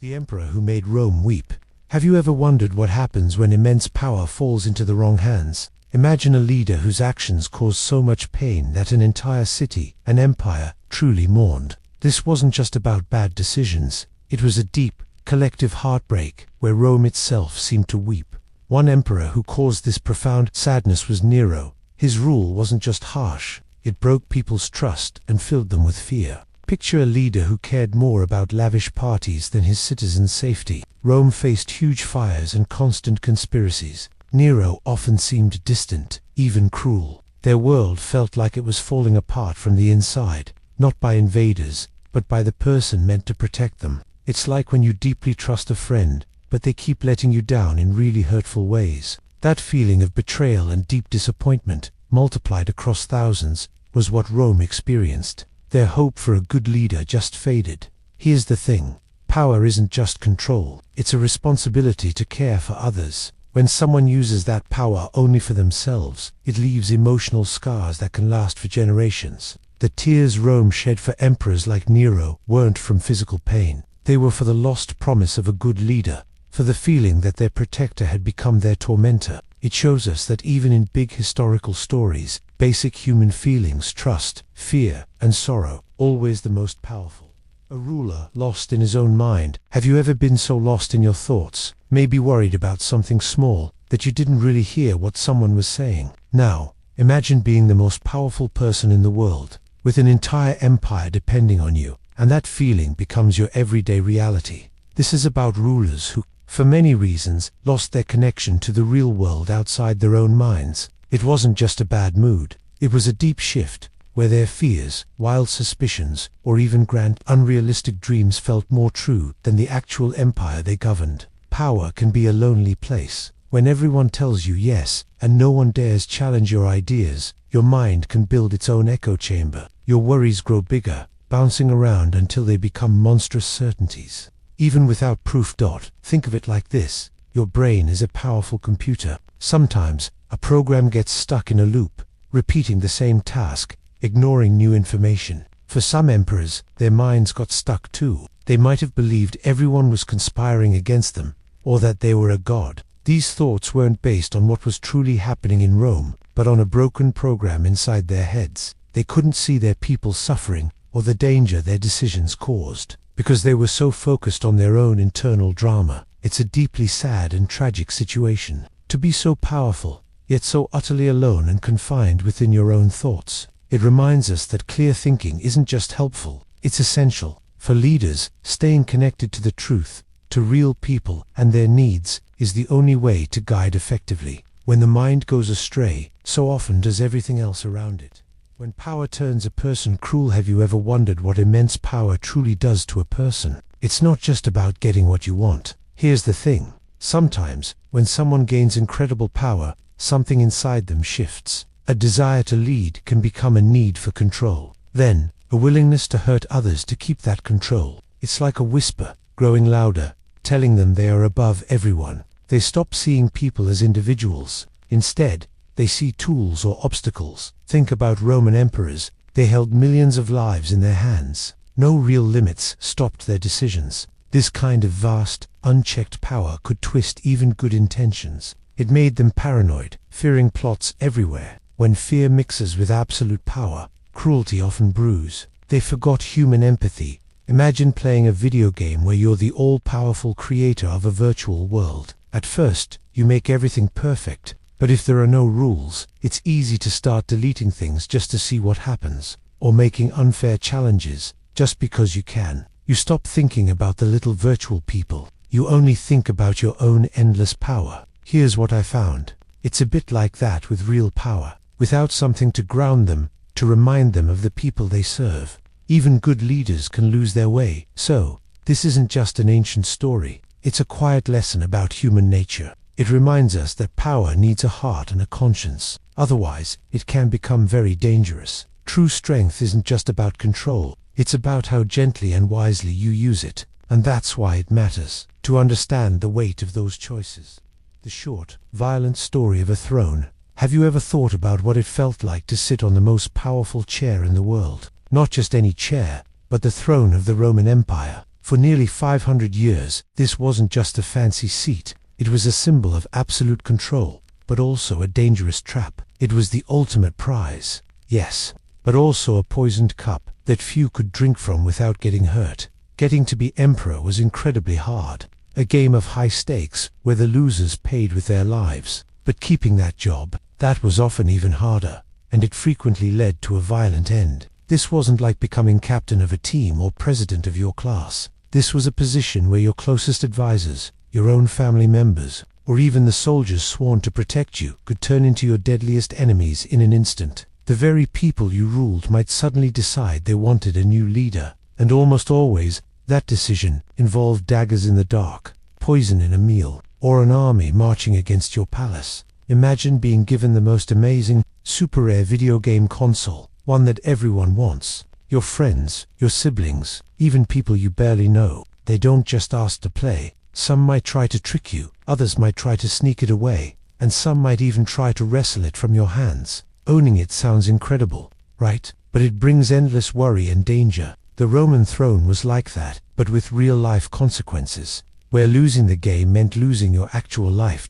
The emperor who made Rome weep. Have you ever wondered what happens when immense power falls into the wrong hands? Imagine a leader whose actions caused so much pain that an entire city, an empire, truly mourned. This wasn't just about bad decisions. It was a deep, collective heartbreak where Rome itself seemed to weep. One emperor who caused this profound sadness was Nero. His rule wasn't just harsh. It broke people's trust and filled them with fear. Picture a leader who cared more about lavish parties than his citizens' safety. Rome faced huge fires and constant conspiracies. Nero often seemed distant, even cruel. Their world felt like it was falling apart from the inside, not by invaders, but by the person meant to protect them. It's like when you deeply trust a friend, but they keep letting you down in really hurtful ways. That feeling of betrayal and deep disappointment, multiplied across thousands, was what Rome experienced. Their hope for a good leader just faded. Here's the thing. Power isn't just control. It's a responsibility to care for others. When someone uses that power only for themselves, it leaves emotional scars that can last for generations. The tears Rome shed for emperors like Nero weren't from physical pain. They were for the lost promise of a good leader, for the feeling that their protector had become their tormentor. It shows us that even in big historical stories, basic human feelings, trust, fear, and sorrow, always the most powerful. A ruler lost in his own mind. Have you ever been so lost in your thoughts, maybe worried about something small, that you didn't really hear what someone was saying? Now, imagine being the most powerful person in the world, with an entire empire depending on you, and that feeling becomes your everyday reality. This is about rulers who, for many reasons, lost their connection to the real world outside their own minds. It wasn't just a bad mood. It was a deep shift, where their fears, wild suspicions, or even grand, unrealistic dreams felt more true than the actual empire they governed. Power can be a lonely place. When everyone tells you yes, and no one dares challenge your ideas, your mind can build its own echo chamber. Your worries grow bigger, bouncing around until they become monstrous certainties. Even without proof. Think of it like this. Your brain is a powerful computer. Sometimes, a program gets stuck in a loop, repeating the same task, ignoring new information. For some emperors, their minds got stuck too. They might have believed everyone was conspiring against them, or that they were a god. These thoughts weren't based on what was truly happening in Rome, but on a broken program inside their heads. They couldn't see their people suffering, or the danger their decisions caused, because they were so focused on their own internal drama. It's a deeply sad and tragic situation. To be so powerful, yet so utterly alone and confined within your own thoughts. It reminds us that clear thinking isn't just helpful, it's essential. For leaders, staying connected to the truth, to real people and their needs, is the only way to guide effectively. When the mind goes astray, so often does everything else around it. When power turns a person cruel, have you ever wondered what immense power truly does to a person? It's not just about getting what you want. Here's the thing. Sometimes, when someone gains incredible power, something inside them shifts. A desire to lead can become a need for control. Then, a willingness to hurt others to keep that control. It's like a whisper, growing louder, telling them they are above everyone. They stop seeing people as individuals. Instead, they see tools or obstacles. Think about Roman emperors. They held millions of lives in their hands. No real limits stopped their decisions. This kind of vast, unchecked power could twist even good intentions. It made them paranoid, fearing plots everywhere. When fear mixes with absolute power, cruelty often brews. They forgot human empathy. Imagine playing a video game where you're the all-powerful creator of a virtual world. At first, you make everything perfect. But if there are no rules, it's easy to start deleting things just to see what happens, or making unfair challenges, just because you can. You stop thinking about the little virtual people. You only think about your own endless power. Here's what I found. It's a bit like that with real power. Without something to ground them, to remind them of the people they serve, even good leaders can lose their way. So, this isn't just an ancient story. It's a quiet lesson about human nature. It reminds us that power needs a heart and a conscience. Otherwise, it can become very dangerous. True strength isn't just about control. It's about how gently and wisely you use it. And that's why it matters, to understand the weight of those choices. The short, violent story of a throne. Have you ever thought about what it felt like to sit on the most powerful chair in the world? Not just any chair, but the throne of the Roman Empire. For nearly 500 years, this wasn't just a fancy seat. It was a symbol of absolute control, but also a dangerous trap. It was the ultimate prize, yes, but also a poisoned cup that few could drink from without getting hurt. Getting to be emperor was incredibly hard, a game of high stakes where the losers paid with their lives. But keeping that job, that was often even harder, and it frequently led to a violent end. This wasn't like becoming captain of a team or president of your class. This was a position where your closest advisors, your own family members, or even the soldiers sworn to protect you could turn into your deadliest enemies in an instant. The very people you ruled might suddenly decide they wanted a new leader, and almost always, that decision involved daggers in the dark, poison in a meal, or an army marching against your palace. Imagine being given the most amazing, super rare video game console, one that everyone wants. Your friends, your siblings, even people you barely know. They don't just ask to play. Some might try to trick you, others might try to sneak it away, and some might even try to wrestle it from your hands. Owning it sounds incredible, right? But it brings endless worry and danger. The Roman throne was like that, but with real-life consequences, where losing the game meant losing your actual life.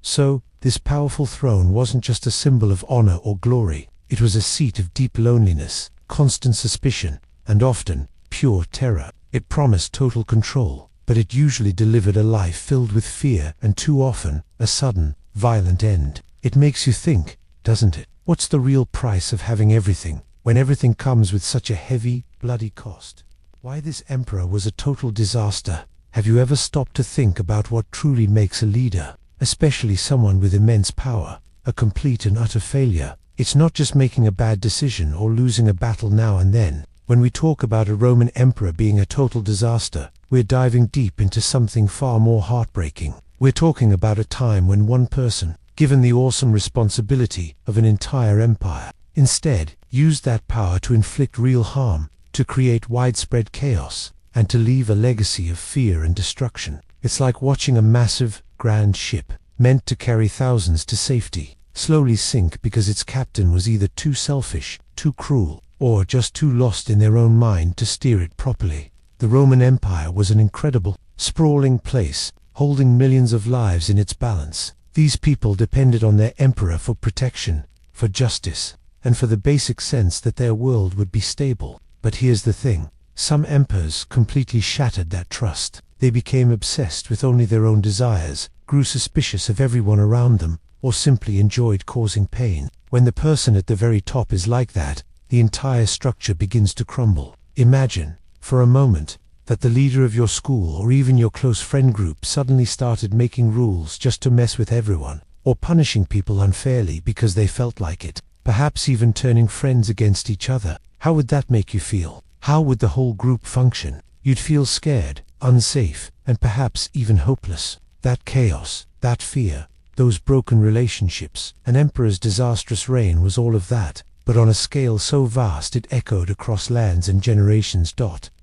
So, this powerful throne wasn't just a symbol of honor or glory. It was a seat of deep loneliness, constant suspicion, and often pure terror. It promised total control, but it usually delivered a life filled with fear and too often a sudden, violent end. It makes you think, doesn't it? What's the real price of having everything, when everything comes with such a heavy, bloody cost? Why this emperor was a total disaster. Have you ever stopped to think about what truly makes a leader, especially someone with immense power, a complete and utter failure? It's not just making a bad decision or losing a battle now and then. When we talk about a Roman emperor being a total disaster, we're diving deep into something far more heartbreaking. We're talking about a time when one person, given the awesome responsibility of an entire empire, instead used that power to inflict real harm, to create widespread chaos, and to leave a legacy of fear and destruction. It's like watching a massive, grand ship, meant to carry thousands to safety, slowly sink because its captain was either too selfish, too cruel, or just too lost in their own mind to steer it properly. The Roman Empire was an incredible, sprawling place, holding millions of lives in its balance. These people depended on their emperor for protection, for justice, and for the basic sense that their world would be stable. But here's the thing. Some emperors completely shattered that trust. They became obsessed with only their own desires, grew suspicious of everyone around them, or simply enjoyed causing pain. When the person at the very top is like that, the entire structure begins to crumble. Imagine, for a moment, that the leader of your school or even your close friend group suddenly started making rules just to mess with everyone, or punishing people unfairly because they felt like it, perhaps even turning friends against each other. How would that make you feel? How would the whole group function? You'd feel scared, unsafe, and perhaps even hopeless. That chaos, that fear, those broken relationships, an emperor's disastrous reign was all of that, but on a scale so vast it echoed across lands and generations.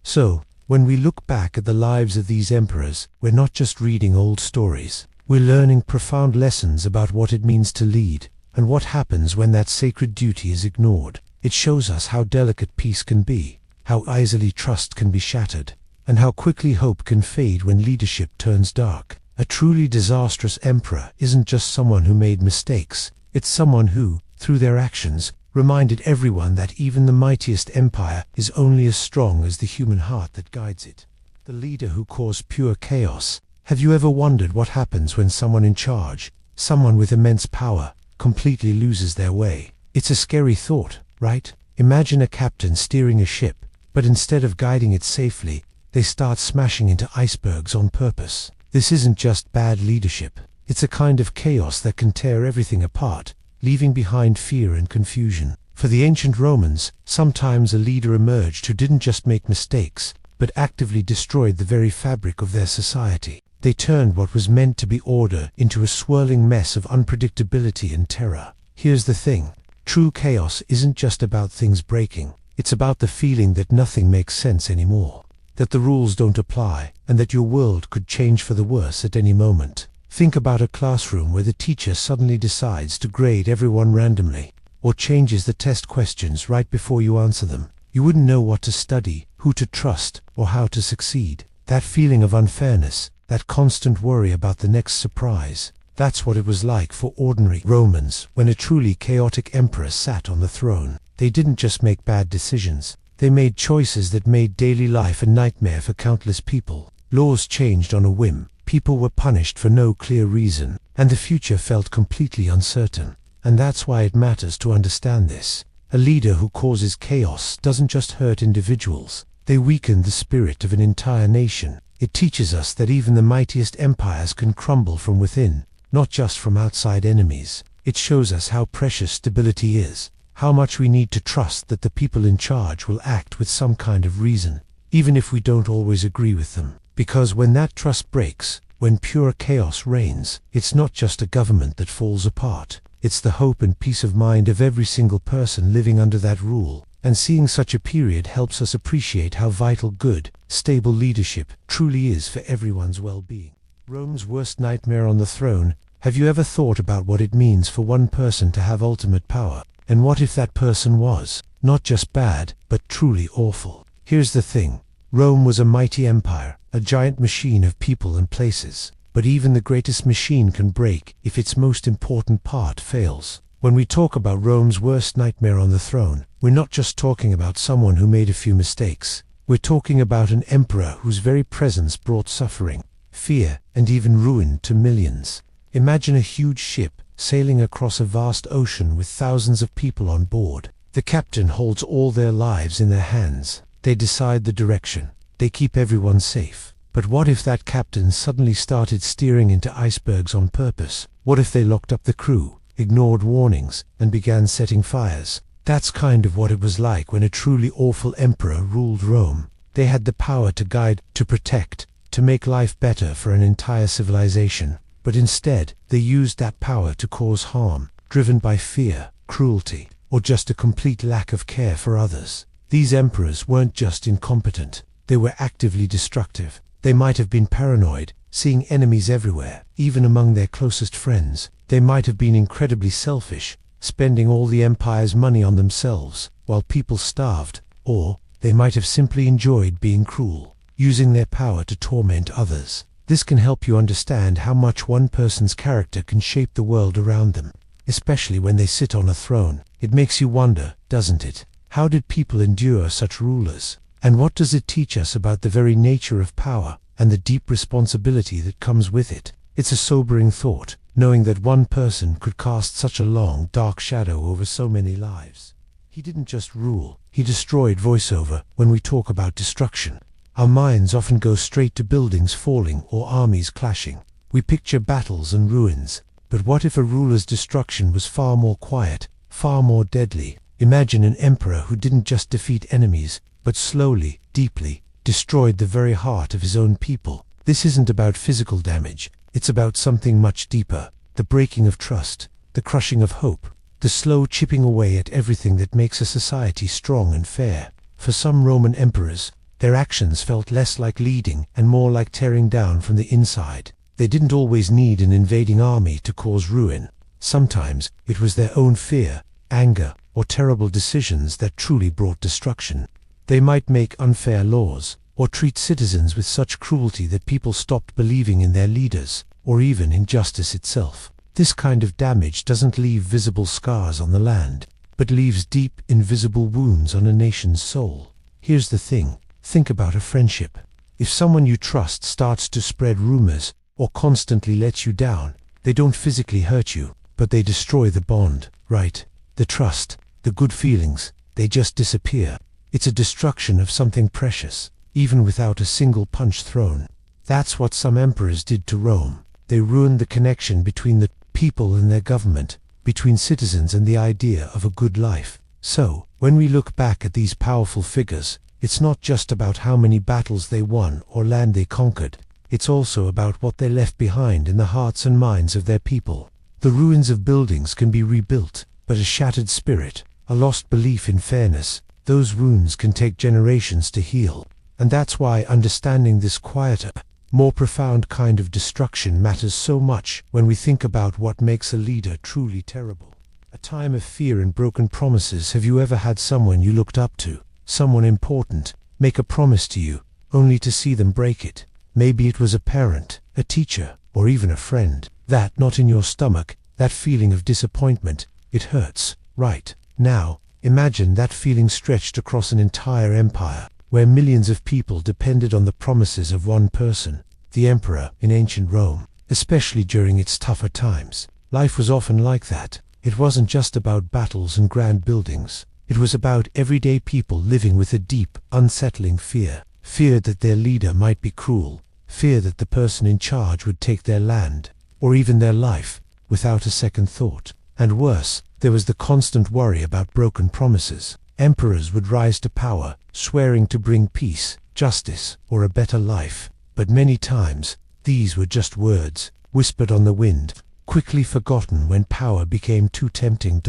So, when we look back at the lives of these emperors, we're not just reading old stories. We're learning profound lessons about what it means to lead, and what happens when that sacred duty is ignored. It shows us how delicate peace can be, how easily trust can be shattered, and how quickly hope can fade when leadership turns dark. A truly disastrous emperor isn't just someone who made mistakes. It's someone who, through their actions, reminded everyone that even the mightiest empire is only as strong as the human heart that guides it. The leader who caused pure chaos. Have you ever wondered what happens when someone in charge, someone with immense power, completely loses their way? It's a scary thought, right? Imagine a captain steering a ship, but instead of guiding it safely, they start smashing into icebergs on purpose. This isn't just bad leadership. It's a kind of chaos that can tear everything apart, leaving behind fear and confusion. For the ancient Romans, sometimes a leader emerged who didn't just make mistakes, but actively destroyed the very fabric of their society. They turned what was meant to be order into a swirling mess of unpredictability and terror. Here's the thing. True chaos isn't just about things breaking. It's about the feeling that nothing makes sense anymore, that the rules don't apply, and that your world could change for the worse at any moment. Think about a classroom where the teacher suddenly decides to grade everyone randomly, or changes the test questions right before you answer them. You wouldn't know what to study, who to trust, or how to succeed. That feeling of unfairness, that constant worry about the next surprise, that's what it was like for ordinary Romans when a truly chaotic emperor sat on the throne. They didn't just make bad decisions. They made choices that made daily life a nightmare for countless people. Laws changed on a whim, people were punished for no clear reason, and the future felt completely uncertain. And that's why it matters to understand this. A leader who causes chaos doesn't just hurt individuals, they weaken the spirit of an entire nation. It teaches us that even the mightiest empires can crumble from within, not just from outside enemies. It shows us how precious stability is, how much we need to trust that the people in charge will act with some kind of reason, even if we don't always agree with them. Because when that trust breaks, when pure chaos reigns, it's not just a government that falls apart. It's the hope and peace of mind of every single person living under that rule. And seeing such a period helps us appreciate how vital good, stable leadership truly is for everyone's well-being. Rome's worst nightmare on the throne. Have you ever thought about what it means for one person to have ultimate power? And what if that person was not just bad, but truly awful? Here's the thing. Rome was a mighty empire, a giant machine of people and places. But even the greatest machine can break if its most important part fails. When we talk about Rome's worst nightmare on the throne, we're not just talking about someone who made a few mistakes. We're talking about an emperor whose very presence brought suffering, fear, and even ruin to millions. Imagine a huge ship sailing across a vast ocean with thousands of people on board. The captain holds all their lives in their hands. They decide the direction. They keep everyone safe. But what if that captain suddenly started steering into icebergs on purpose? What if they locked up the crew, ignored warnings, and began setting fires? That's kind of what it was like when a truly awful emperor ruled Rome. They had the power to guide, to protect, to make life better for an entire civilization. But instead, they used that power to cause harm, driven by fear, cruelty, or just a complete lack of care for others. These emperors weren't just incompetent, they were actively destructive. They might have been paranoid, seeing enemies everywhere, even among their closest friends. They might have been incredibly selfish, spending all the empire's money on themselves, while people starved. Or, they might have simply enjoyed being cruel, using their power to torment others. This can help you understand how much one person's character can shape the world around them, especially when they sit on a throne. It makes you wonder, doesn't it? How did people endure such rulers? And what does it teach us about the very nature of power and the deep responsibility that comes with it? It's a sobering thought, knowing that one person could cast such a long, dark shadow over so many lives. He didn't just rule, he destroyed. Voiceover. When we talk about destruction, our minds often go straight to buildings falling or armies clashing. We picture battles and ruins. But what if a ruler's destruction was far more quiet, far more deadly? Imagine an emperor who didn't just defeat enemies, but slowly, deeply, destroyed the very heart of his own people. This isn't about physical damage, it's about something much deeper. The breaking of trust, the crushing of hope, the slow chipping away at everything that makes a society strong and fair. For some Roman emperors, their actions felt less like leading and more like tearing down from the inside. They didn't always need an invading army to cause ruin. Sometimes it was their own fear, anger, or terrible decisions that truly brought destruction. They might make unfair laws, or treat citizens with such cruelty that people stopped believing in their leaders, or even in justice itself. This kind of damage doesn't leave visible scars on the land, but leaves deep, invisible wounds on a nation's soul. Here's the thing. Think about a friendship. If someone you trust starts to spread rumors, or constantly lets you down, they don't physically hurt you, but they destroy the bond, right? The trust, the good feelings, they just disappear. It's a destruction of something precious, even without a single punch thrown. That's what some emperors did to Rome. They ruined the connection between the people and their government, between citizens and the idea of a good life. So, when we look back at these powerful figures, it's not just about how many battles they won or land they conquered. It's also about what they left behind in the hearts and minds of their people. The ruins of buildings can be rebuilt, but a shattered spirit, a lost belief in fairness, those wounds can take generations to heal. And that's why understanding this quieter, more profound kind of destruction matters so much when we think about what makes a leader truly terrible. A time of fear and broken promises. Have you ever had someone you looked up to, someone important, make a promise to you, only to see them break it. Maybe it was a parent, a teacher, or even a friend. That knot in your stomach, that feeling of disappointment, it hurts, right? Now, imagine that feeling stretched across an entire empire, where millions of people depended on the promises of one person, the emperor in ancient Rome. Especially during its tougher times, life was often like that. It wasn't just about battles and grand buildings. It was about everyday people living with a deep, unsettling fear. Fear that their leader might be cruel. Fear that the person in charge would take their land, or even their life, without a second thought. And worse, there was the constant worry about broken promises. Emperors would rise to power, swearing to bring peace, justice, or a better life. But many times, these were just words, whispered on the wind, quickly forgotten when power became too tempting.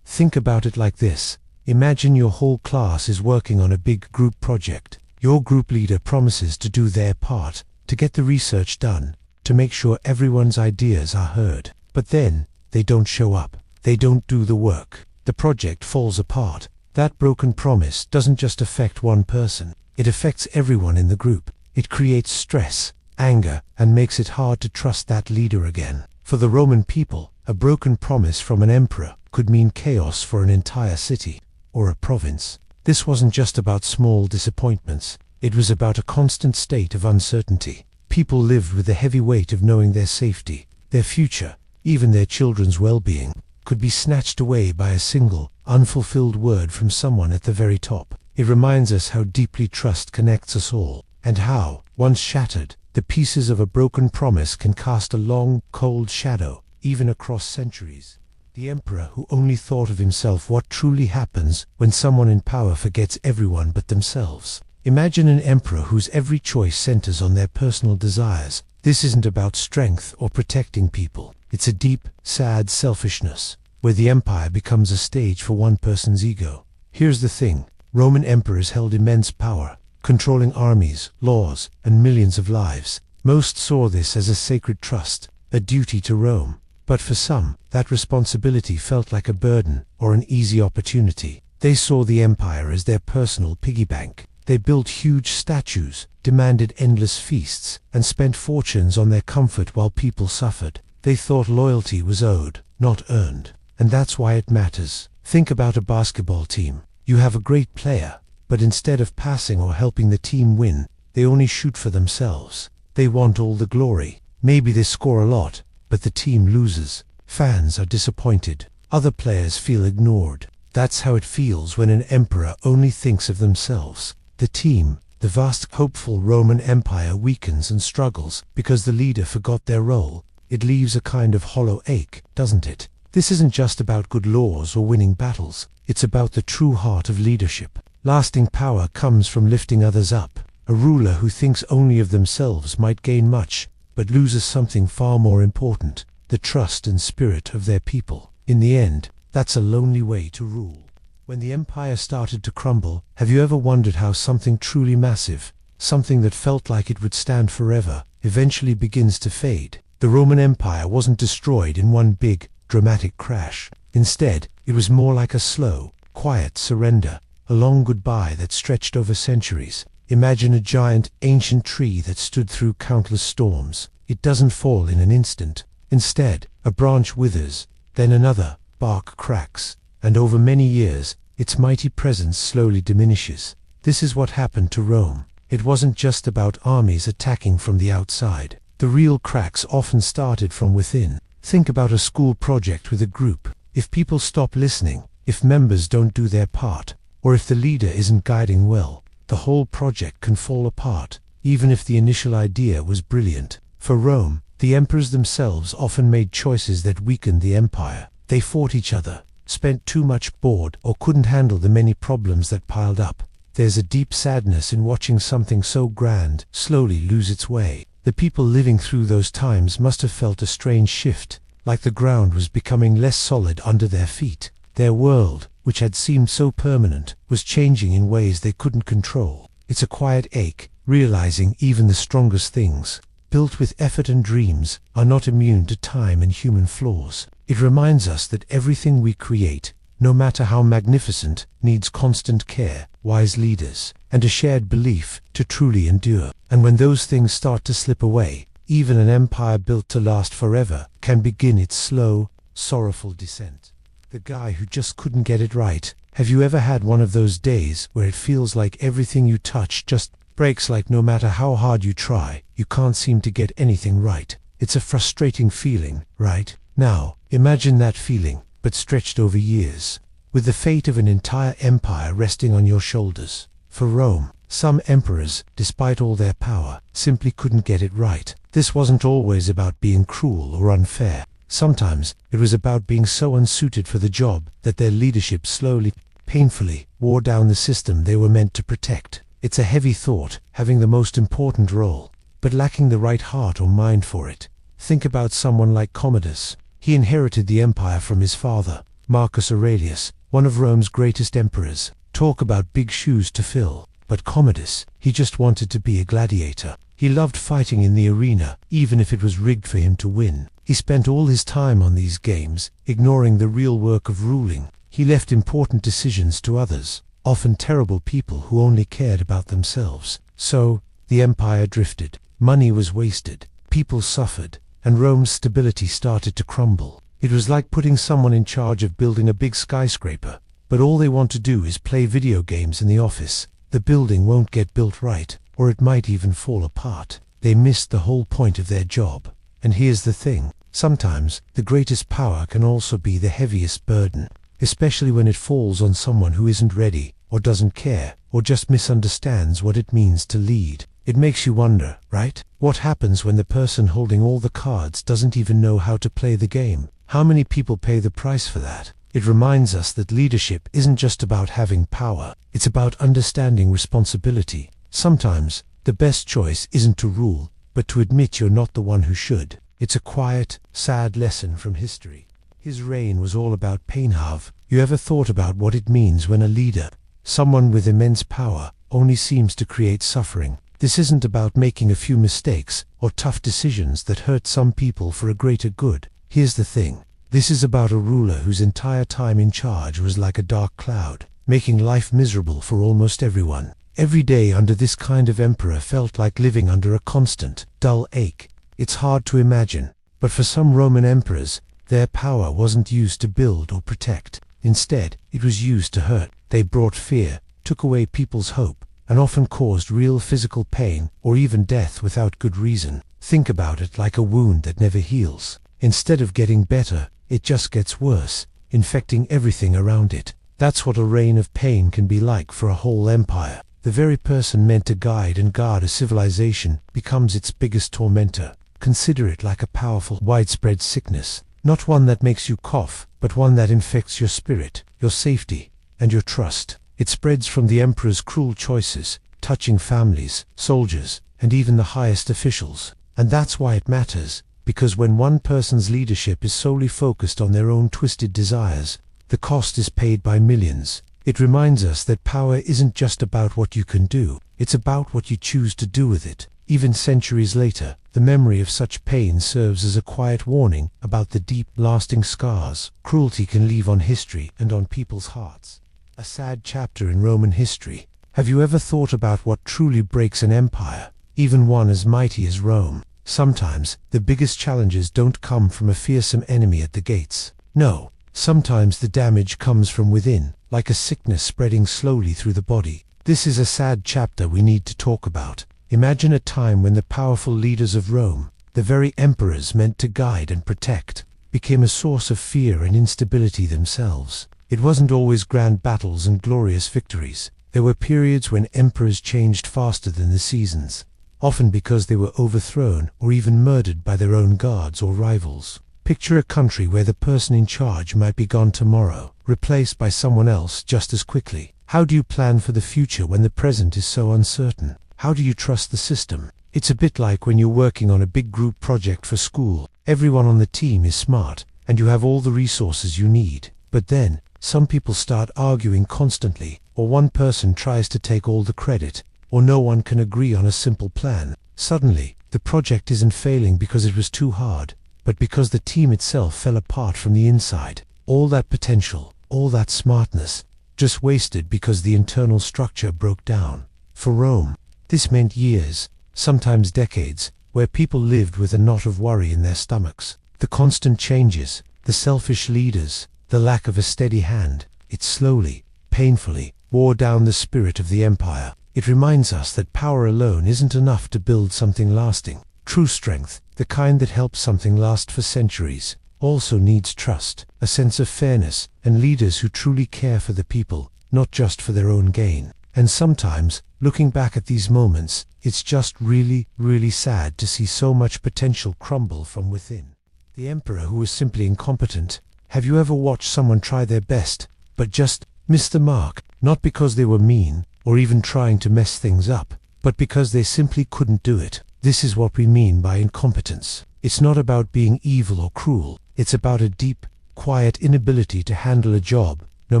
Think about it like this. Imagine your whole class is working on a big group project. Your group leader promises to do their part, to get the research done, to make sure everyone's ideas are heard. But then, they don't show up. They don't do the work. The project falls apart. That broken promise doesn't just affect one person. It affects everyone in the group. It creates stress, anger, and makes it hard to trust that leader again. For the Roman people, a broken promise from an emperor could mean chaos for an entire city or a province. This wasn't just about small disappointments. It was about a constant state of uncertainty. People lived with the heavy weight of knowing their safety, their future, even their children's well-being, could be snatched away by a single, unfulfilled word from someone at the very top. It reminds us how deeply trust connects us all, and how, once shattered, the pieces of a broken promise can cast a long, cold shadow, even across centuries. The emperor who only thought of himself. What truly happens when someone in power forgets everyone but themselves? Imagine an emperor whose every choice centers on their personal desires. This isn't about strength or protecting people. It's a deep, sad selfishness, where the empire becomes a stage for one person's ego. Here's the thing. Roman emperors held immense power, controlling armies, laws, and millions of lives. Most saw this as a sacred trust, a duty to Rome. But for some, that responsibility felt like a burden or an easy opportunity. They saw the empire as their personal piggy bank. They built huge statues, demanded endless feasts, and spent fortunes on their comfort while people suffered. They thought loyalty was owed, not earned. And that's why it matters. Think about a basketball team. You have a great player, but instead of passing or helping the team win, they only shoot for themselves. They want all the glory. Maybe they score a lot, but the team loses. Fans are disappointed. Other players feel ignored. That's how it feels when an emperor only thinks of themselves. The team, the vast, hopeful Roman Empire, weakens and struggles because the leader forgot their role. It leaves a kind of hollow ache, doesn't it? This isn't just about good laws or winning battles. It's about the true heart of leadership. Lasting power comes from lifting others up. A ruler who thinks only of themselves might gain much, but loses something far more important, the trust and spirit of their people. In the end, that's a lonely way to rule. When the empire started to crumble, have you ever wondered how something truly massive, something that felt like it would stand forever, eventually begins to fade? The Roman Empire wasn't destroyed in one big, dramatic crash. Instead, it was more like a slow, quiet surrender, a long goodbye that stretched over centuries. Imagine a giant, ancient tree that stood through countless storms. It doesn't fall in an instant. Instead, a branch withers, then another, bark cracks, and over many years, its mighty presence slowly diminishes. This is what happened to Rome. It wasn't just about armies attacking from the outside. The real cracks often started from within. Think about a school project with a group. If people stop listening, if members don't do their part, or if the leader isn't guiding well, the whole project can fall apart, even if the initial idea was brilliant. For Rome, the emperors themselves often made choices that weakened the empire. They fought each other, spent too much, bored, or couldn't handle the many problems that piled up. There's a deep sadness in watching something so grand slowly lose its way. The people living through those times must have felt a strange shift, like the ground was becoming less solid under their feet. Their world, which had seemed so permanent, was changing in ways they couldn't control. It's a quiet ache, realizing even the strongest things, built with effort and dreams, are not immune to time and human flaws. It reminds us that everything we create, no matter how magnificent, needs constant care. wise leaders, and a shared belief to truly endure. And when those things start to slip away, even an empire built to last forever can begin its slow, sorrowful descent. The guy who just couldn't get it right. Have you ever had one of those days where it feels like everything you touch just breaks, like no matter how hard you try, you can't seem to get anything right? It's a frustrating feeling, right? Now, imagine that feeling, but stretched over years, with the fate of an entire empire resting on your shoulders. For Rome, some emperors, despite all their power, simply couldn't get it right. This wasn't always about being cruel or unfair. Sometimes it was about being so unsuited for the job that their leadership slowly, painfully, wore down the system they were meant to protect. It's a heavy thought, having the most important role, but lacking the right heart or mind for it. Think about someone like Commodus. He inherited the empire from his father, Marcus Aurelius, one of Rome's greatest emperors. Talk about big shoes to fill. But Commodus, he just wanted to be a gladiator. He loved fighting in the arena, even if it was rigged for him to win. He spent all his time on these games, ignoring the real work of ruling. He left important decisions to others, often terrible people who only cared about themselves. So, the empire drifted. Money was wasted, people suffered, and Rome's stability started to crumble. It was like putting someone in charge of building a big skyscraper, but all they want to do is play video games in the office. The building won't get built right, or it might even fall apart. They missed the whole point of their job. And here's the thing, sometimes the greatest power can also be the heaviest burden, especially when it falls on someone who isn't ready, or doesn't care, or just misunderstands what it means to lead. It makes you wonder, right? What happens when the person holding all the cards doesn't even know how to play the game? How many people pay the price for that? It reminds us that leadership isn't just about having power, it's about understanding responsibility. Sometimes, the best choice isn't to rule, but to admit you're not the one who should. It's a quiet, sad lesson from history. His reign was all about pain. Have you ever thought about what it means when a leader, someone with immense power, only seems to create suffering? This isn't about making a few mistakes or tough decisions that hurt some people for a greater good. Here's the thing. This is about a ruler whose entire time in charge was like a dark cloud, making life miserable for almost everyone. Every day under this kind of emperor felt like living under a constant, dull ache. It's hard to imagine, but for some Roman emperors, their power wasn't used to build or protect. Instead, it was used to hurt. They brought fear, took away people's hope, and often caused real physical pain or even death without good reason. Think about it like a wound that never heals. Instead of getting better, it just gets worse, infecting everything around it. That's what a reign of pain can be like for a whole empire. The very person meant to guide and guard a civilization becomes its biggest tormentor. Consider it like a powerful, widespread sickness. Not one that makes you cough, but one that infects your spirit, your safety, and your trust. It spreads from the emperor's cruel choices, touching families, soldiers, and even the highest officials. And that's why it matters, because when one person's leadership is solely focused on their own twisted desires, the cost is paid by millions. It reminds us that power isn't just about what you can do, it's about what you choose to do with it. Even centuries later, the memory of such pain serves as a quiet warning about the deep, lasting scars cruelty can leave on history and on people's hearts. A sad chapter in Roman history. Have you ever thought about what truly breaks an empire, even one as mighty as Rome? Sometimes, the biggest challenges don't come from a fearsome enemy at the gates. No, sometimes the damage comes from within, like a sickness spreading slowly through the body. This is a sad chapter we need to talk about. Imagine a time when the powerful leaders of Rome, the very emperors meant to guide and protect, became a source of fear and instability themselves. It wasn't always grand battles and glorious victories. There were periods when emperors changed faster than the seasons, often because they were overthrown or even murdered by their own guards or rivals. Picture a country where the person in charge might be gone tomorrow, replaced by someone else just as quickly. How do you plan for the future when the present is so uncertain? How do you trust the system? It's a bit like when you're working on a big group project for school. Everyone on the team is smart, and you have all the resources you need. But then, some people start arguing constantly, or one person tries to take all the credit, or no one can agree on a simple plan. Suddenly, the project isn't failing because it was too hard, but because the team itself fell apart from the inside. All that potential, all that smartness, just wasted because the internal structure broke down. For Rome, this meant years, sometimes decades, where people lived with a knot of worry in their stomachs. The constant changes, the selfish leaders, the lack of a steady hand, it slowly, painfully, wore down the spirit of the empire. It reminds us that power alone isn't enough to build something lasting. True strength, the kind that helps something last for centuries, also needs trust, a sense of fairness, and leaders who truly care for the people, not just for their own gain. And sometimes, looking back at these moments, it's just really, really sad to see so much potential crumble from within. The emperor who was simply incompetent. Have you ever watched someone try their best, but just miss the mark, not because they were mean, or even trying to mess things up, but because they simply couldn't do it? This is what we mean by incompetence. It's not about being evil or cruel, it's about a deep, quiet inability to handle a job, no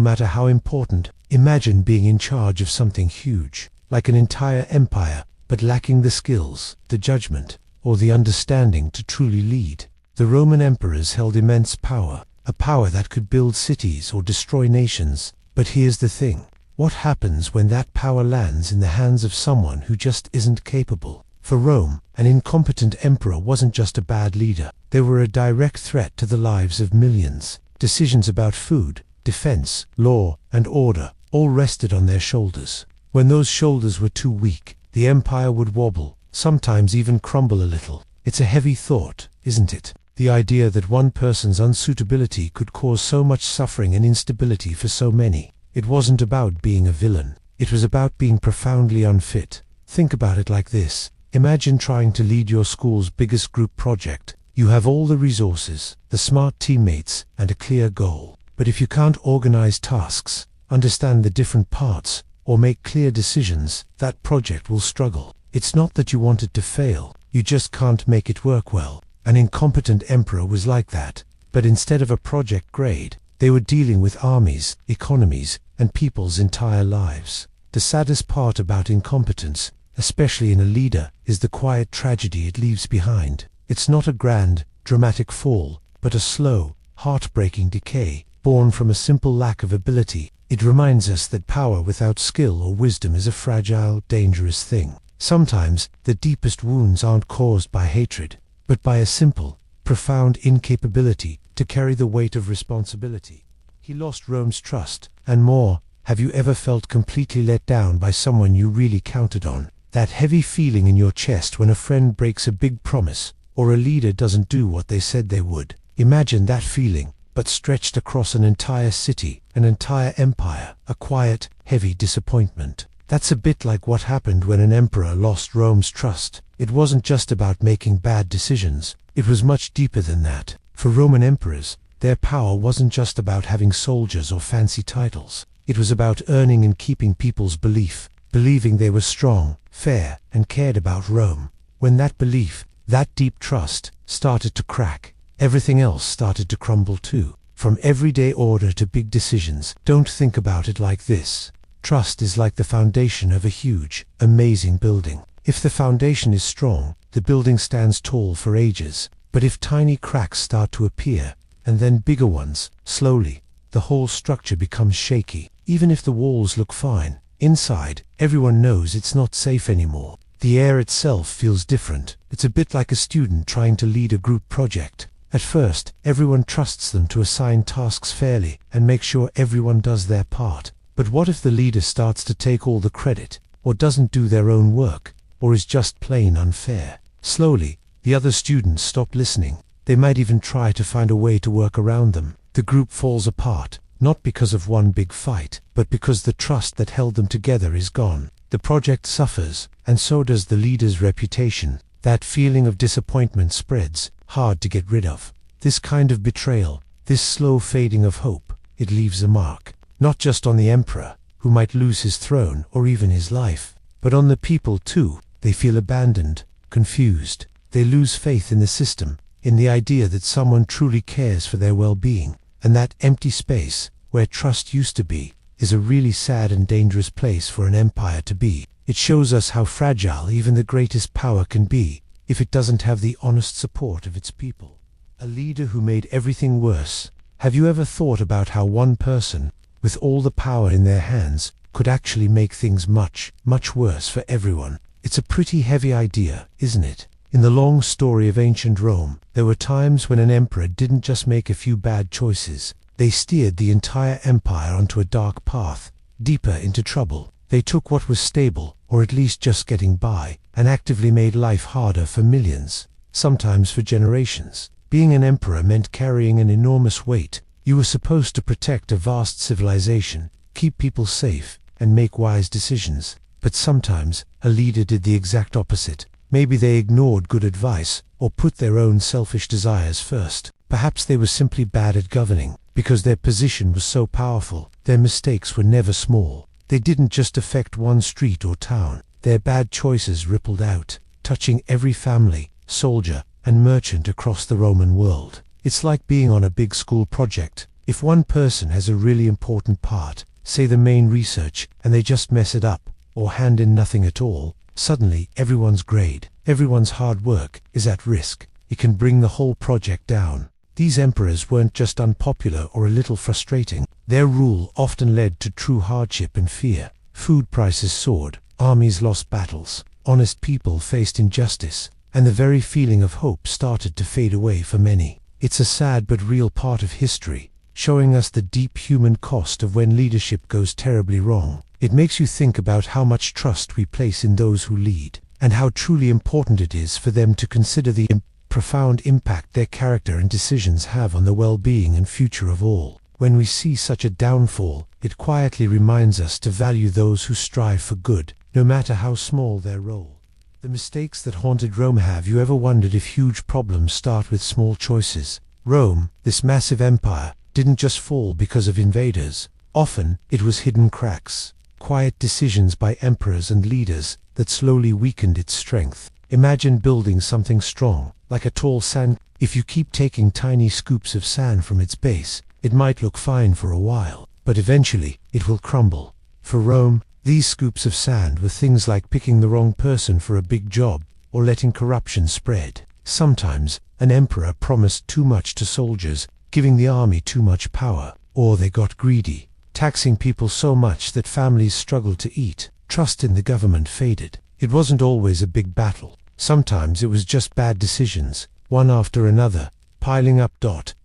matter how important. Imagine being in charge of something huge, like an entire empire, but lacking the skills, the judgment, or the understanding to truly lead. The Roman emperors held immense power, a power that could build cities or destroy nations. But here's the thing. What happens when that power lands in the hands of someone who just isn't capable? For Rome, an incompetent emperor wasn't just a bad leader. They were a direct threat to the lives of millions. Decisions about food, defense, law, and order all rested on their shoulders. When those shoulders were too weak, the empire would wobble, sometimes even crumble a little. It's a heavy thought, isn't it? The idea that one person's unsuitability could cause so much suffering and instability for so many. It wasn't about being a villain. It was about being profoundly unfit. Think about it like this. Imagine trying to lead your school's biggest group project. You have all the resources, the smart teammates, and a clear goal. But if you can't organize tasks, understand the different parts, or make clear decisions, that project will struggle. It's not that you want it to fail, you just can't make it work well. An incompetent emperor was like that, but instead of a project grade, they were dealing with armies, economies, and people's entire lives. The saddest part about incompetence, especially in a leader, is the quiet tragedy it leaves behind. It's not a grand, dramatic fall, but a slow, heartbreaking decay, born from a simple lack of ability. It reminds us that power without skill or wisdom is a fragile, dangerous thing. Sometimes, the deepest wounds aren't caused by hatred, but by a simple, profound incapability to carry the weight of responsibility. He lost Rome's trust, and more. Have you ever felt completely let down by someone you really counted on? That heavy feeling in your chest when a friend breaks a big promise, or a leader doesn't do what they said they would. Imagine that feeling, but stretched across an entire city, an entire empire, a quiet, heavy disappointment. That's a bit like what happened when an emperor lost Rome's trust. It wasn't just about making bad decisions, it was much deeper than that. For Roman emperors, their power wasn't just about having soldiers or fancy titles. It was about earning and keeping people's believing they were strong, fair, and cared about Rome. When that belief, that deep trust, started to crack, everything else started to crumble too. From everyday order to big decisions. Don't think about it like this. Trust is like the foundation of a huge, amazing building. If the foundation is strong, the building stands tall for ages. But if tiny cracks start to appear, and then bigger ones, slowly, the whole structure becomes shaky. Even if the walls look fine, inside, everyone knows it's not safe anymore. The air itself feels different. It's a bit like a student trying to lead a group project. At first, everyone trusts them to assign tasks fairly and make sure everyone does their part. But what if the leader starts to take all the credit, or doesn't do their own work, or is just plain unfair? Slowly, the other students stop listening. They might even try to find a way to work around them. The group falls apart, not because of one big fight, but because the trust that held them together is gone. The project suffers, and so does the leader's reputation. That feeling of disappointment spreads, hard to get rid of. This kind of betrayal, this slow fading of hope, it leaves a mark. Not just on the emperor, who might lose his throne or even his life, but on the people too. They feel abandoned, confused. They lose faith in the system, in the idea that someone truly cares for their well-being. And that empty space, where trust used to be, is a really sad and dangerous place for an empire to be. It shows us how fragile even the greatest power can be, if it doesn't have the honest support of its people. A leader who made everything worse. Have you ever thought about how one person, with all the power in their hands, could actually make things much, much worse for everyone. It's a pretty heavy idea, isn't it? In the long story of ancient Rome, there were times when an emperor didn't just make a few bad choices. They steered the entire empire onto a dark path, deeper into trouble. They took what was stable, or at least just getting by, and actively made life harder for millions, sometimes for generations. Being an emperor meant carrying an enormous weight. You were supposed to protect a vast civilization, keep people safe, and make wise decisions. But sometimes, a leader did the exact opposite. Maybe they ignored good advice, or put their own selfish desires first. Perhaps they were simply bad at governing. Because their position was so powerful, their mistakes were never small. They didn't just affect one street or town. Their bad choices rippled out, touching every family, soldier, and merchant across the Roman world. It's like being on a big school project. If one person has a really important part, say the main research, and they just mess it up, or hand in nothing at all, suddenly everyone's grade, everyone's hard work is at risk. It can bring the whole project down. These emperors weren't just unpopular or a little frustrating. Their rule often led to true hardship and fear. Food prices soared, armies lost battles, honest people faced injustice, and the very feeling of hope started to fade away for many. It's a sad but real part of history, showing us the deep human cost of when leadership goes terribly wrong. It makes you think about how much trust we place in those who lead, and how truly important it is for them to consider the profound impact their character and decisions have on the well-being and future of all. When we see such a downfall, it quietly reminds us to value those who strive for good, no matter how small their role. The mistakes that haunted Rome. Have you ever wondered if huge problems start with small choices? Rome, this massive empire, didn't just fall because of invaders. Often, it was hidden cracks, quiet decisions by emperors and leaders that slowly weakened its strength. Imagine building something strong, like a tall sand. If you keep taking tiny scoops of sand from its base, it might look fine for a while, but eventually, it will crumble. For Rome, these scoops of sand were things like picking the wrong person for a big job, or letting corruption spread. Sometimes, an emperor promised too much to soldiers, giving the army too much power, or they got greedy, taxing people so much that families struggled to eat. Trust in the government faded. It wasn't always a big battle. Sometimes it was just bad decisions, one after another, piling up.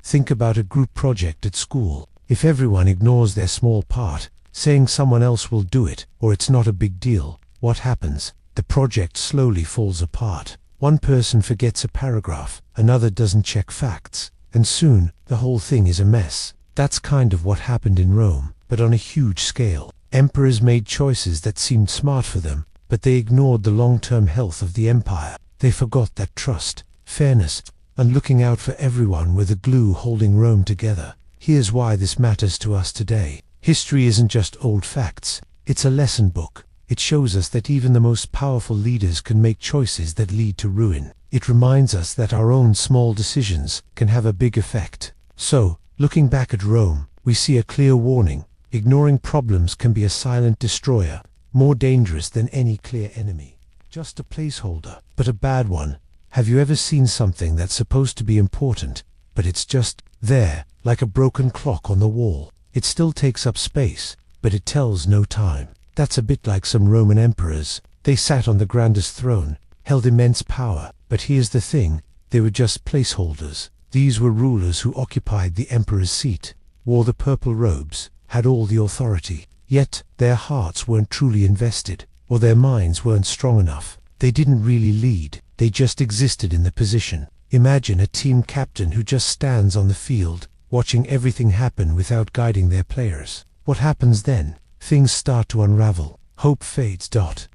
Think about a group project at school. If everyone ignores their small part, saying someone else will do it, or it's not a big deal, what happens? The project slowly falls apart. One person forgets a paragraph, another doesn't check facts, and soon, the whole thing is a mess. That's kind of what happened in Rome, but on a huge scale. Emperors made choices that seemed smart for them, but they ignored the long-term health of the empire. They forgot that trust, fairness, and looking out for everyone were the glue holding Rome together. Here's why this matters to us today. History isn't just old facts, it's a lesson book. It shows us that even the most powerful leaders can make choices that lead to ruin. It reminds us that our own small decisions can have a big effect. So, looking back at Rome, we see a clear warning. Ignoring problems can be a silent destroyer, more dangerous than any clear enemy. Just a placeholder, but a bad one. Have you ever seen something that's supposed to be important, but it's just there, like a broken clock on the wall? It still takes up space, but it tells no time. That's a bit like some Roman emperors. They sat on the grandest throne, held immense power, but here's the thing, they were just placeholders. These were rulers who occupied the emperor's seat, wore the purple robes, had all the authority. Yet, their hearts weren't truly invested, or their minds weren't strong enough. They didn't really lead, they just existed in the position. Imagine a team captain who just stands on the field, watching everything happen without guiding their players. What happens then? Things start to unravel. Hope fades.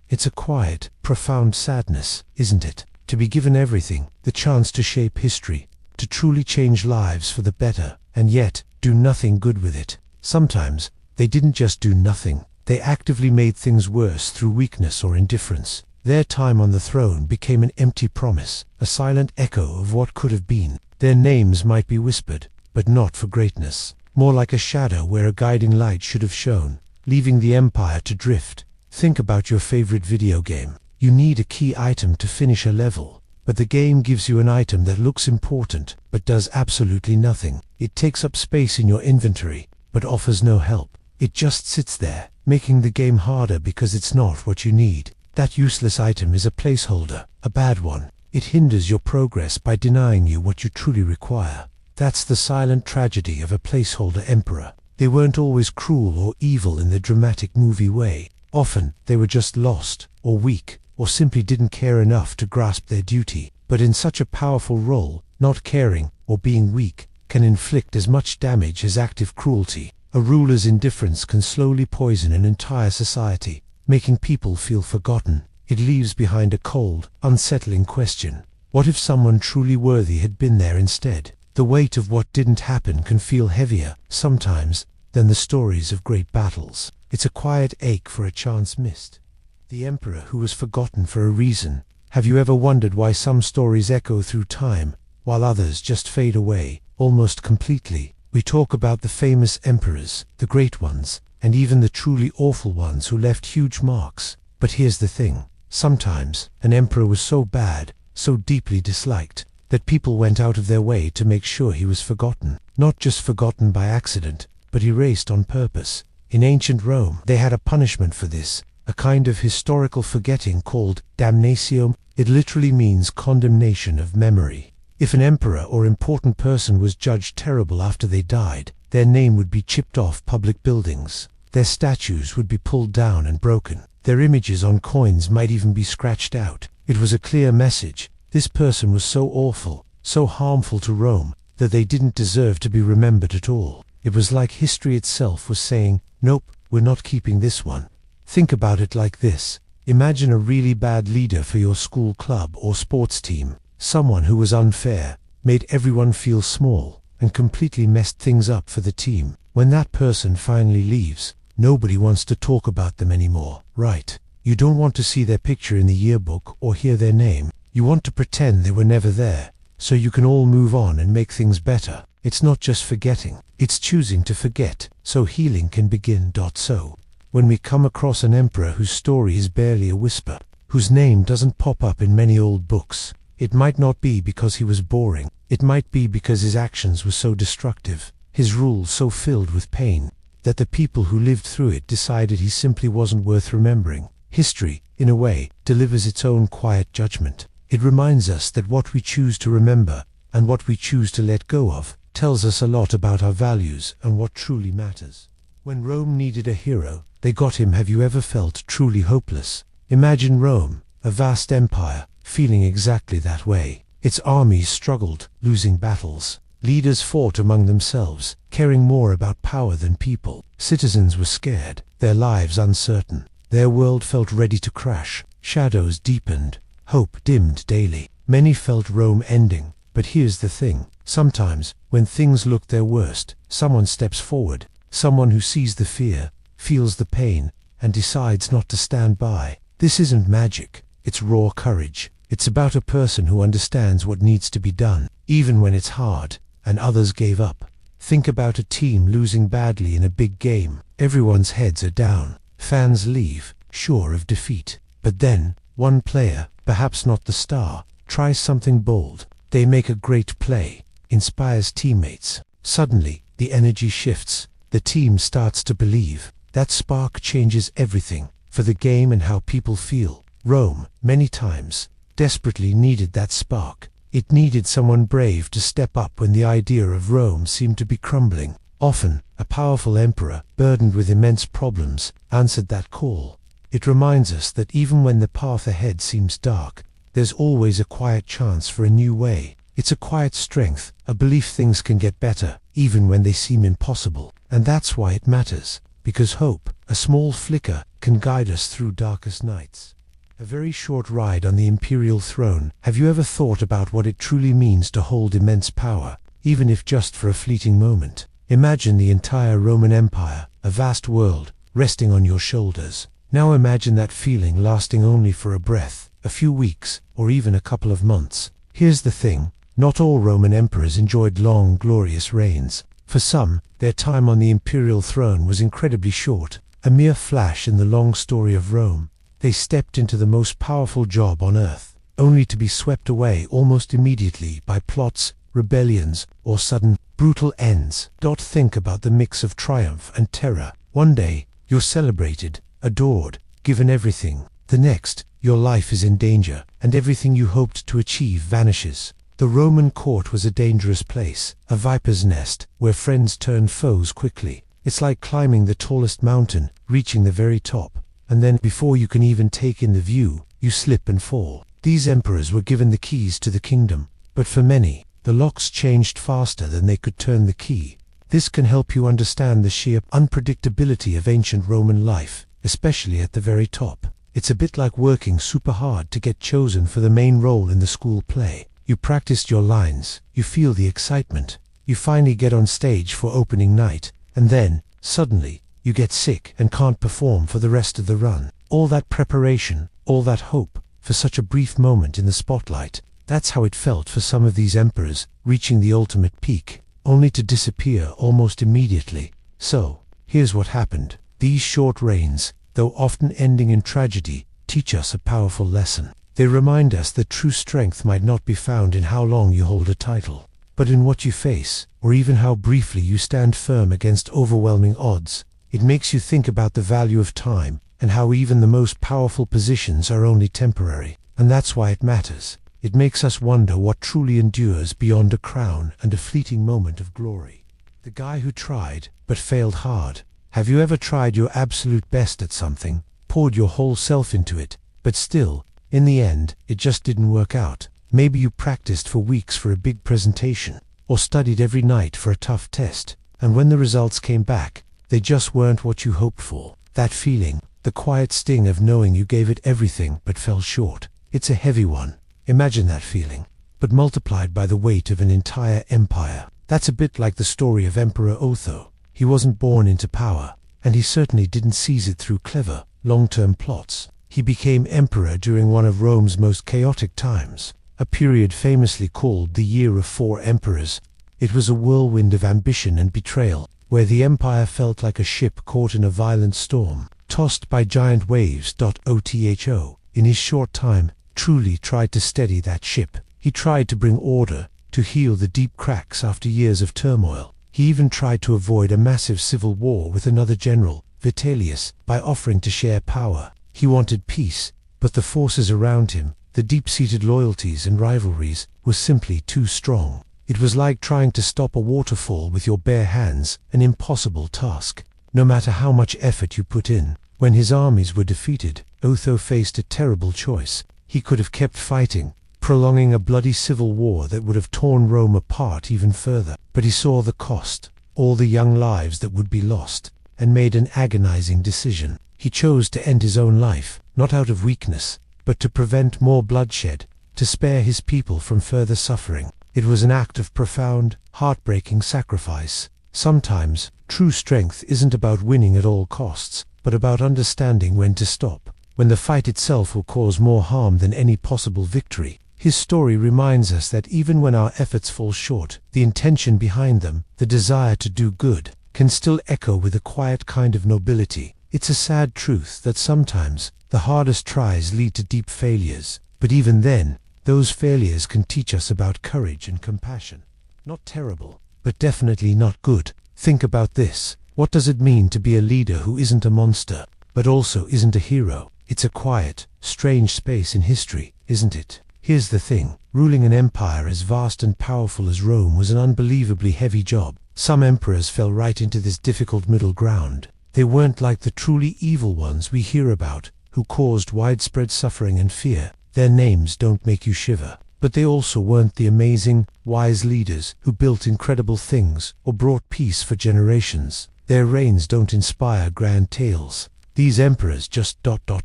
It's a quiet, profound sadness, isn't it? To be given everything, the chance to shape history, to truly change lives for the better, and yet, do nothing good with it. Sometimes, they didn't just do nothing, they actively made things worse through weakness or indifference. Their time on the throne became an empty promise, a silent echo of what could have been. Their names might be whispered, but not for greatness. More like a shadow where a guiding light should have shone, leaving the empire to drift. Think about your favorite video game. You need a key item to finish a level, but the game gives you an item that looks important, but does absolutely nothing. It takes up space in your inventory, but offers no help. It just sits there, making the game harder because it's not what you need. That useless item is a placeholder, a bad one. It hinders your progress by denying you what you truly require. That's the silent tragedy of a placeholder emperor. They weren't always cruel or evil in the dramatic movie way. Often, they were just lost, or weak, or simply didn't care enough to grasp their duty. But in such a powerful role, not caring, or being weak, can inflict as much damage as active cruelty. A ruler's indifference can slowly poison an entire society, making people feel forgotten. It leaves behind a cold, unsettling question. What if someone truly worthy had been there instead? The weight of what didn't happen can feel heavier, sometimes, than the stories of great battles. It's a quiet ache for a chance missed. The emperor who was forgotten for a reason. Have you ever wondered why some stories echo through time, while others just fade away, almost completely? We talk about the famous emperors, the great ones, and even the truly awful ones who left huge marks. But here's the thing. Sometimes, an emperor was so bad, so deeply disliked, that people went out of their way to make sure he was forgotten. Not just forgotten by accident, but erased on purpose. In ancient Rome, they had a punishment for this, a kind of historical forgetting called damnatio. It literally means condemnation of memory. If an emperor or important person was judged terrible after they died, their name would be chipped off public buildings. Their statues would be pulled down and broken. Their images on coins might even be scratched out. It was a clear message. This person was so awful, so harmful to Rome, that they didn't deserve to be remembered at all. It was like history itself was saying, nope, we're not keeping this one. Think about it like this. Imagine a really bad leader for your school club or sports team. Someone who was unfair, made everyone feel small, and completely messed things up for the team. When that person finally leaves, nobody wants to talk about them anymore, right? You don't want to see their picture in the yearbook or hear their name. You want to pretend they were never there, so you can all move on and make things better. It's not just forgetting, it's choosing to forget, so healing can begin. So, when we come across an emperor whose story is barely a whisper, whose name doesn't pop up in many old books, it might not be because he was boring. It might be because his actions were so destructive, his rule so filled with pain, that the people who lived through it decided he simply wasn't worth remembering. History, in a way, delivers its own quiet judgment. It reminds us that what we choose to remember, and what we choose to let go of, tells us a lot about our values and what truly matters. When Rome needed a hero, they got him. Have you ever felt truly hopeless? Imagine Rome, a vast empire, feeling exactly that way. Its armies struggled, losing battles. Leaders fought among themselves, caring more about power than people. Citizens were scared, their lives uncertain. Their world felt ready to crash. Shadows deepened. Hope dimmed daily. Many felt Rome ending. But here's the thing. Sometimes, when things look their worst, someone steps forward. Someone who sees the fear, feels the pain, and decides not to stand by. This isn't magic. It's raw courage. It's about a person who understands what needs to be done, even when it's hard, and others gave up. Think about a team losing badly in a big game. Everyone's heads are down. Fans leave, sure of defeat. But then, one player, perhaps not the star, tries something bold. They make a great play, inspires teammates. Suddenly, the energy shifts. The team starts to believe. That spark changes everything, for the game and how people feel. Rome, many times, desperately needed that spark. It needed someone brave to step up when the idea of Rome seemed to be crumbling. Often, a powerful emperor, burdened with immense problems, answered that call. It reminds us that even when the path ahead seems dark, there's always a quiet chance for a new way. It's a quiet strength, a belief things can get better, even when they seem impossible. And that's why it matters, because hope, a small flicker, can guide us through darkest nights. A very short ride on the imperial throne. Have you ever thought about what it truly means to hold immense power, even if just for a fleeting moment? Imagine the entire Roman Empire, a vast world, resting on your shoulders. Now imagine that feeling lasting only for a breath, a few weeks, or even a couple of months. Here's the thing, not all Roman emperors enjoyed long, glorious reigns. For some, their time on the imperial throne was incredibly short, a mere flash in the long story of Rome. They stepped into the most powerful job on earth, only to be swept away almost immediately by plots, rebellions, or sudden, brutal ends. Think about the mix of triumph and terror. One day, you're celebrated, adored, given everything. The next, your life is in danger, and everything you hoped to achieve vanishes. The Roman court was a dangerous place, a viper's nest, where friends turned foes quickly. It's like climbing the tallest mountain, reaching the very top, and then, before you can even take in the view, you slip and fall. These emperors were given the keys to the kingdom, but for many, the locks changed faster than they could turn the key. This can help you understand the sheer unpredictability of ancient Roman life, especially at the very top. It's a bit like working super hard to get chosen for the main role in the school play. You practiced your lines, you feel the excitement, you finally get on stage for opening night, and then, suddenly, you get sick and can't perform for the rest of the run. All that preparation, all that hope, for such a brief moment in the spotlight. That's how it felt for some of these emperors, reaching the ultimate peak, only to disappear almost immediately. So, here's what happened. These short reigns, though often ending in tragedy, teach us a powerful lesson. They remind us that true strength might not be found in how long you hold a title, but in what you face, or even how briefly you stand firm against overwhelming odds. It makes you think about the value of time, and how even the most powerful positions are only temporary. And that's why it matters. It makes us wonder what truly endures beyond a crown and a fleeting moment of glory. The guy who tried, but failed hard. Have you ever tried your absolute best at something, poured your whole self into it, but still, in the end, it just didn't work out? Maybe you practiced for weeks for a big presentation, or studied every night for a tough test, and when the results came back, they just weren't what you hoped for. That feeling, the quiet sting of knowing you gave it everything but fell short, it's a heavy one. Imagine that feeling, but multiplied by the weight of an entire empire. That's a bit like the story of Emperor Otho. He wasn't born into power, and he certainly didn't seize it through clever, long-term plots. He became emperor during one of Rome's most chaotic times, a period famously called the Year of Four Emperors. It was a whirlwind of ambition and betrayal, where the empire felt like a ship caught in a violent storm, tossed by giant waves. Otho, in his short time, truly tried to steady that ship. He tried to bring order, to heal the deep cracks after years of turmoil. He even tried to avoid a massive civil war with another general, Vitellius, by offering to share power. He wanted peace, but the forces around him, the deep-seated loyalties and rivalries, were simply too strong. It was like trying to stop a waterfall with your bare hands, an impossible task. No matter how much effort you put in, when his armies were defeated, Otho faced a terrible choice. He could have kept fighting, prolonging a bloody civil war that would have torn Rome apart even further. But he saw the cost, all the young lives that would be lost, and made an agonizing decision. He chose to end his own life, not out of weakness, but to prevent more bloodshed, to spare his people from further suffering. It was an act of profound, heartbreaking sacrifice. Sometimes, true strength isn't about winning at all costs, but about understanding when to stop, when the fight itself will cause more harm than any possible victory. His story reminds us that even when our efforts fall short, the intention behind them, the desire to do good, can still echo with a quiet kind of nobility. It's a sad truth that sometimes the hardest tries lead to deep failures, but even then, those failures can teach us about courage and compassion. Not terrible, but definitely not good. Think about this. What does it mean to be a leader who isn't a monster, but also isn't a hero? It's a quiet, strange space in history, isn't it? Here's the thing. Ruling an empire as vast and powerful as Rome was an unbelievably heavy job. Some emperors fell right into this difficult middle ground. They weren't like the truly evil ones we hear about, who caused widespread suffering and fear. Their names don't make you shiver. But they also weren't the amazing, wise leaders who built incredible things or brought peace for generations. Their reigns don't inspire grand tales. These emperors just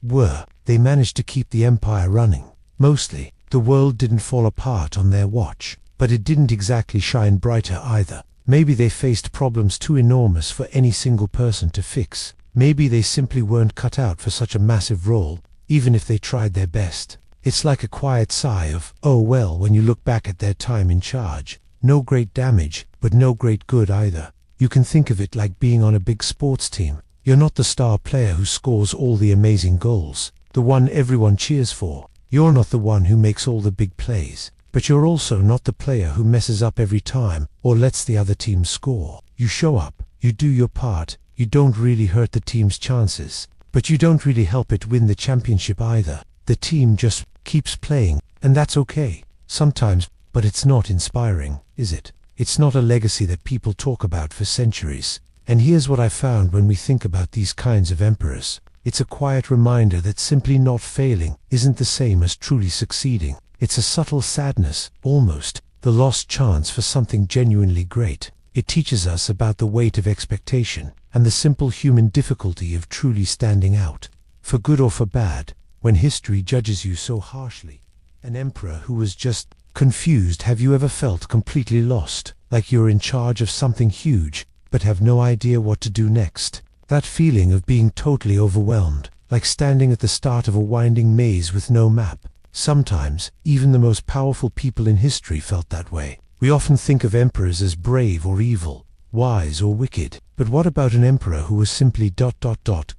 were. They managed to keep the empire running. Mostly, the world didn't fall apart on their watch, but it didn't exactly shine brighter either. Maybe they faced problems too enormous for any single person to fix. Maybe they simply weren't cut out for such a massive role, even if they tried their best. It's like a quiet sigh of, oh well, when you look back at their time in charge. No great damage, but no great good either. You can think of it like being on a big sports team. You're not the star player who scores all the amazing goals, the one everyone cheers for. You're not the one who makes all the big plays, but you're also not the player who messes up every time or lets the other team score. You show up, you do your part, You don't really hurt the team's chances, but you don't really help it win the championship either. The team just keeps playing, and that's okay, sometimes, but it's not inspiring, is it? It's not a legacy that people talk about for centuries. And here's what I found when we think about these kinds of emperors. It's a quiet reminder that simply not failing isn't the same as truly succeeding. It's a subtle sadness, almost, the lost chance for something genuinely great. It teaches us about the weight of expectation and the simple human difficulty of truly standing out. For good or for bad, when history judges you so harshly. An emperor who was just confused. Have you ever felt completely lost, like you're in charge of something huge, but have no idea what to do next? That feeling of being totally overwhelmed, like standing at the start of a winding maze with no map. Sometimes, even the most powerful people in history felt that way. We often think of emperors as brave or evil, wise or wicked. But what about an emperor who was simply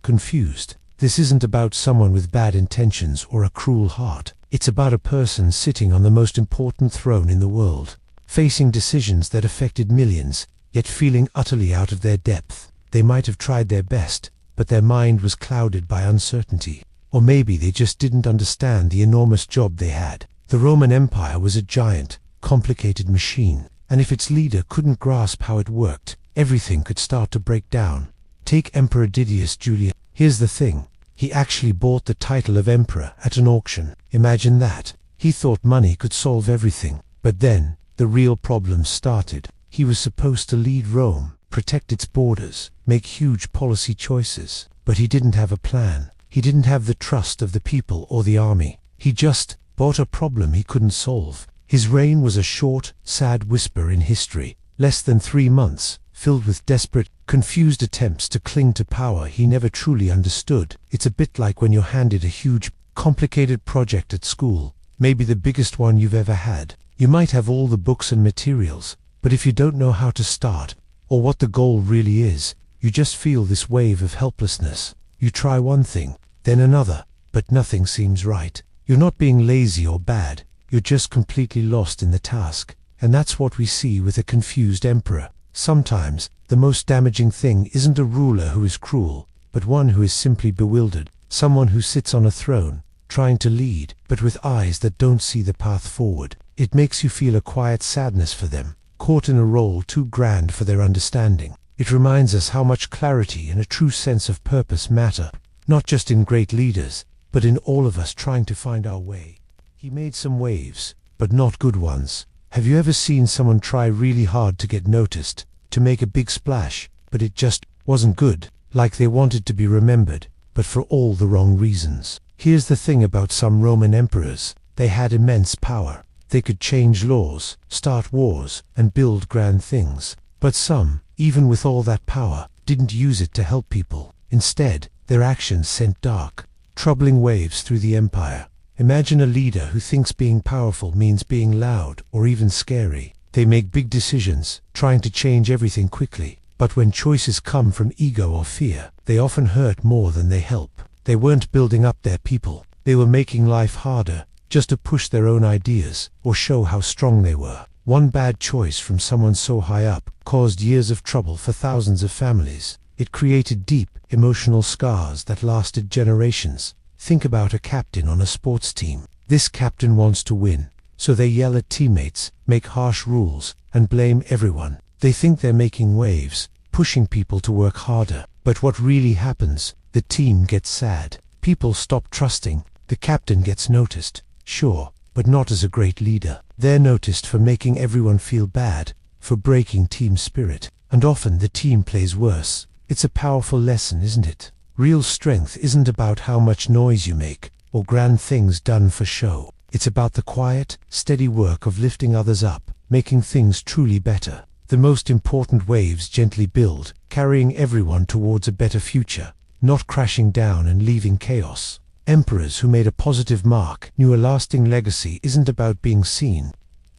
confused? This isn't about someone with bad intentions or a cruel heart. It's about a person sitting on the most important throne in the world, facing decisions that affected millions, yet feeling utterly out of their depth. They might have tried their best, but their mind was clouded by uncertainty. Or maybe they just didn't understand the enormous job they had. The Roman Empire was a giant, complicated machine, and if its leader couldn't grasp how it worked, everything could start to break down. Take Emperor Didius Julius. Here's the thing. He actually bought the title of emperor at an auction. Imagine that. He thought money could solve everything. But then, the real problems started. He was supposed to lead Rome, protect its borders, make huge policy choices. But he didn't have a plan. He didn't have the trust of the people or the army. He just bought a problem he couldn't solve. His reign was a short, sad whisper in history. Less than 3 months, filled with desperate, confused attempts to cling to power he never truly understood. It's a bit like when you're handed a huge, complicated project at school, maybe the biggest one you've ever had. You might have all the books and materials, but if you don't know how to start, or what the goal really is, you just feel this wave of helplessness. You try one thing, then another, but nothing seems right. You're not being lazy or bad, you're just completely lost in the task. And that's what we see with a confused emperor. Sometimes, the most damaging thing isn't a ruler who is cruel, but one who is simply bewildered. Someone who sits on a throne, trying to lead, but with eyes that don't see the path forward. It makes you feel a quiet sadness for them, caught in a role too grand for their understanding. It reminds us how much clarity and a true sense of purpose matter, not just in great leaders, but in all of us trying to find our way. He made some waves, but not good ones. Have you ever seen someone try really hard to get noticed, to make a big splash, but it just wasn't good, like they wanted to be remembered, but for all the wrong reasons? Here's the thing about some Roman emperors. They had immense power. They could change laws, start wars, and build grand things. But some, even with all that power, didn't use it to help people. Instead, their actions sent dark, troubling waves through the empire. Imagine a leader who thinks being powerful means being loud or even scary. They make big decisions, trying to change everything quickly. But when choices come from ego or fear, they often hurt more than they help. They weren't building up their people. They were making life harder, just to push their own ideas or show how strong they were. One bad choice from someone so high up caused years of trouble for thousands of families. It created deep, emotional scars that lasted generations. Think about a captain on a sports team. This captain wants to win, so they yell at teammates, make harsh rules, and blame everyone. They think they're making waves, pushing people to work harder. But what really happens? The team gets sad. People stop trusting. The captain gets noticed, sure, but not as a great leader. They're noticed for making everyone feel bad, for breaking team spirit. And often the team plays worse. It's a powerful lesson, isn't it? Real strength isn't about how much noise you make, or grand things done for show. It's about the quiet, steady work of lifting others up, making things truly better. The most important waves gently build, carrying everyone towards a better future, not crashing down and leaving chaos. Emperors who made a positive mark knew a lasting legacy isn't about being seen,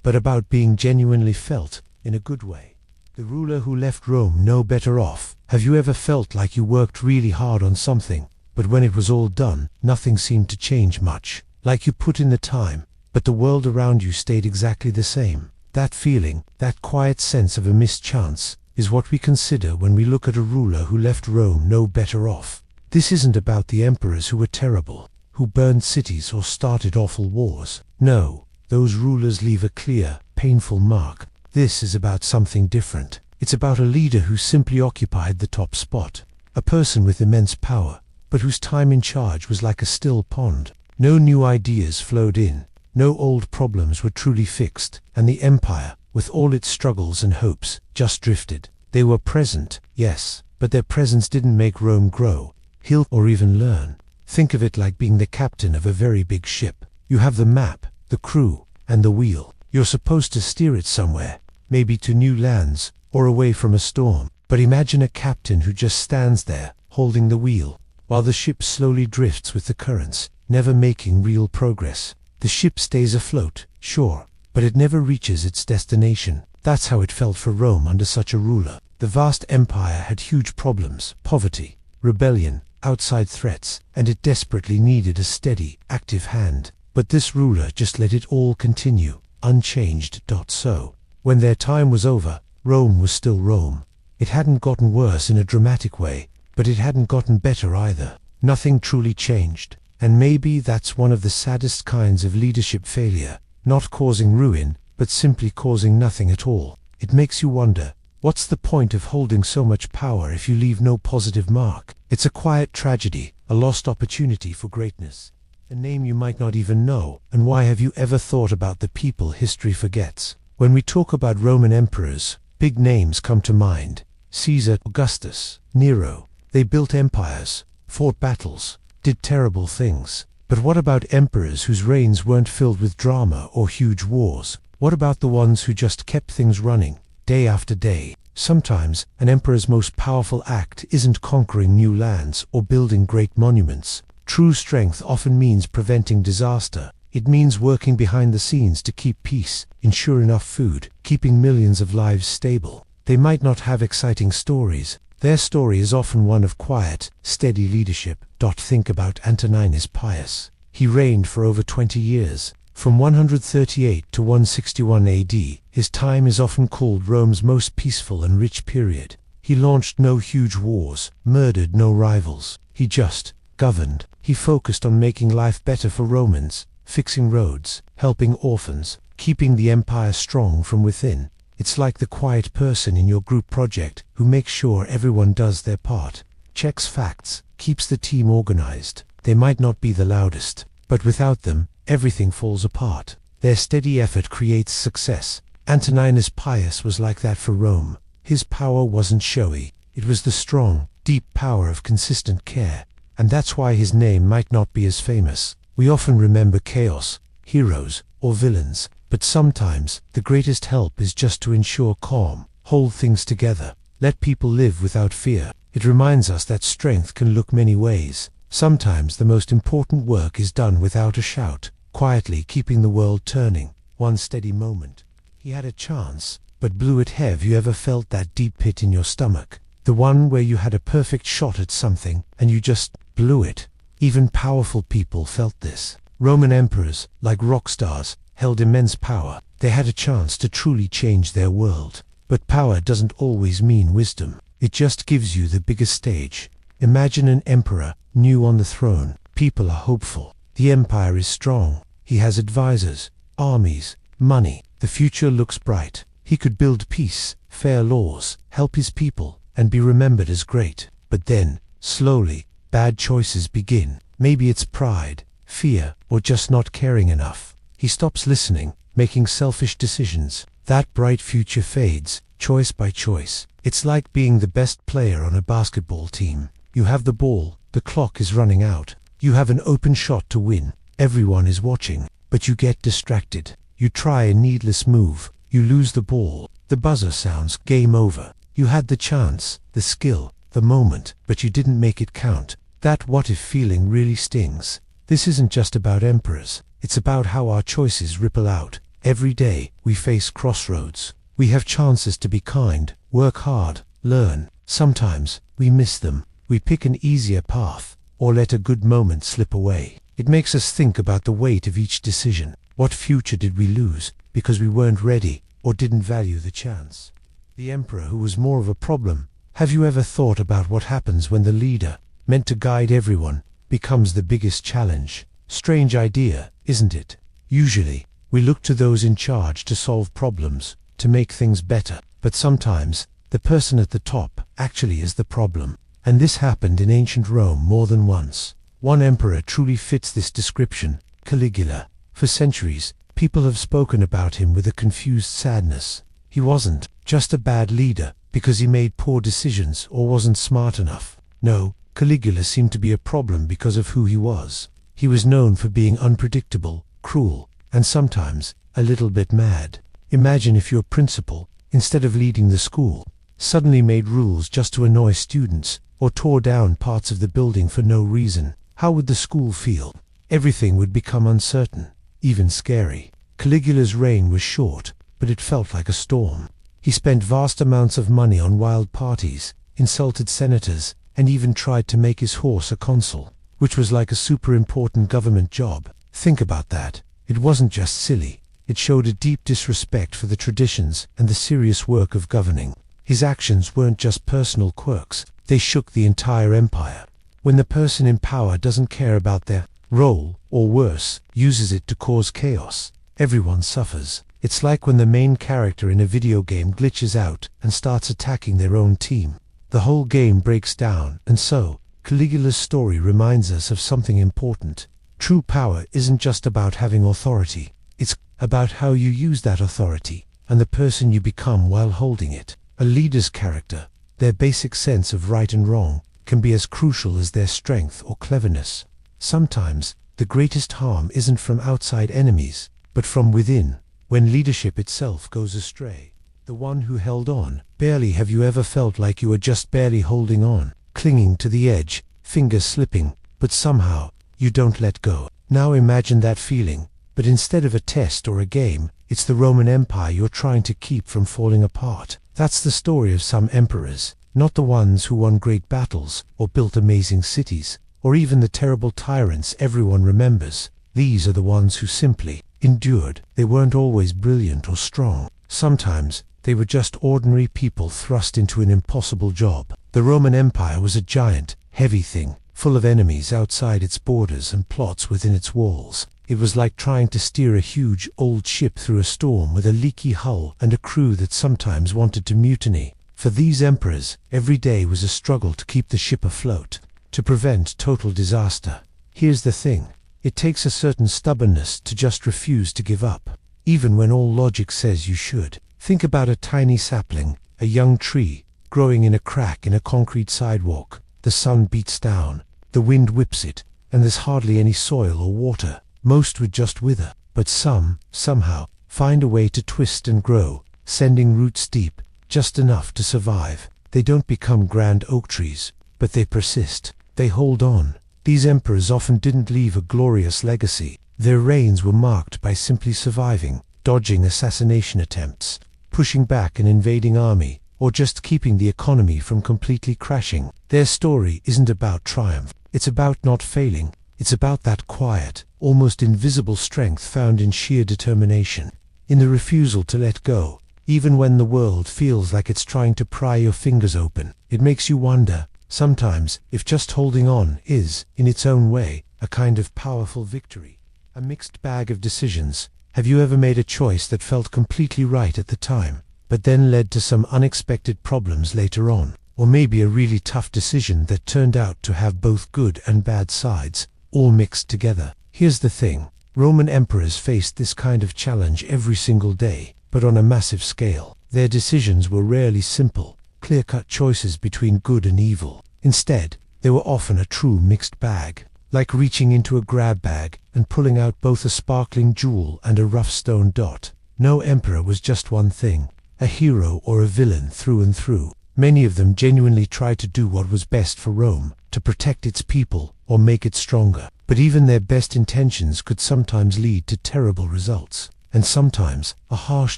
but about being genuinely felt, in a good way. The ruler who left Rome no better off. Have you ever felt like you worked really hard on something, but when it was all done, nothing seemed to change much? Like you put in the time, but the world around you stayed exactly the same. That feeling, that quiet sense of a missed chance, is what we consider when we look at a ruler who left Rome no better off. This isn't about the emperors who were terrible, who burned cities or started awful wars. No, those rulers leave a clear, painful mark. This is about something different. It's about a leader who simply occupied the top spot. A person with immense power, but whose time in charge was like a still pond. No new ideas flowed in, no old problems were truly fixed, and the empire, with all its struggles and hopes, just drifted. They were present, yes, but their presence didn't make Rome grow, heal, or even learn. Think of it like being the captain of a very big ship. You have the map, the crew, and the wheel. You're supposed to steer it somewhere, maybe to new lands, or away from a storm. But imagine a captain who just stands there, holding the wheel, while the ship slowly drifts with the currents, never making real progress. The ship stays afloat, sure, but it never reaches its destination. That's how it felt for Rome under such a ruler. The vast empire had huge problems: poverty, rebellion, outside threats, and it desperately needed a steady, active hand. But this ruler just let it all continue, unchanged. So, when their time was over, Rome was still Rome. It hadn't gotten worse in a dramatic way, but it hadn't gotten better either. Nothing truly changed. And maybe that's one of the saddest kinds of leadership failure, not causing ruin, but simply causing nothing at all. It makes you wonder, what's the point of holding so much power if you leave no positive mark? It's a quiet tragedy, a lost opportunity for greatness, a name you might not even know. And why have you ever thought about the people history forgets? When we talk about Roman emperors, big names come to mind: Caesar, Augustus, Nero. They built empires, fought battles, did terrible things. But what about emperors whose reigns weren't filled with drama or huge wars? What about the ones who just kept things running, day after day? Sometimes, an emperor's most powerful act isn't conquering new lands or building great monuments. True strength often means preventing disaster. It means working behind the scenes to keep peace, ensure enough food, keeping millions of lives stable. They might not have exciting stories. Their story is often one of quiet, steady leadership. Think about Antoninus Pius. He reigned for over 20 years, from 138 to 161 AD. His time is often called Rome's most peaceful and rich period. He launched no huge wars, murdered no rivals. He just governed. He focused on making life better for Romans, fixing roads, helping orphans, keeping the empire strong from within. It's like the quiet person in your group project who makes sure everyone does their part, checks facts, keeps the team organized. They might not be the loudest, but without them, everything falls apart. Their steady effort creates success. Antoninus Pius was like that for Rome. His power wasn't showy. It was the strong, deep power of consistent care. And that's why his name might not be as famous. We often remember chaos, heroes, or villains. But sometimes, the greatest help is just to ensure calm, hold things together, let people live without fear. It reminds us that strength can look many ways. Sometimes the most important work is done without a shout, quietly keeping the world turning, one steady moment. He had a chance, but blew it. Have you ever felt that deep pit in your stomach? The one where you had a perfect shot at something, and you just blew it. Even powerful people felt this. Roman emperors, like rock stars, held immense power. They had a chance to truly change their world. But power doesn't always mean wisdom. It just gives you the biggest stage. Imagine an emperor, new on the throne. People are hopeful. The empire is strong. He has advisors, armies, money. The future looks bright. He could build peace, fair laws, help his people, and be remembered as great. But then, slowly, bad choices begin. Maybe it's pride, fear, or just not caring enough. He stops listening, making selfish decisions. That bright future fades, choice by choice. It's like being the best player on a basketball team. You have the ball, the clock is running out. You have an open shot to win. Everyone is watching, but you get distracted. You try a needless move. You lose the ball. The buzzer sounds, game over. You had the chance, the skill, the moment, but you didn't make it count. That what-if feeling really stings. This isn't just about emperors. It's about how our choices ripple out. Every day, we face crossroads. We have chances to be kind, work hard, learn. Sometimes, we miss them. We pick an easier path, or let a good moment slip away. It makes us think about the weight of each decision. What future did we lose because we weren't ready or didn't value the chance? the emperor who was more of a problem. Have you ever thought about what happens when the leader, meant to guide everyone, becomes the biggest challenge? Strange idea, isn't it? Usually, we look to those in charge to solve problems, to make things better. But sometimes, the person at the top actually is the problem. And this happened in ancient Rome more than once. One emperor truly fits this description, Caligula. For centuries, people have spoken about him with a confused sadness. He wasn't just a bad leader because he made poor decisions or wasn't smart enough. No, Caligula seemed to be a problem because of who he was. He was known for being unpredictable, cruel, and sometimes a little bit mad. Imagine if your principal, instead of leading the school, suddenly made rules just to annoy students, or tore down parts of the building for no reason. How would the school feel? Everything would become uncertain, even scary. Caligula's reign was short, but it felt like a storm. He spent vast amounts of money on wild parties, insulted senators, and even tried to make his horse a consul, which was like a super important government job. Think about that. It wasn't just silly. It showed a deep disrespect for the traditions and the serious work of governing. His actions weren't just personal quirks, they shook the entire empire. When the person in power doesn't care about their role, or worse, uses it to cause chaos, everyone suffers. It's like when the main character in a video game glitches out and starts attacking their own team. The whole game breaks down, and so, Caligula's story reminds us of something important. True power isn't just about having authority. It's about how you use that authority, and the person you become while holding it. A leader's character, their basic sense of right and wrong, can be as crucial as their strength or cleverness. Sometimes, the greatest harm isn't from outside enemies, but from within. When leadership itself goes astray, the one who held on, barely. Have you ever felt like you were just barely holding on, clinging to the edge, fingers slipping, but somehow, you don't let go? Now imagine that feeling, but instead of a test or a game, it's the Roman Empire you're trying to keep from falling apart. That's the story of some emperors, not the ones who won great battles, or built amazing cities, or even the terrible tyrants everyone remembers. These are the ones who simply endured. They weren't always brilliant or strong. Sometimes, they were just ordinary people thrust into an impossible job. The Roman Empire was a giant, heavy thing, full of enemies outside its borders and plots within its walls. It was like trying to steer a huge, old ship through a storm with a leaky hull and a crew that sometimes wanted to mutiny. For these emperors, every day was a struggle to keep the ship afloat, to prevent total disaster. Here's the thing. It takes a certain stubbornness to just refuse to give up, even when all logic says you should. Think about a tiny sapling, a young tree, growing in a crack in a concrete sidewalk. The sun beats down, the wind whips it, and there's hardly any soil or water. Most would just wither, but some, somehow, find a way to twist and grow, sending roots deep, just enough to survive. They don't become grand oak trees, but they persist. They hold on. These emperors often didn't leave a glorious legacy. Their reigns were marked by simply surviving, dodging assassination attempts, pushing back an invading army, or just keeping the economy from completely crashing. Their story isn't about triumph. It's about not failing. It's about that quiet, almost invisible strength found in sheer determination, in the refusal to let go, even when the world feels like it's trying to pry your fingers open. It makes you wonder, sometimes, if just holding on is, in its own way, a kind of powerful victory. A mixed bag of decisions. Have you ever made a choice that felt completely right at the time, but then led to some unexpected problems later on? Or maybe a really tough decision that turned out to have both good and bad sides, all mixed together. Here's the thing. Roman emperors faced this kind of challenge every single day, but on a massive scale. Their decisions were rarely simple, clear-cut choices between good and evil. Instead, they were often a true mixed bag, like reaching into a grab bag and pulling out both a sparkling jewel and a rough stone dot. No emperor was just one thing, a hero or a villain through and through. Many of them genuinely tried to do what was best for Rome, to protect its people or make it stronger. But even their best intentions could sometimes lead to terrible results. And sometimes, a harsh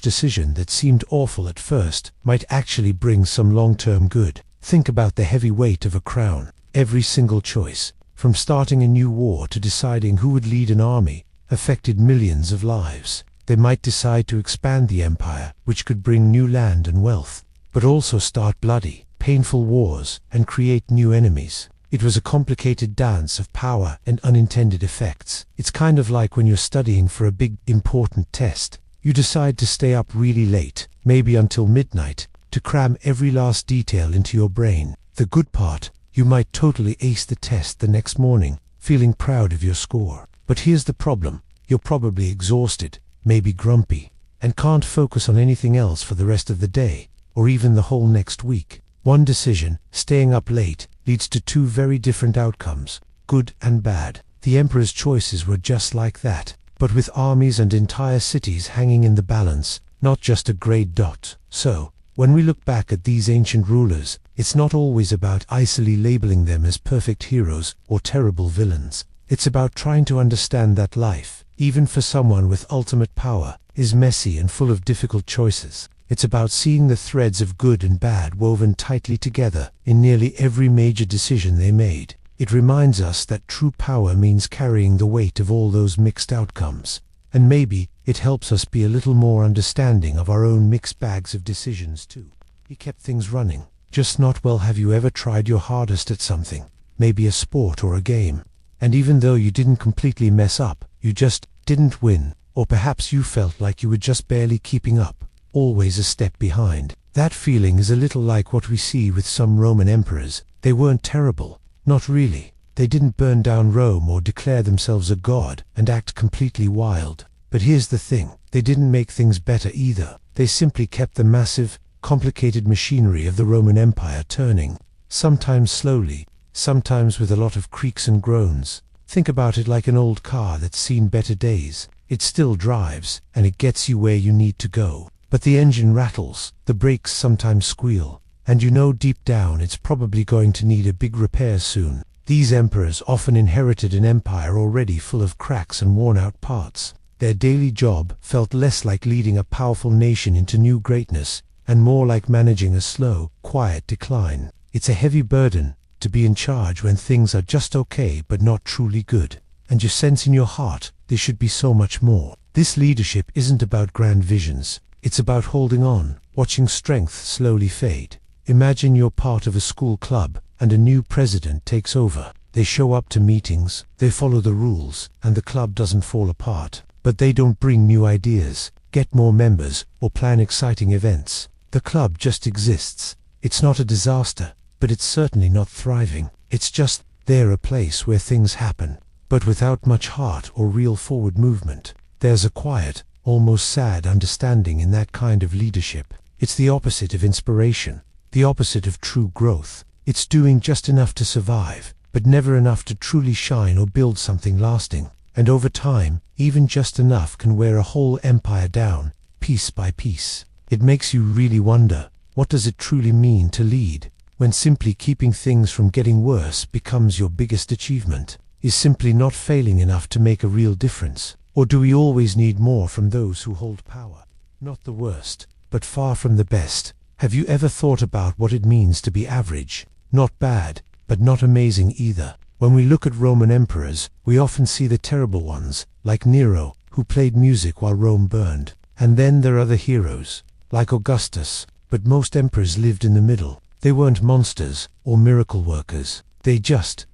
decision that seemed awful at first might actually bring some long-term good. Think about the heavy weight of a crown. Every single choice, from starting a new war to deciding who would lead an army, affected millions of lives. They might decide to expand the empire, which could bring new land and wealth. but also start bloody, painful wars and create new enemies. It was a complicated dance of power and unintended effects. It's kind of like when you're studying for a big, important test. You decide to stay up really late, maybe until midnight, to cram every last detail into your brain. The good part, you might totally ace the test the next morning, feeling proud of your score. But here's the problem. You're probably exhausted, maybe grumpy, and can't focus on anything else for the rest of the day, or even the whole next week. One decision, staying up late, leads to two very different outcomes, good and bad. The emperor's choices were just like that, but with armies and entire cities hanging in the balance, not just a grey dot. So, when we look back at these ancient rulers, it's not always about isolating labeling them as perfect heroes or terrible villains. It's about trying to understand that life, even for someone with ultimate power, is messy and full of difficult choices. It's about seeing the threads of good and bad woven tightly together in nearly every major decision they made. It reminds us that true power means carrying the weight of all those mixed outcomes. And maybe it helps us be a little more understanding of our own mixed bags of decisions too. He kept things running, just not well. Have you ever tried your hardest at something, maybe a sport or a game, and even though you didn't completely mess up, you just didn't win, or perhaps you felt like you were just barely keeping up, always a step behind? That feeling is a little like what we see with some Roman emperors. They weren't terrible, not really. They didn't burn down Rome or declare themselves a god and act completely wild. But here's the thing, they didn't make things better either. They simply kept the massive, complicated machinery of the Roman Empire turning, sometimes slowly, sometimes with a lot of creaks and groans. Think about it like an old car that's seen better days. It still drives, and it gets you where you need to go. But the engine rattles, the brakes sometimes squeal, and you know deep down it's probably going to need a big repair soon. These emperors often inherited an empire already full of cracks and worn-out parts. Their daily job felt less like leading a powerful nation into new greatness, and more like managing a slow, quiet decline. It's a heavy burden to be in charge when things are just okay but not truly good, and you sense in your heart there should be so much more. This leadership isn't about grand visions. It's about holding on, watching strength slowly fade. Imagine you're part of a school club, and a new president takes over. They show up to meetings, they follow the rules, and the club doesn't fall apart. But they don't bring new ideas, get more members, or plan exciting events. The club just exists. It's not a disaster, but it's certainly not thriving. It's just there, a place where things happen, but without much heart or real forward movement. There's a quiet, almost sad understanding in that kind of leadership. It's the opposite of inspiration, the opposite of true growth. It's doing just enough to survive, but never enough to truly shine or build something lasting. And over time, even just enough can wear a whole empire down, piece by piece. It makes you really wonder, what does it truly mean to lead, when simply keeping things from getting worse becomes your biggest achievement? Is simply not failing enough to make a real difference? Or do we always need more from those who hold power? Not the worst, but far from the best. Have you ever thought about what it means to be average? Not bad, but not amazing either. When we look at Roman emperors, we often see the terrible ones, like Nero, who played music while Rome burned. And then there are the heroes, like Augustus. But most emperors lived in the middle. They weren't monsters or miracle workers. They just ...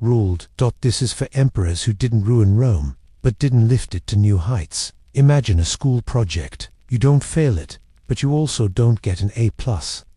ruled. This is for emperors who didn't ruin Rome, but didn't lift it to new heights. Imagine a school project. You don't fail it, but you also don't get an A+.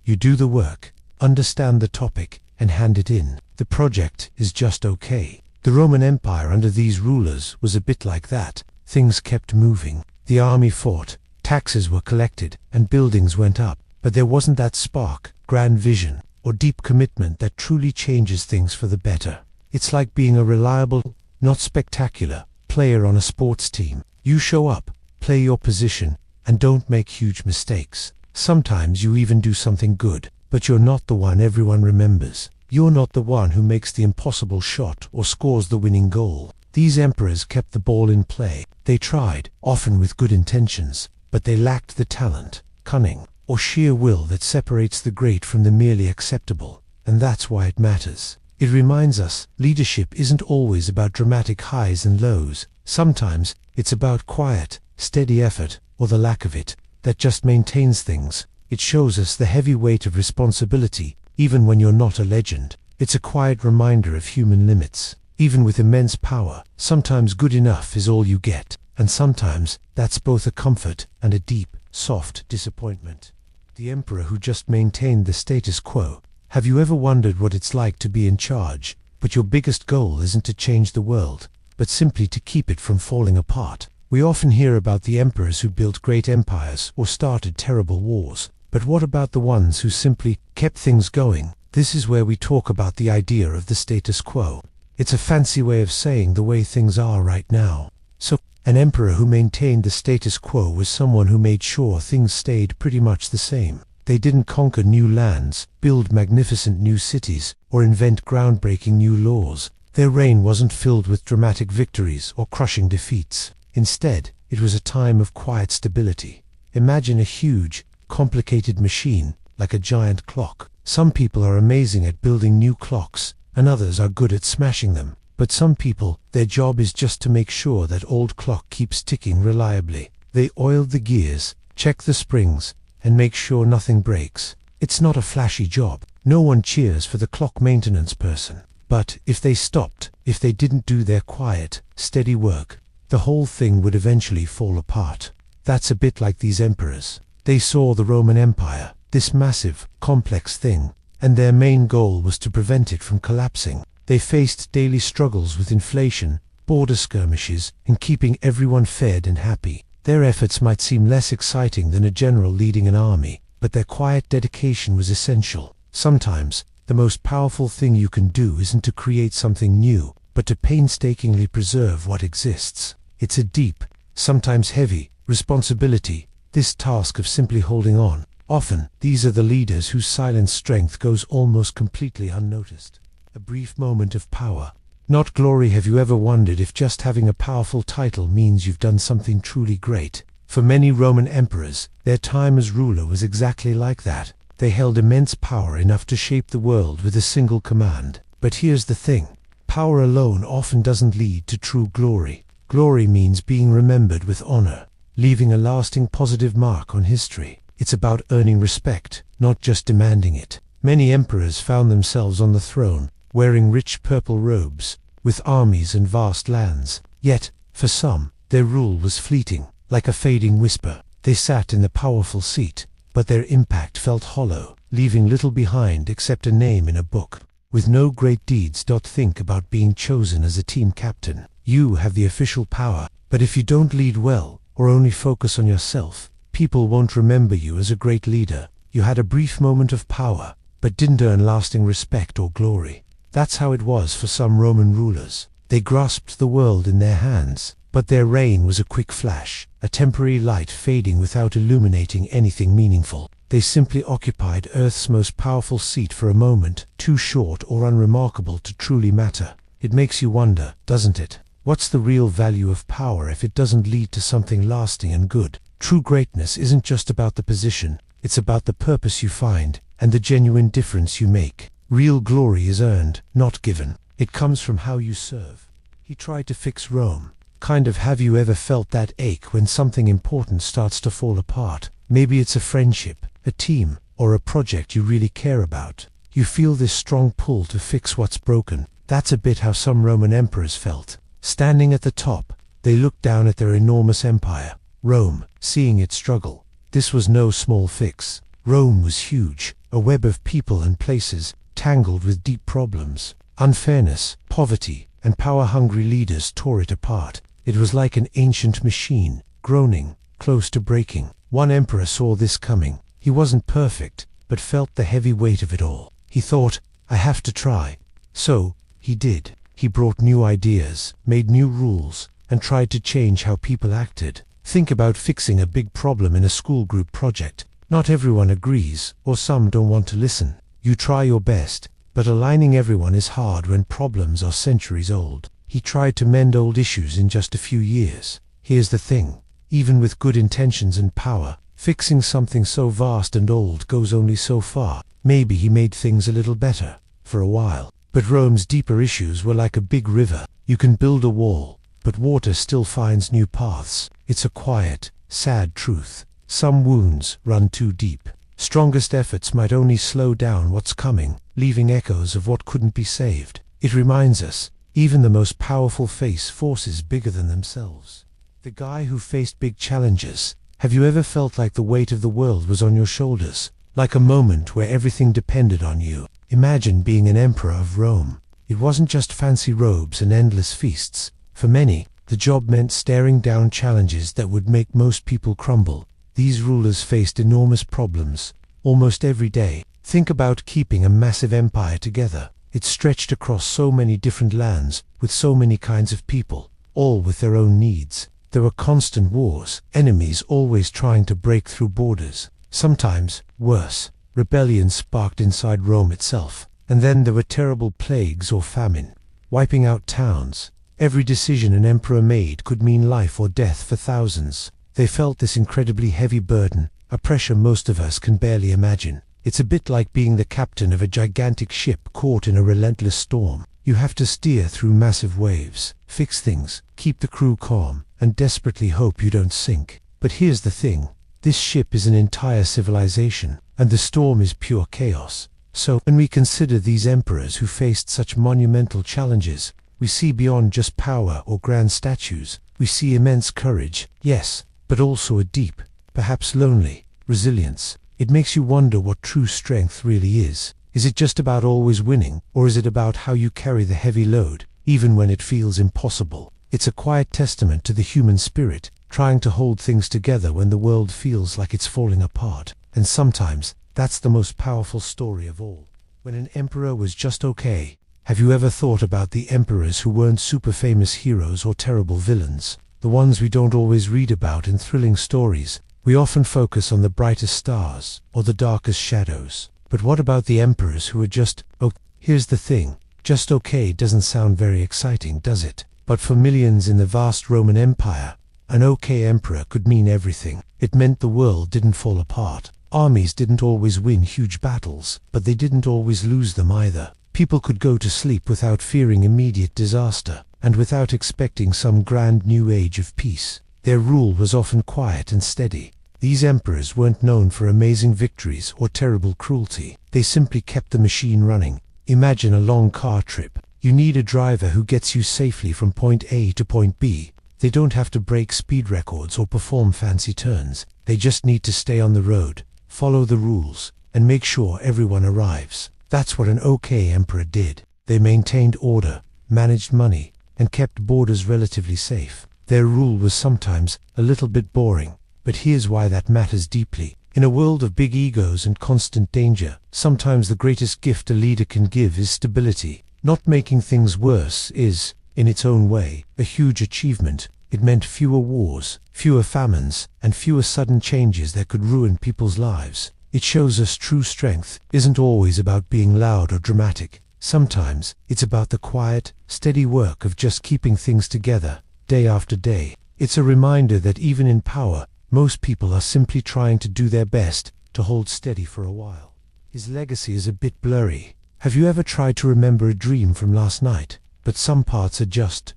You do the work, understand the topic, and hand it in. The project is just okay. The Roman Empire under these rulers was a bit like that. Things kept moving. The army fought, taxes were collected, and buildings went up. But there wasn't that spark, grand vision, or deep commitment that truly changes things for the better. It's like being a reliable, not spectacular, player on a sports team. You show up, play your position, and don't make huge mistakes. Sometimes you even do something good, but you're not the one everyone remembers. You're not the one who makes the impossible shot or scores the winning goal. These emperors kept the ball in play. They tried, often with good intentions, but they lacked the talent, cunning, or sheer will that separates the great from the merely acceptable. And that's why it matters. It reminds us, leadership isn't always about dramatic highs and lows. Sometimes, it's about quiet, steady effort, or the lack of it, that just maintains things, It shows us the heavy weight of responsibility, even when you're not a legend. It's a quiet reminder of human limits. Even with immense power, sometimes good enough is all you get, and sometimes that's both a comfort and a deep, soft disappointment. The emperor who just maintained the status quo. Have you ever wondered what it's like to be in charge, but your biggest goal isn't to change the world, but simply to keep it from falling apart? We often hear about the emperors who built great empires or started terrible wars, but what about the ones who simply kept things going? This is where we talk about the idea of the status quo. It's a fancy way of saying the way things are right now. So, an emperor who maintained the status quo was someone who made sure things stayed pretty much the same. They didn't conquer new lands, build magnificent new cities, or invent groundbreaking new laws. Their reign wasn't filled with dramatic victories or crushing defeats. Instead, it was a time of quiet stability. Imagine a huge, complicated machine, like a giant clock. Some people are amazing at building new clocks, and others are good at smashing them. But some people, their job is just to make sure that old clock keeps ticking reliably. They oil the gears, check the springs, and make sure nothing breaks. It's not a flashy job. No one cheers for the clock maintenance person. But if they stopped, if they didn't do their quiet, steady work, the whole thing would eventually fall apart. That's a bit like these emperors. They saw the Roman Empire, this massive, complex thing, and their main goal was to prevent it from collapsing. They faced daily struggles with inflation, border skirmishes, and keeping everyone fed and happy. Their efforts might seem less exciting than a general leading an army, but their quiet dedication was essential. Sometimes, the most powerful thing you can do isn't to create something new, but to painstakingly preserve what exists. It's a deep, sometimes heavy, responsibility, this task of simply holding on. Often, these are the leaders whose silent strength goes almost completely unnoticed. A brief moment of power, not glory. Have you ever wondered if just having a powerful title means you've done something truly great? For many Roman emperors, their time as ruler was exactly like that. They held immense power, enough to shape the world with a single command. But here's the thing. Power alone often doesn't lead to true glory. Glory means being remembered with honor, leaving a lasting positive mark on history. It's about earning respect, not just demanding it. Many emperors found themselves on the throne, wearing rich purple robes, with armies and vast lands. Yet, for some, their rule was fleeting, like a fading whisper. They sat in the powerful seat, but their impact felt hollow, leaving little behind except a name in a book. With no great deeds. Think about being chosen as a team captain. You have the official power, but if you don't lead well, or only focus on yourself, people won't remember you as a great leader. You had a brief moment of power, but didn't earn lasting respect or glory. That's how it was for some Roman rulers. They grasped the world in their hands, but their reign was a quick flash, a temporary light fading without illuminating anything meaningful. They simply occupied Earth's most powerful seat for a moment, too short or unremarkable to truly matter. It makes you wonder, doesn't it? What's the real value of power if it doesn't lead to something lasting and good? True greatness isn't just about the position, it's about the purpose you find, and the genuine difference you make. Real glory is earned, not given. It comes from how you serve. He tried to fix Rome. Have you ever felt that ache when something important starts to fall apart? Maybe it's a friendship, a team, or a project you really care about. You feel this strong pull to fix what's broken. That's a bit how some Roman emperors felt. Standing at the top, they looked down at their enormous empire. Rome, seeing it struggle. This was no small fix. Rome was huge, a web of people and places, tangled with deep problems. Unfairness, poverty, and power-hungry leaders tore it apart. It was like an ancient machine, groaning, close to breaking. One emperor saw this coming. He wasn't perfect, but felt the heavy weight of it all. He thought, I have to try. So, he did. He brought new ideas, made new rules, and tried to change how people acted. Think about fixing a big problem in a school group project. Not everyone agrees, or some don't want to listen. You try your best, but aligning everyone is hard when problems are centuries old. He tried to mend old issues in just a few years. Here's the thing. Even with good intentions and power, fixing something so vast and old goes only so far. Maybe he made things a little better, for a while. But Rome's deeper issues were like a big river. You can build a wall, but water still finds new paths. It's a quiet, sad truth. Some wounds run too deep. strongest efforts might only slow down what's coming, leaving echoes of what couldn't be saved. It reminds us, even the most powerful face forces bigger than themselves. The guy who faced big challenges. Have you ever felt like the weight of the world was on your shoulders? Like a moment where everything depended on you? Imagine being an emperor of Rome. It wasn't just fancy robes and endless feasts. For many, the job meant staring down challenges that would make most people crumble. These rulers faced enormous problems, almost every day. Think about keeping a massive empire together. It stretched across so many different lands, with so many kinds of people, all with their own needs. There were constant wars, enemies always trying to break through borders. Sometimes, worse, rebellion sparked inside Rome itself. And then there were terrible plagues or famine, wiping out towns. Every decision an emperor made could mean life or death for thousands. They felt this incredibly heavy burden, a pressure most of us can barely imagine. It's a bit like being the captain of a gigantic ship caught in a relentless storm. You have to steer through massive waves, fix things, keep the crew calm, and desperately hope you don't sink. But here's the thing. This ship is an entire civilization, and the storm is pure chaos. So, when we consider these emperors who faced such monumental challenges, we see beyond just power or grand statues. We see immense courage, yes, but also a deep, perhaps lonely, resilience. It makes you wonder what true strength really is. Is it just about always winning, or is it about how you carry the heavy load, even when it feels impossible? It's a quiet testament to the human spirit, trying to hold things together when the world feels like it's falling apart. And sometimes, that's the most powerful story of all. When an emperor was just okay. Have you ever thought about the emperors who weren't super famous heroes or terrible villains? The ones we don't always read about in thrilling stories. We often focus on the brightest stars, or the darkest shadows. But what about the emperors who were just, oh, here's the thing. Just okay doesn't sound very exciting, does it? But for millions in the vast Roman Empire, an okay emperor could mean everything. It meant the world didn't fall apart. Armies didn't always win huge battles, but they didn't always lose them either. People could go to sleep without fearing immediate disaster, and without expecting some grand new age of peace. Their rule was often quiet and steady. These emperors weren't known for amazing victories or terrible cruelty. They simply kept the machine running. Imagine a long car trip. You need a driver who gets you safely from point A to point B. They don't have to break speed records or perform fancy turns. They just need to stay on the road, follow the rules, and make sure everyone arrives. That's what an okay emperor did. They maintained order, managed money, and kept borders relatively safe. Their rule was sometimes a little bit boring, but here's why that matters deeply. In a world of big egos and constant danger, sometimes the greatest gift a leader can give is stability. Not making things worse is, in its own way, a huge achievement. It meant fewer wars, fewer famines, and fewer sudden changes that could ruin people's lives. It shows us true strength isn't always about being loud or dramatic. Sometimes, it's about the quiet, steady work of just keeping things together, day after day. It's a reminder that even in power, most people are simply trying to do their best to hold steady for a while. His legacy is a bit blurry. Have you ever tried to remember a dream from last night, but some parts are just ...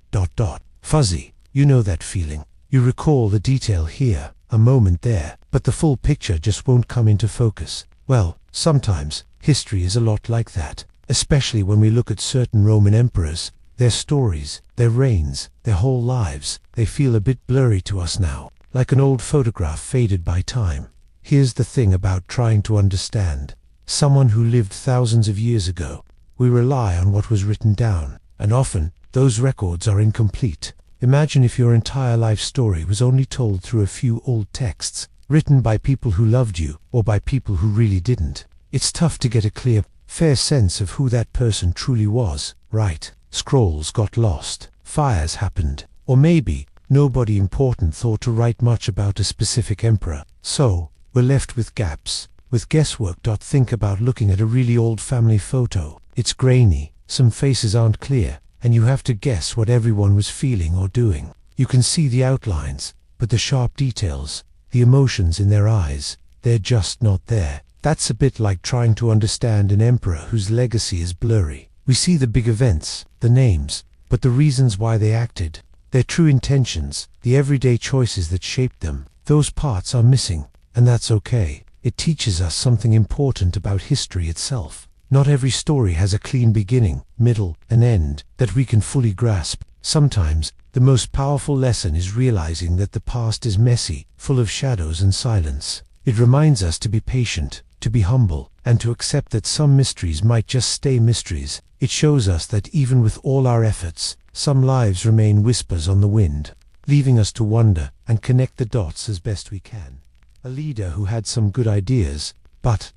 fuzzy? You know that feeling. You recall the detail here, a moment there, but the full picture just won't come into focus. Well, sometimes, history is a lot like that, especially when we look at certain Roman emperors. Their stories, their reigns, their whole lives, they feel a bit blurry to us now, like an old photograph faded by time. Here's the thing about trying to understand someone who lived thousands of years ago. We rely on what was written down, and often, those records are incomplete. Imagine if your entire life story was only told through a few old texts, written by people who loved you, or by people who really didn't. It's tough to get a clear, fair sense of who that person truly was, right? Scrolls got lost, fires happened, or maybe, nobody important thought to write much about a specific emperor. So, we're left with gaps, with guesswork. Think about looking at a really old family photo. It's grainy, some faces aren't clear, and you have to guess what everyone was feeling or doing. You can see the outlines, but the sharp details, the emotions in their eyes, they're just not there. That's a bit like trying to understand an emperor whose legacy is blurry. We see the big events, the names, but the reasons why they acted, their true intentions, the everyday choices that shaped them, those parts are missing, and that's okay. it teaches us something important about history itself. Not every story has a clean beginning, middle, and end that we can fully grasp. Sometimes, the most powerful lesson is realizing that the past is messy, full of shadows and silence. It reminds us to be patient, to be humble, and to accept that some mysteries might just stay mysteries. It shows us that even with all our efforts, some lives remain whispers on the wind, leaving us to wonder and connect the dots as best we can. A leader who had some good ideas, but ...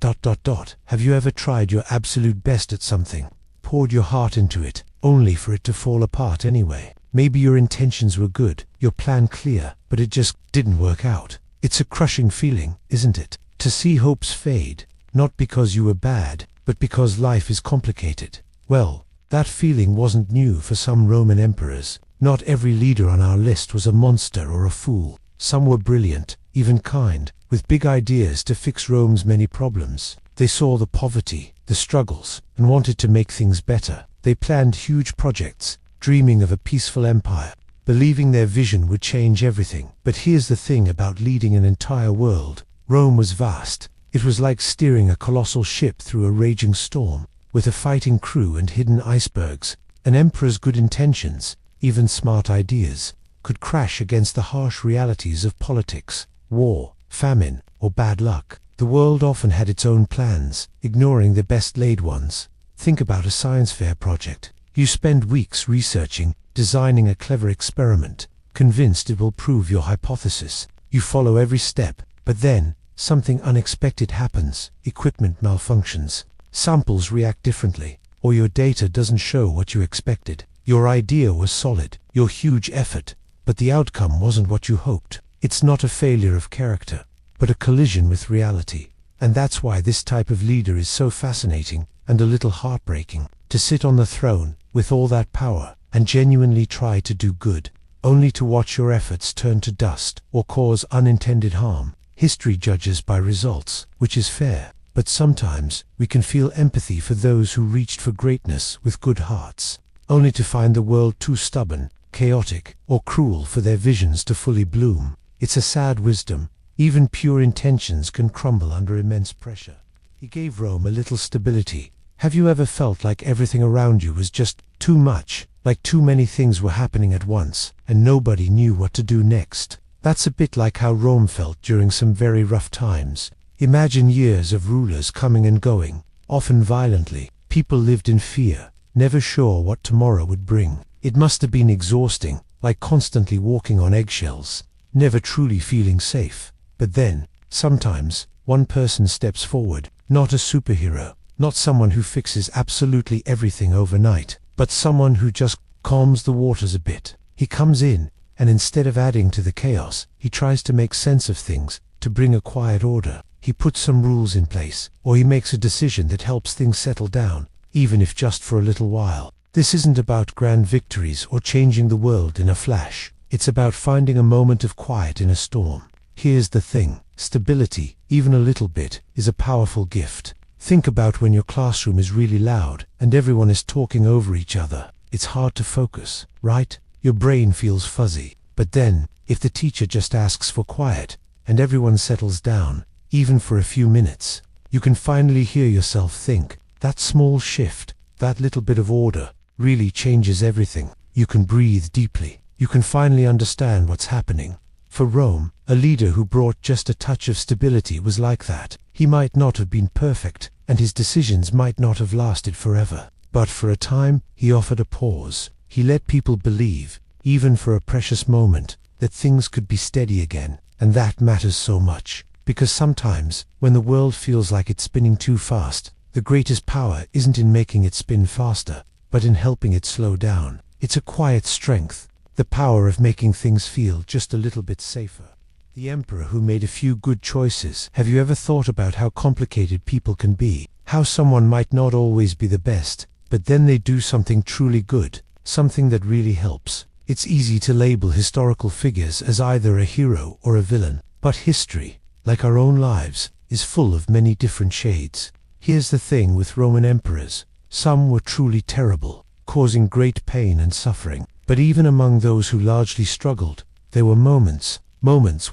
Have you ever tried your absolute best at something, poured your heart into it, only for it to fall apart anyway? Maybe your intentions were good, your plan clear, but it just didn't work out. It's a crushing feeling, isn't it? To see hopes fade, not because you were bad, but because life is complicated. Well, that feeling wasn't new for some Roman emperors. Not every leader on our list was a monster or a fool. Some were brilliant, even kind, with big ideas to fix Rome's many problems. They saw the poverty, the struggles, and wanted to make things better. They planned huge projects, dreaming of a peaceful empire, believing their vision would change everything. But here's the thing about leading an entire world. Rome was vast. It was like steering a colossal ship through a raging storm, with a fighting crew and hidden icebergs. An emperor's good intentions, even smart ideas, could crash against the harsh realities of politics, war, famine, or bad luck. The world often had its own plans, ignoring the best-laid ones. Think about a science fair project. You spend weeks researching, designing a clever experiment, convinced it will prove your hypothesis. You follow every step, but then, something unexpected happens. Equipment malfunctions, samples react differently, or your data doesn't show what you expected. Your idea was solid, your huge effort, but the outcome wasn't what you hoped. It's not a failure of character, but a collision with reality. And that's why this type of leader is so fascinating and a little heartbreaking. To sit on the throne, with all that power, and genuinely try to do good, only to watch your efforts turn to dust or cause unintended harm. History judges by results, which is fair, but sometimes we can feel empathy for those who reached for greatness with good hearts, only to find the world too stubborn, chaotic, or cruel for their visions to fully bloom. It's a sad wisdom. Even pure intentions can crumble under immense pressure. He gave Rome a little stability. Have you ever felt like everything around you was just too much, like too many things were happening at once, and nobody knew what to do next? That's a bit like how Rome felt during some very rough times. Imagine years of rulers coming and going, often violently. People lived in fear, never sure what tomorrow would bring. It must have been exhausting, like constantly walking on eggshells, never truly feeling safe. But then, sometimes, one person steps forward, not a superhero, not someone who fixes absolutely everything overnight, but someone who just calms the waters a bit. He comes in, and instead of adding to the chaos, he tries to make sense of things, to bring a quiet order. He puts some rules in place, or he makes a decision that helps things settle down, even if just for a little while. This isn't about grand victories or changing the world in a flash. It's about finding a moment of quiet in a storm. Here's the thing, stability, even a little bit, is a powerful gift. Think about when your classroom is really loud and everyone is talking over each other. It's hard to focus, right? Your brain feels fuzzy. But then, if the teacher just asks for quiet and everyone settles down, even for a few minutes, you can finally hear yourself think. That small shift, that little bit of order, really changes everything. You can breathe deeply. You can finally understand what's happening. For Rome, a leader who brought just a touch of stability was like that. He might not have been perfect, and his decisions might not have lasted forever. But for a time, he offered a pause. He let people believe, even for a precious moment, that things could be steady again. And that matters so much. Because sometimes, when the world feels like it's spinning too fast, the greatest power isn't in making it spin faster, but in helping it slow down. It's a quiet strength, the power of making things feel just a little bit safer. The emperor who made a few good choices. Have you ever thought about how complicated people can be? How someone might not always be the best, but then they do something truly good, something that really helps. It's easy to label historical figures as either a hero or a villain, but history, like our own lives, is full of many different shades. Here's the thing with Roman emperors. Some were truly terrible, causing great pain and suffering. But even among those who largely struggled, there were moments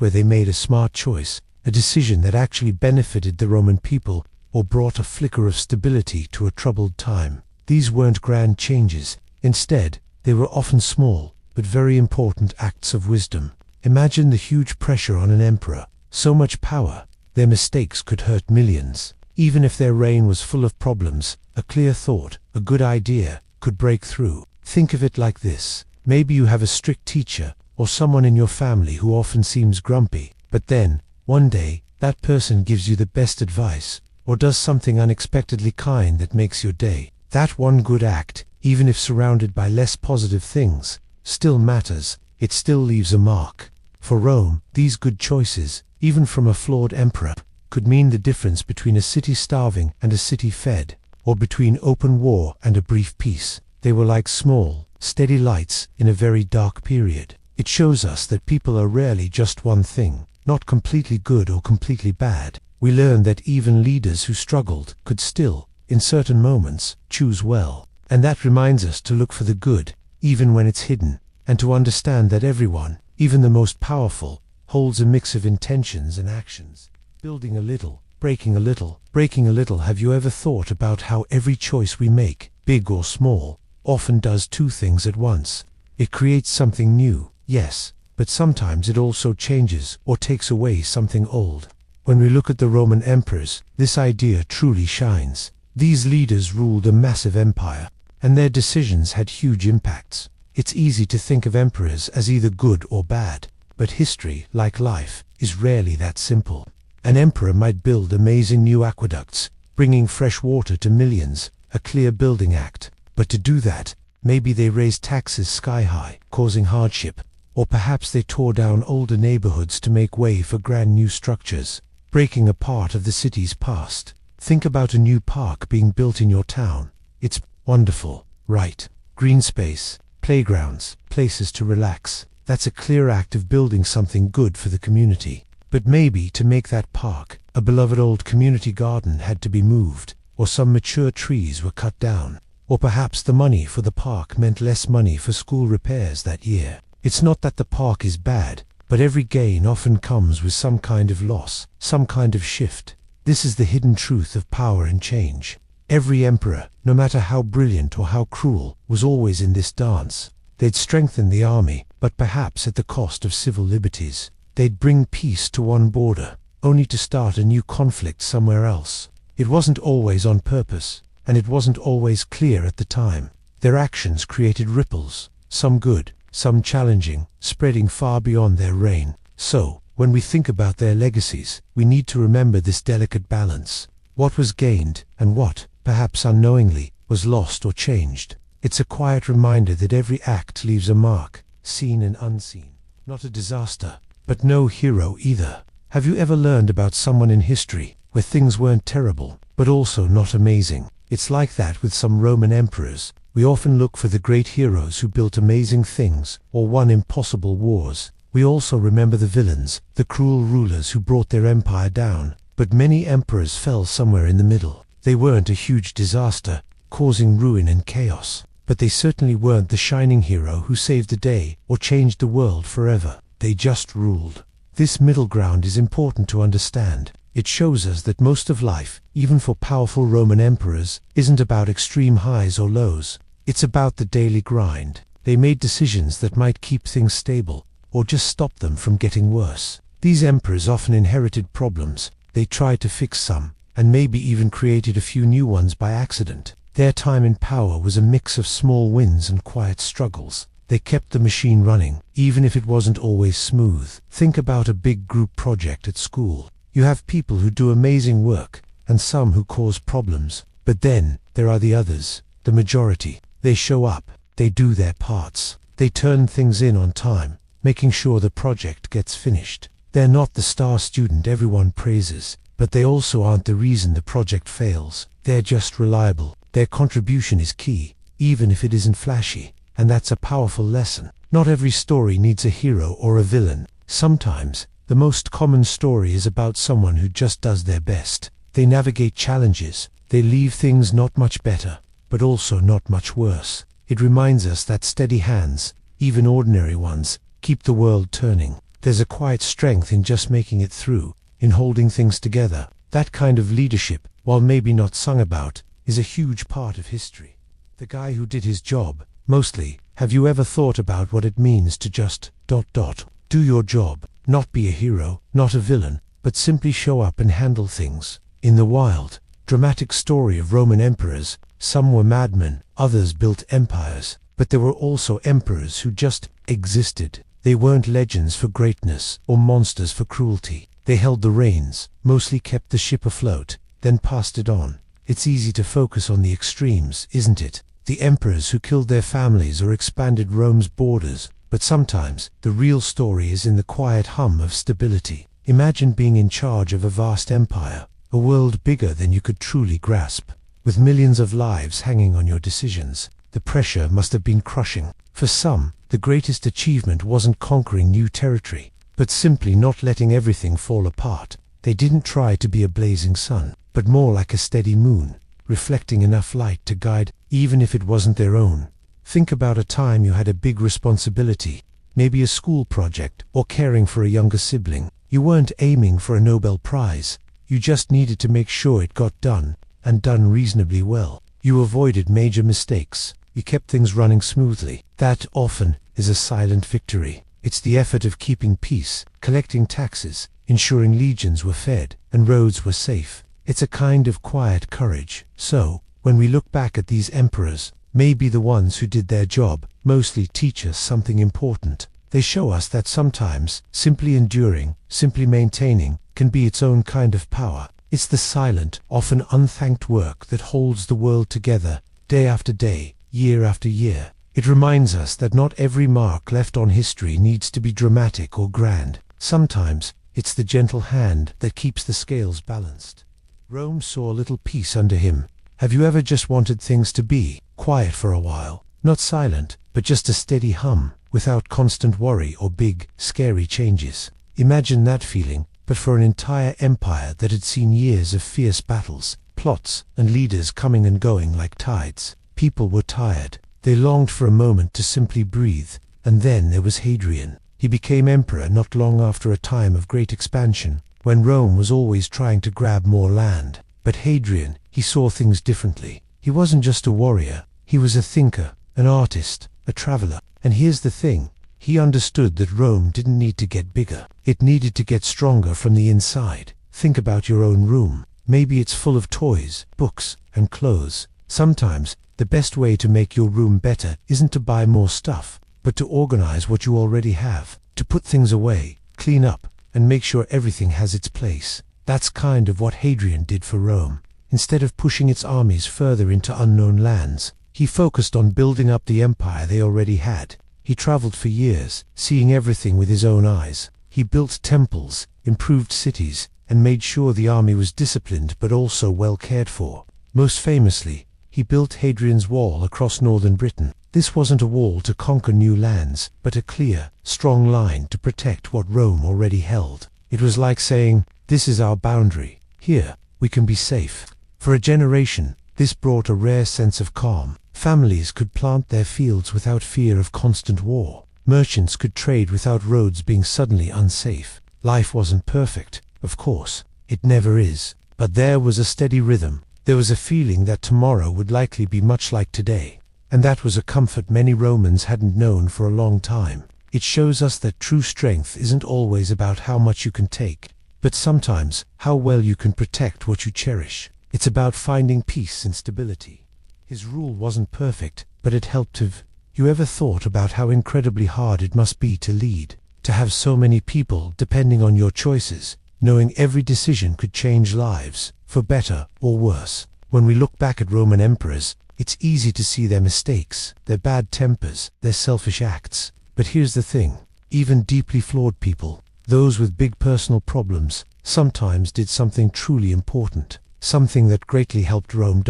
where they made a smart choice a decision that actually benefited the Roman people or brought a flicker of stability to a troubled time. These weren't grand changes. Instead, they were often small, but very important acts of wisdom. Imagine the huge pressure on an emperor. So much power, their mistakes could hurt millions. Even if their reign was full of problems, a clear thought, a good idea, could break through. Think of it like this. Maybe you have a strict teacher, or someone in your family who often seems grumpy. But then, one day, that person gives you the best advice, or does something unexpectedly kind that makes your day. That one good act, even if surrounded by less positive things, still matters. It still leaves a mark. For Rome, these good choices, even from a flawed emperor, could mean the difference between a city starving and a city fed, or between open war and a brief peace. They were like small, steady lights in a very dark period. It shows us that people are rarely just one thing, not completely good or completely bad. We learn that even leaders who struggled could still, in certain moments, choose well. And that reminds us to look for the good, even when it's hidden, and to understand that everyone, even the most powerful, holds a mix of intentions and actions. Building a little, breaking a little, breaking a little. Have you ever thought about how every choice we make, big or small, often does two things at once? It creates something new, yes, but sometimes it also changes or takes away something old. When we look at the Roman emperors, this idea truly shines. These leaders ruled a massive empire, and their decisions had huge impacts. It's easy to think of emperors as either good or bad, but history, like life, is rarely that simple. An emperor might build amazing new aqueducts, bringing fresh water to millions, a clear building act. But to do that, maybe they raised taxes sky high, causing hardship, or perhaps they tore down older neighborhoods to make way for grand new structures, breaking a part of the city's past. Think about a new park being built in your town. It's wonderful, right? Green space, playgrounds, places to relax. That's a clear act of building something good for the community. But maybe to make that park, a beloved old community garden had to be moved, or some mature trees were cut down, or perhaps the money for the park meant less money for school repairs that year. It's not that the park is bad, but every gain often comes with some kind of loss, some kind of shift. This is the hidden truth of power and change. Every emperor, no matter how brilliant or how cruel, was always in this dance. They'd strengthen the army, but perhaps at the cost of civil liberties. They'd bring peace to one border, only to start a new conflict somewhere else. It wasn't always on purpose, and it wasn't always clear at the time. Their actions created ripples, some good, some challenging, spreading far beyond their reign. So, when we think about their legacies, we need to remember this delicate balance. What was gained, and what, perhaps unknowingly, was lost or changed. It's a quiet reminder that every act leaves a mark, seen and unseen. Not a disaster, but no hero either. Have you ever learned about someone in history where things weren't terrible, but also not amazing? It's like that with some Roman emperors. We often look for the great heroes who built amazing things or won impossible wars. We also remember the villains, the cruel rulers who brought their empire down. But many emperors fell somewhere in the middle. They weren't a huge disaster, causing ruin and chaos. But they certainly weren't the shining hero who saved the day or changed the world forever. They just ruled. This middle ground is important to understand. It shows us that most of life, even for powerful Roman emperors, isn't about extreme highs or lows. It's about the daily grind. They made decisions that might keep things stable, or just stop them from getting worse. These emperors often inherited problems. They tried to fix some, and maybe even created a few new ones by accident. Their time in power was a mix of small wins and quiet struggles. They kept the machine running, even if it wasn't always smooth. Think about a big group project at school. You have people who do amazing work, and some who cause problems. But then, there are the others, the majority. They show up, they do their parts. They turn things in on time, making sure the project gets finished. They're not the star student everyone praises, but they also aren't the reason the project fails. They're just reliable. Their contribution is key, even if it isn't flashy. And that's a powerful lesson. Not every story needs a hero or a villain. Sometimes, the most common story is about someone who just does their best. They navigate challenges. They leave things not much better, but also not much worse. It reminds us that steady hands, even ordinary ones, keep the world turning. There's a quiet strength in just making it through, in holding things together. That kind of leadership, while maybe not sung about, is a huge part of history. The guy who did his job, mostly. Have you ever thought about what it means to just ... do your job, not be a hero, not a villain, but simply show up and handle things? In the wild, dramatic story of Roman emperors, some were madmen, others built empires, but there were also emperors who just existed. They weren't legends for greatness or monsters for cruelty. They held the reins, mostly kept the ship afloat, then passed it on. It's easy to focus on the extremes, isn't it? The emperors who killed their families or expanded Rome's borders, but sometimes the real story is in the quiet hum of stability. Imagine being in charge of a vast empire, a world bigger than you could truly grasp, with millions of lives hanging on your decisions. The pressure must have been crushing. For some, the greatest achievement wasn't conquering new territory, but simply not letting everything fall apart. They didn't try to be a blazing sun, but more like a steady moon, reflecting enough light to guide, even if it wasn't their own. Think about a time you had a big responsibility, maybe a school project or caring for a younger sibling. You weren't aiming for a Nobel Prize. You just needed to make sure it got done, and done reasonably well. You avoided major mistakes. You kept things running smoothly. That often is a silent victory. It's the effort of keeping peace, collecting taxes, ensuring legions were fed, and roads were safe. It's a kind of quiet courage. So, when we look back at these emperors, maybe the ones who did their job mostly teach us something important. They show us that sometimes simply enduring, simply maintaining, can be its own kind of power. It's the silent, often unthanked work that holds the world together, day after day, year after year. It reminds us that not every mark left on history needs to be dramatic or grand. Sometimes, it's the gentle hand that keeps the scales balanced. Rome saw little peace under him. Have you ever just wanted things to be quiet for a while? Not silent, but just a steady hum, without constant worry or big, scary changes. Imagine that feeling, but for an entire empire that had seen years of fierce battles, plots, and leaders coming and going like tides. People were tired. They longed for a moment to simply breathe. And then there was Hadrian. He became emperor not long after a time of great expansion, when Rome was always trying to grab more land. But Hadrian, he saw things differently. He wasn't just a warrior. He was a thinker, an artist, a traveler. And here's the thing. He understood that Rome didn't need to get bigger. It needed to get stronger from the inside. Think about your own room. Maybe it's full of toys, books, and clothes. Sometimes, the best way to make your room better isn't to buy more stuff, but to organize what you already have, to put things away, clean up, and make sure everything has its place. That's kind of what Hadrian did for Rome. Instead of pushing its armies further into unknown lands, he focused on building up the empire they already had. He traveled for years, seeing everything with his own eyes. He built temples, improved cities, and made sure the army was disciplined but also well cared for. Most famously, he built Hadrian's Wall across northern Britain. This wasn't a wall to conquer new lands, but a clear, strong line to protect what Rome already held. It was like saying, "This is our boundary. Here, we can be safe." For a generation, this brought a rare sense of calm. Families could plant their fields without fear of constant war. Merchants could trade without roads being suddenly unsafe. Life wasn't perfect, of course. It never is. But there was a steady rhythm. There was a feeling that tomorrow would likely be much like today. And that was a comfort many Romans hadn't known for a long time. It shows us that true strength isn't always about how much you can take, but sometimes how well you can protect what you cherish. It's about finding peace and stability. His rule wasn't perfect, but it helped have. You ever thought about how incredibly hard it must be to lead? To have so many people depending on your choices, knowing every decision could change lives, for better or worse. When we look back at Roman emperors, it's easy to see their mistakes, their bad tempers, their selfish acts. But here's the thing, even deeply flawed people, those with big personal problems, sometimes did something truly important, something that greatly helped Rome.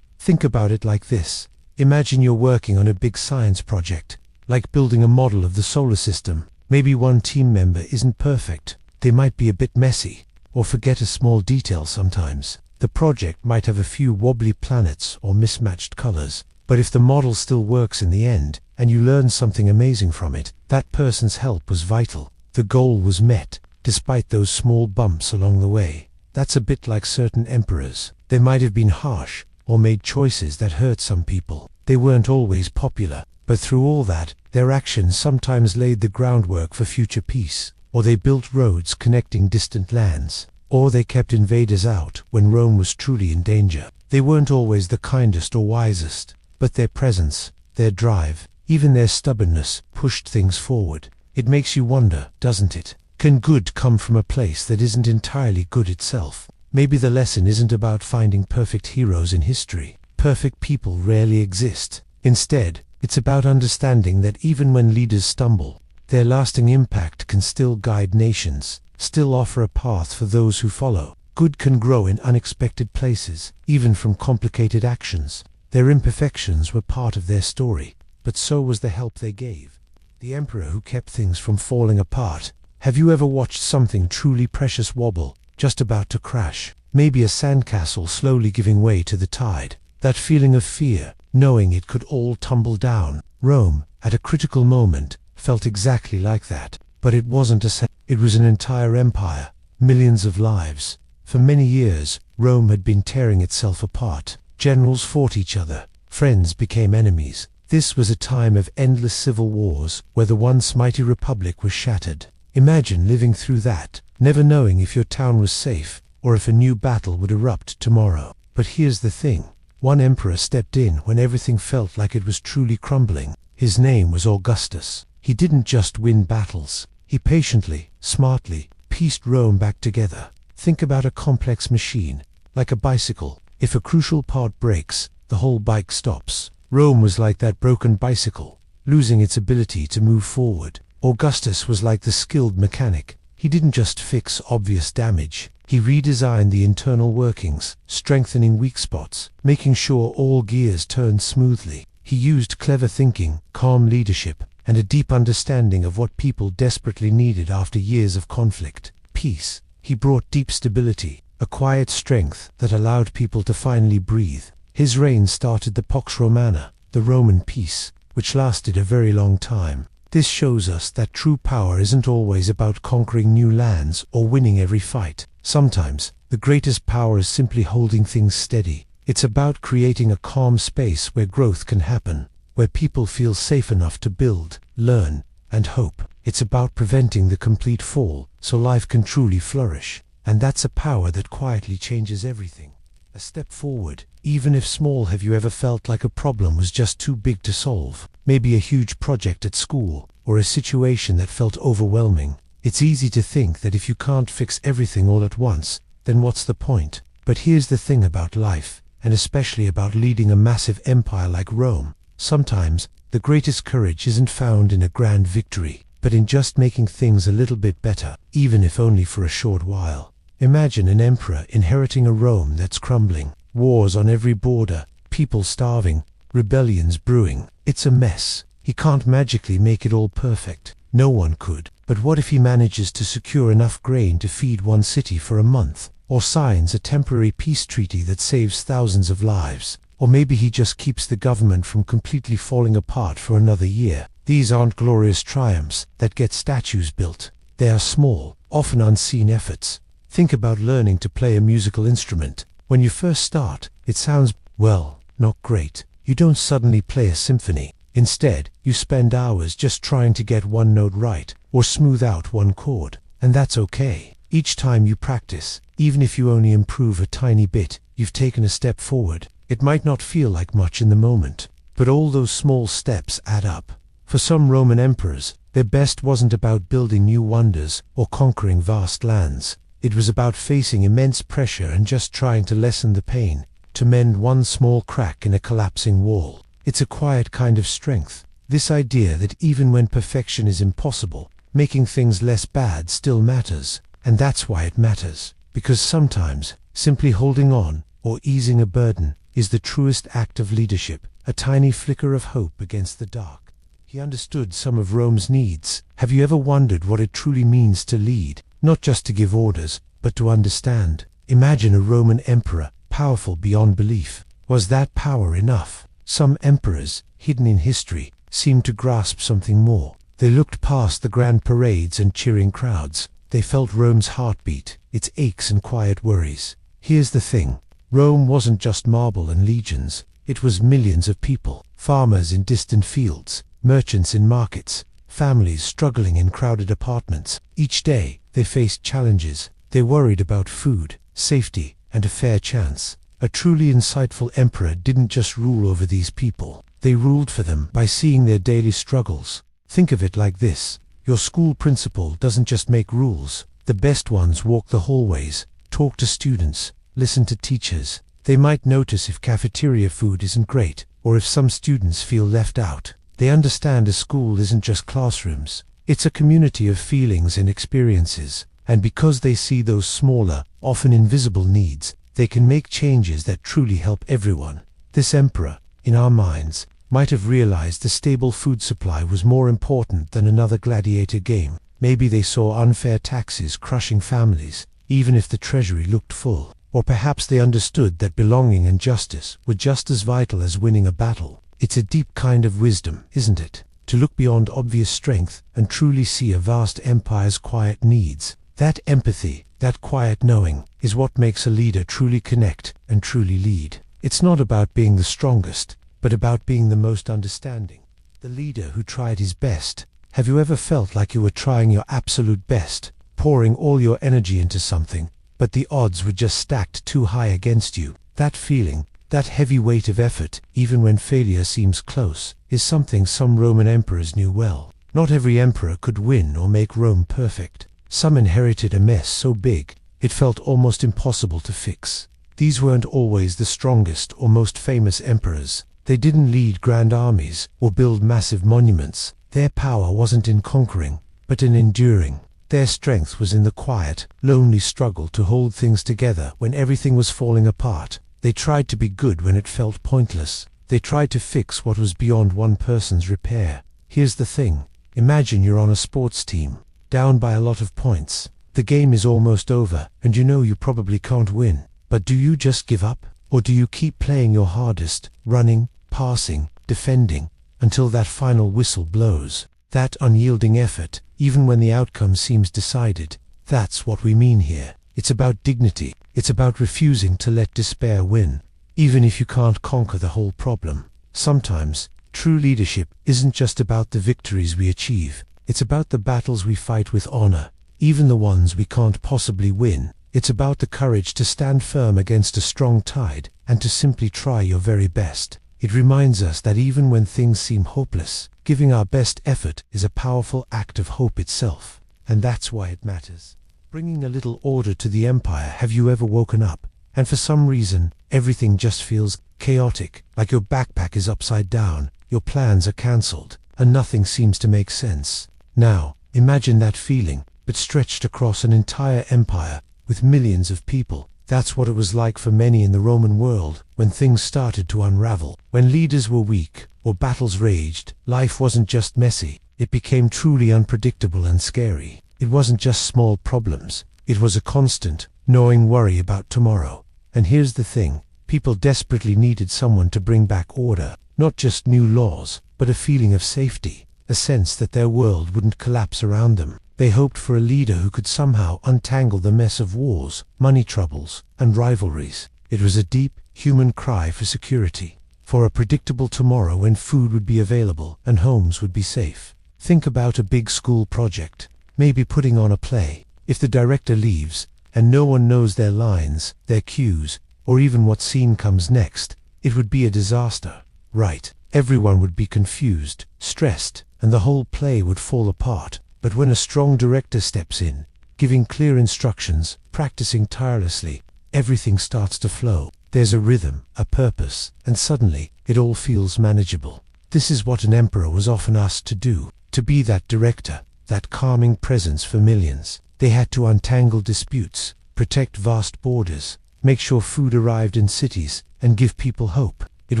Think about it like this. Imagine you're working on a big science project, like building a model of the solar system. Maybe one team member isn't perfect. They might be a bit messy, or forget a small detail sometimes. The project might have a few wobbly planets or mismatched colors. But if the model still works in the end, and you learn something amazing from it, that person's help was vital. The goal was met. despite those small bumps along the way. That's a bit like certain emperors. They might have been harsh, or made choices that hurt some people. They weren't always popular, but through all that, their actions sometimes laid the groundwork for future peace. Or they built roads connecting distant lands. Or they kept invaders out when Rome was truly in danger. They weren't always the kindest or wisest, but their presence, their drive, even their stubbornness pushed things forward. It makes you wonder, doesn't it? Can good come from a place that isn't entirely good itself? Maybe the lesson isn't about finding perfect heroes in history. Perfect people rarely exist. Instead, it's about understanding that even when leaders stumble, their lasting impact can still guide nations, still offer a path for those who follow. Good can grow in unexpected places, even from complicated actions. Their imperfections were part of their story, but so was the help they gave. The emperor who kept things from falling apart. Have you ever watched something truly precious wobble, just about to crash? Maybe a sandcastle slowly giving way to the tide. That feeling of fear, knowing it could all tumble down. Rome, at a critical moment, felt exactly like that. But it wasn't it was an entire empire, millions of lives. For many years, Rome had been tearing itself apart. Generals fought each other, friends became enemies. This was a time of endless civil wars, where the once mighty republic was shattered. Imagine living through that, never knowing if your town was safe, or if a new battle would erupt tomorrow. But here's the thing. One emperor stepped in when everything felt like it was truly crumbling. His name was Augustus. He didn't just win battles. He patiently, smartly, pieced Rome back together. Think about a complex machine, like a bicycle. If a crucial part breaks, the whole bike stops. Rome was like that broken bicycle, losing its ability to move forward. Augustus was like the skilled mechanic. He didn't just fix obvious damage. He redesigned the internal workings, strengthening weak spots, making sure all gears turned smoothly. He used clever thinking, calm leadership, and a deep understanding of what people desperately needed after years of conflict. Peace. He brought deep stability, a quiet strength that allowed people to finally breathe. His reign started the Pax Romana, the Roman peace, which lasted a very long time. This shows us that true power isn't always about conquering new lands or winning every fight. Sometimes, the greatest power is simply holding things steady. It's about creating a calm space where growth can happen, where people feel safe enough to build, learn, and hope. It's about preventing the complete fall, so life can truly flourish. And that's a power that quietly changes everything. A step forward, even if small. Have you ever felt like a problem was just too big to solve? Maybe a huge project at school, or a situation that felt overwhelming. It's easy to think that if you can't fix everything all at once, then what's the point? But here's the thing about life, and especially about leading a massive empire like Rome. Sometimes, the greatest courage isn't found in a grand victory, but in just making things a little bit better, even if only for a short while. Imagine an emperor inheriting a Rome that's crumbling, wars on every border, people starving, rebellions brewing. It's a mess. He can't magically make it all perfect. No one could. But what if he manages to secure enough grain to feed one city for a month? Or signs a temporary peace treaty that saves thousands of lives? Or maybe he just keeps the government from completely falling apart for another year. These aren't glorious triumphs that get statues built. They are small, often unseen efforts. Think about learning to play a musical instrument. When you first start, it sounds, well, not great. You don't suddenly play a symphony. Instead, you spend hours just trying to get one note right, or smooth out one chord. And that's okay. Each time you practice, even if you only improve a tiny bit, you've taken a step forward. It might not feel like much in the moment, but all those small steps add up. For some Roman emperors, their best wasn't about building new wonders or conquering vast lands. It was about facing immense pressure and just trying to lessen the pain, to mend one small crack in a collapsing wall. It's a quiet kind of strength, this idea that even when perfection is impossible, making things less bad still matters. And that's why it matters, because sometimes, simply holding on, or easing a burden, is the truest act of leadership, a tiny flicker of hope against the dark. He understood some of Rome's needs. Have you ever wondered what it truly means to lead? Not just to give orders, but to understand. Imagine a Roman emperor, powerful beyond belief. Was that power enough? Some emperors, hidden in history, seemed to grasp something more. They looked past the grand parades and cheering crowds. They felt Rome's heartbeat, its aches and quiet worries. Here's the thing. Rome wasn't just marble and legions. It was millions of people. Farmers in distant fields, merchants in markets, families struggling in crowded apartments. Each day, they faced challenges. They worried about food, safety, and a fair chance. A truly insightful emperor didn't just rule over these people. They ruled for them by seeing their daily struggles. Think of it like this. Your school principal doesn't just make rules. The best ones walk the hallways, talk to students, listen to teachers. They might notice if cafeteria food isn't great, or if some students feel left out. They understand a school isn't just classrooms. It's a community of feelings and experiences. And because they see those smaller, often invisible needs, they can make changes that truly help everyone. This emperor, in our minds, might have realized the stable food supply was more important than another gladiator game. Maybe they saw unfair taxes crushing families, even if the treasury looked full. Or perhaps they understood that belonging and justice were just as vital as winning a battle. It's a deep kind of wisdom, isn't it? To look beyond obvious strength and truly see a vast empire's quiet needs. That empathy, that quiet knowing, is what makes a leader truly connect and truly lead. It's not about being the strongest, but about being the most understanding. The leader who tried his best. Have you ever felt like you were trying your absolute best, pouring all your energy into something, but the odds were just stacked too high against you? That feeling, that heavy weight of effort, even when failure seems close, is something some Roman emperors knew well. Not every emperor could win or make Rome perfect. Some inherited a mess so big, it felt almost impossible to fix. These weren't always the strongest or most famous emperors. They didn't lead grand armies or build massive monuments. Their power wasn't in conquering, but in enduring. Their strength was in the quiet, lonely struggle to hold things together when everything was falling apart. They tried to be good when it felt pointless. They tried to fix what was beyond one person's repair. Here's the thing. Imagine you're on a sports team, down by a lot of points. The game is almost over, and you know you probably can't win. But do you just give up? Or do you keep playing your hardest, running, passing, defending, until that final whistle blows? That unyielding effort, even when the outcome seems decided, that's what we mean here. It's about dignity. It's about refusing to let despair win, even if you can't conquer the whole problem. Sometimes, true leadership isn't just about the victories we achieve. It's about the battles we fight with honor, even the ones we can't possibly win. It's about the courage to stand firm against a strong tide and to simply try your very best. It reminds us that even when things seem hopeless, giving our best effort is a powerful act of hope itself. And that's why it matters. Bringing a little order to the empire. Have you ever woken up, and for some reason, everything just feels chaotic, like your backpack is upside down, your plans are cancelled, and nothing seems to make sense? Now, imagine that feeling, but stretched across an entire empire, with millions of people. That's what it was like for many in the Roman world, when things started to unravel. When leaders were weak, or battles raged, life wasn't just messy, it became truly unpredictable and scary. It wasn't just small problems, it was a constant, gnawing worry about tomorrow. And here's the thing, people desperately needed someone to bring back order, not just new laws, but a feeling of safety, a sense that their world wouldn't collapse around them. They hoped for a leader who could somehow untangle the mess of wars, money troubles, and rivalries. It was a deep, human cry for security, for a predictable tomorrow when food would be available and homes would be safe. Think about a big school project, maybe putting on a play. If the director leaves, and no one knows their lines, their cues, or even what scene comes next, it would be a disaster, right? Everyone would be confused, stressed, and the whole play would fall apart. But when a strong director steps in, giving clear instructions, practicing tirelessly, everything starts to flow. There's a rhythm, a purpose, and suddenly, it all feels manageable. This is what an emperor was often asked to do, to be that director, that calming presence for millions. They had to untangle disputes, protect vast borders, make sure food arrived in cities, and give people hope. It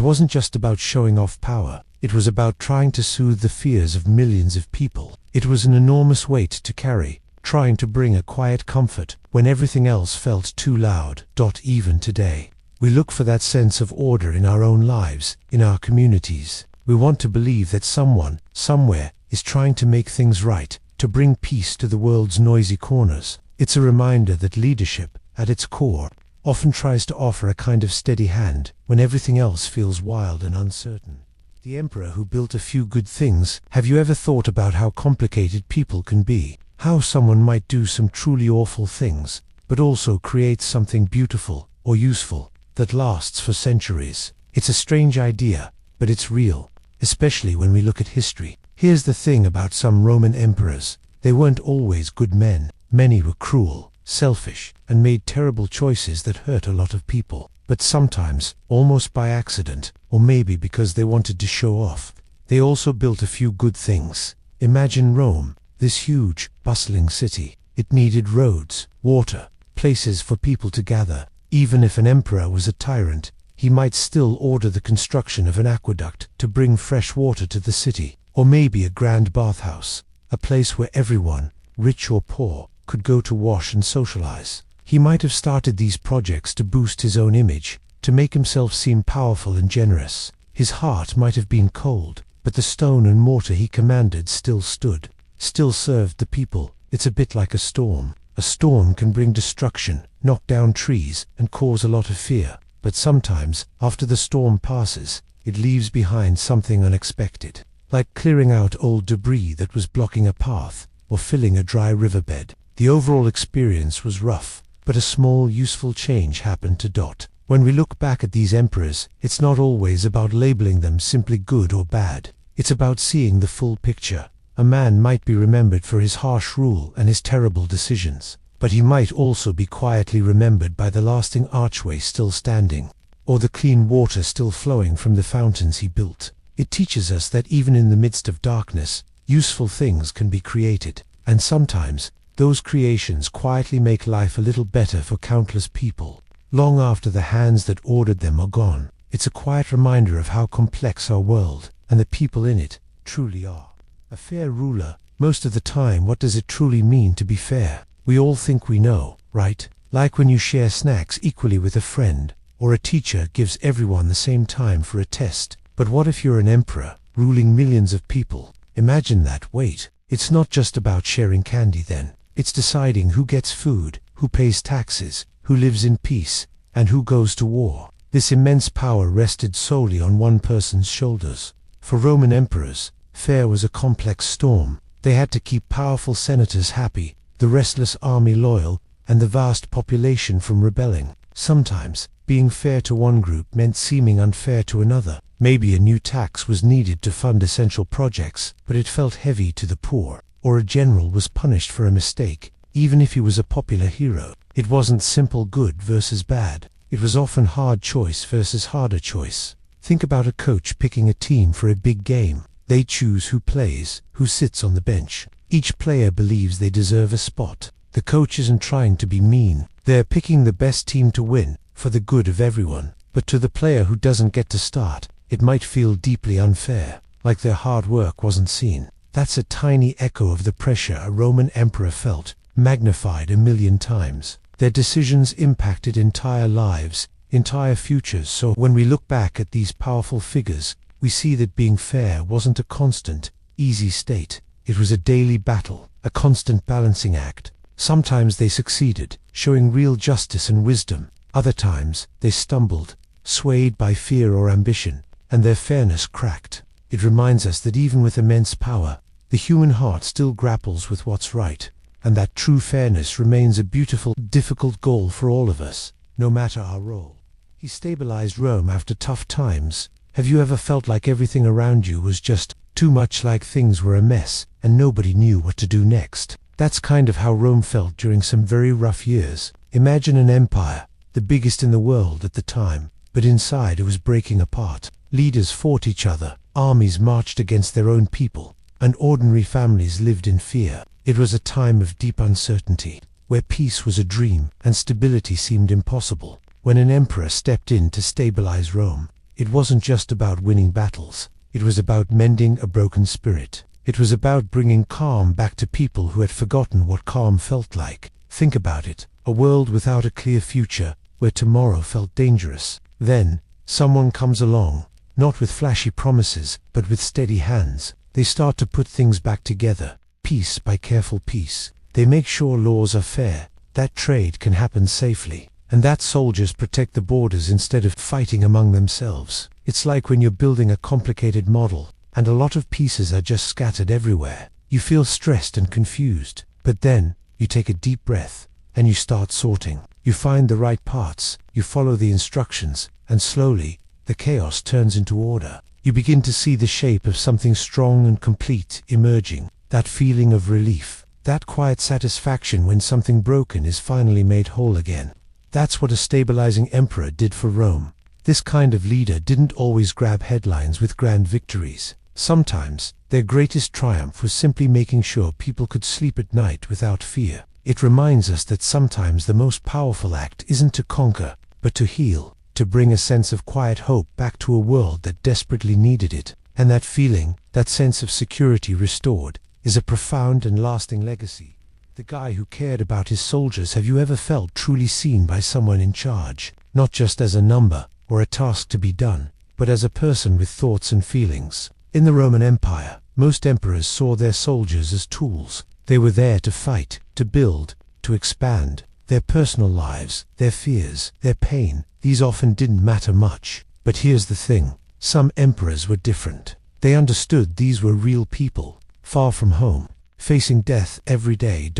wasn't just about showing off power. It was about trying to soothe the fears of millions of people. It was an enormous weight to carry, trying to bring a quiet comfort when everything else felt too loud. Even today, we look for that sense of order in our own lives, in our communities. We want to believe that someone, somewhere, is trying to make things right, to bring peace to the world's noisy corners. It's a reminder that leadership, at its core, often tries to offer a kind of steady hand when everything else feels wild and uncertain. The emperor who built a few good things. Have you ever thought about how complicated people can be? How someone might do some truly awful things, but also create something beautiful or useful that lasts for centuries. It's a strange idea, but it's real, especially when we look at history. Here's the thing about some Roman emperors. They weren't always good men. Many were cruel, selfish, and made terrible choices that hurt a lot of people. But sometimes, almost by accident, or maybe because they wanted to show off, they also built a few good things. Imagine Rome, this huge, bustling city. It needed roads, water, places for people to gather. Even if an emperor was a tyrant, he might still order the construction of an aqueduct to bring fresh water to the city, or maybe a grand bathhouse, a place where everyone, rich or poor, could go to wash and socialize. He might have started these projects to boost his own image, to make himself seem powerful and generous. His heart might have been cold, but the stone and mortar he commanded still stood, still served the people. It's a bit like a storm. A storm can bring destruction, knock down trees, and cause a lot of fear. But sometimes, after the storm passes, it leaves behind something unexpected, like clearing out old debris that was blocking a path, or filling a dry riverbed. The overall experience was rough, but a small, useful change happened to Dot. When we look back at these emperors, it's not always about labeling them simply good or bad. It's about seeing the full picture. A man might be remembered for his harsh rule and his terrible decisions, but he might also be quietly remembered by the lasting archway still standing, or the clean water still flowing from the fountains he built. It teaches us that even in the midst of darkness, useful things can be created, and sometimes, those creations quietly make life a little better for countless people, long after the hands that ordered them are gone. It's a quiet reminder of how complex our world, and the people in it, truly are. A fair ruler. Most of the time, what does it truly mean to be fair? We all think we know, right? Like when you share snacks equally with a friend, or a teacher gives everyone the same time for a test. But what if you're an emperor, ruling millions of people? Imagine that. Wait, it's not just about sharing candy then. It's deciding who gets food, who pays taxes, who lives in peace, and who goes to war. This immense power rested solely on one person's shoulders. For Roman emperors, fair was a complex storm. They had to keep powerful senators happy, the restless army loyal, and the vast population from rebelling. Sometimes, being fair to one group meant seeming unfair to another. Maybe a new tax was needed to fund essential projects, but it felt heavy to the poor. Or a general was punished for a mistake, even if he was a popular hero. It wasn't simple good versus bad. It was often hard choice versus harder choice. Think about a coach picking a team for a big game. They choose who plays, who sits on the bench. Each player believes they deserve a spot. The coach isn't trying to be mean. They're picking the best team to win, for the good of everyone. But to the player who doesn't get to start, it might feel deeply unfair, like their hard work wasn't seen. That's a tiny echo of the pressure a Roman emperor felt, magnified 1,000,000 times. Their decisions impacted entire lives, entire futures. So when we look back at these powerful figures, we see that being fair wasn't a constant, easy state. It was a daily battle, a constant balancing act. Sometimes they succeeded, showing real justice and wisdom. Other times, they stumbled, swayed by fear or ambition, and their fairness cracked. It reminds us that even with immense power, the human heart still grapples with what's right, and that true fairness remains a beautiful, difficult goal for all of us, no matter our role. He stabilized Rome after tough times. Have you ever felt like everything around you was just too much, like things were a mess, and nobody knew what to do next? That's kind of how Rome felt during some very rough years. Imagine an empire, the biggest in the world at the time, but inside it was breaking apart. Leaders fought each other, armies marched against their own people, and ordinary families lived in fear. It was a time of deep uncertainty, where peace was a dream and stability seemed impossible. When an emperor stepped in to stabilize Rome, it wasn't just about winning battles. It was about mending a broken spirit. It was about bringing calm back to people who had forgotten what calm felt like. Think about it, a world without a clear future, where tomorrow felt dangerous. Then, someone comes along, not with flashy promises, but with steady hands. They start to put things back together. piece by careful piece. They make sure laws are fair, that trade can happen safely, and that soldiers protect the borders instead of fighting among themselves. It's like when you're building a complicated model, and a lot of pieces are just scattered everywhere. You feel stressed and confused, but then you take a deep breath, and you start sorting. You find the right parts, you follow the instructions, and slowly, the chaos turns into order. You begin to see the shape of something strong and complete emerging, that feeling of relief, that quiet satisfaction when something broken is finally made whole again. That's what a stabilizing emperor did for Rome. This kind of leader didn't always grab headlines with grand victories. Sometimes, their greatest triumph was simply making sure people could sleep at night without fear. It reminds us that sometimes the most powerful act isn't to conquer, but to heal, to bring a sense of quiet hope back to a world that desperately needed it. And that feeling, that sense of security restored, is a profound and lasting legacy. The guy who cared about his soldiers. Have you ever felt truly seen by someone in charge? Not just as a number, or a task to be done, but as a person with thoughts and feelings. In the Roman Empire, most emperors saw their soldiers as tools. They were there to fight, to build, to expand. Their personal lives, their fears, their pain, these often didn't matter much. But here's the thing, some emperors were different. They understood these were real people, far from home, facing death every day.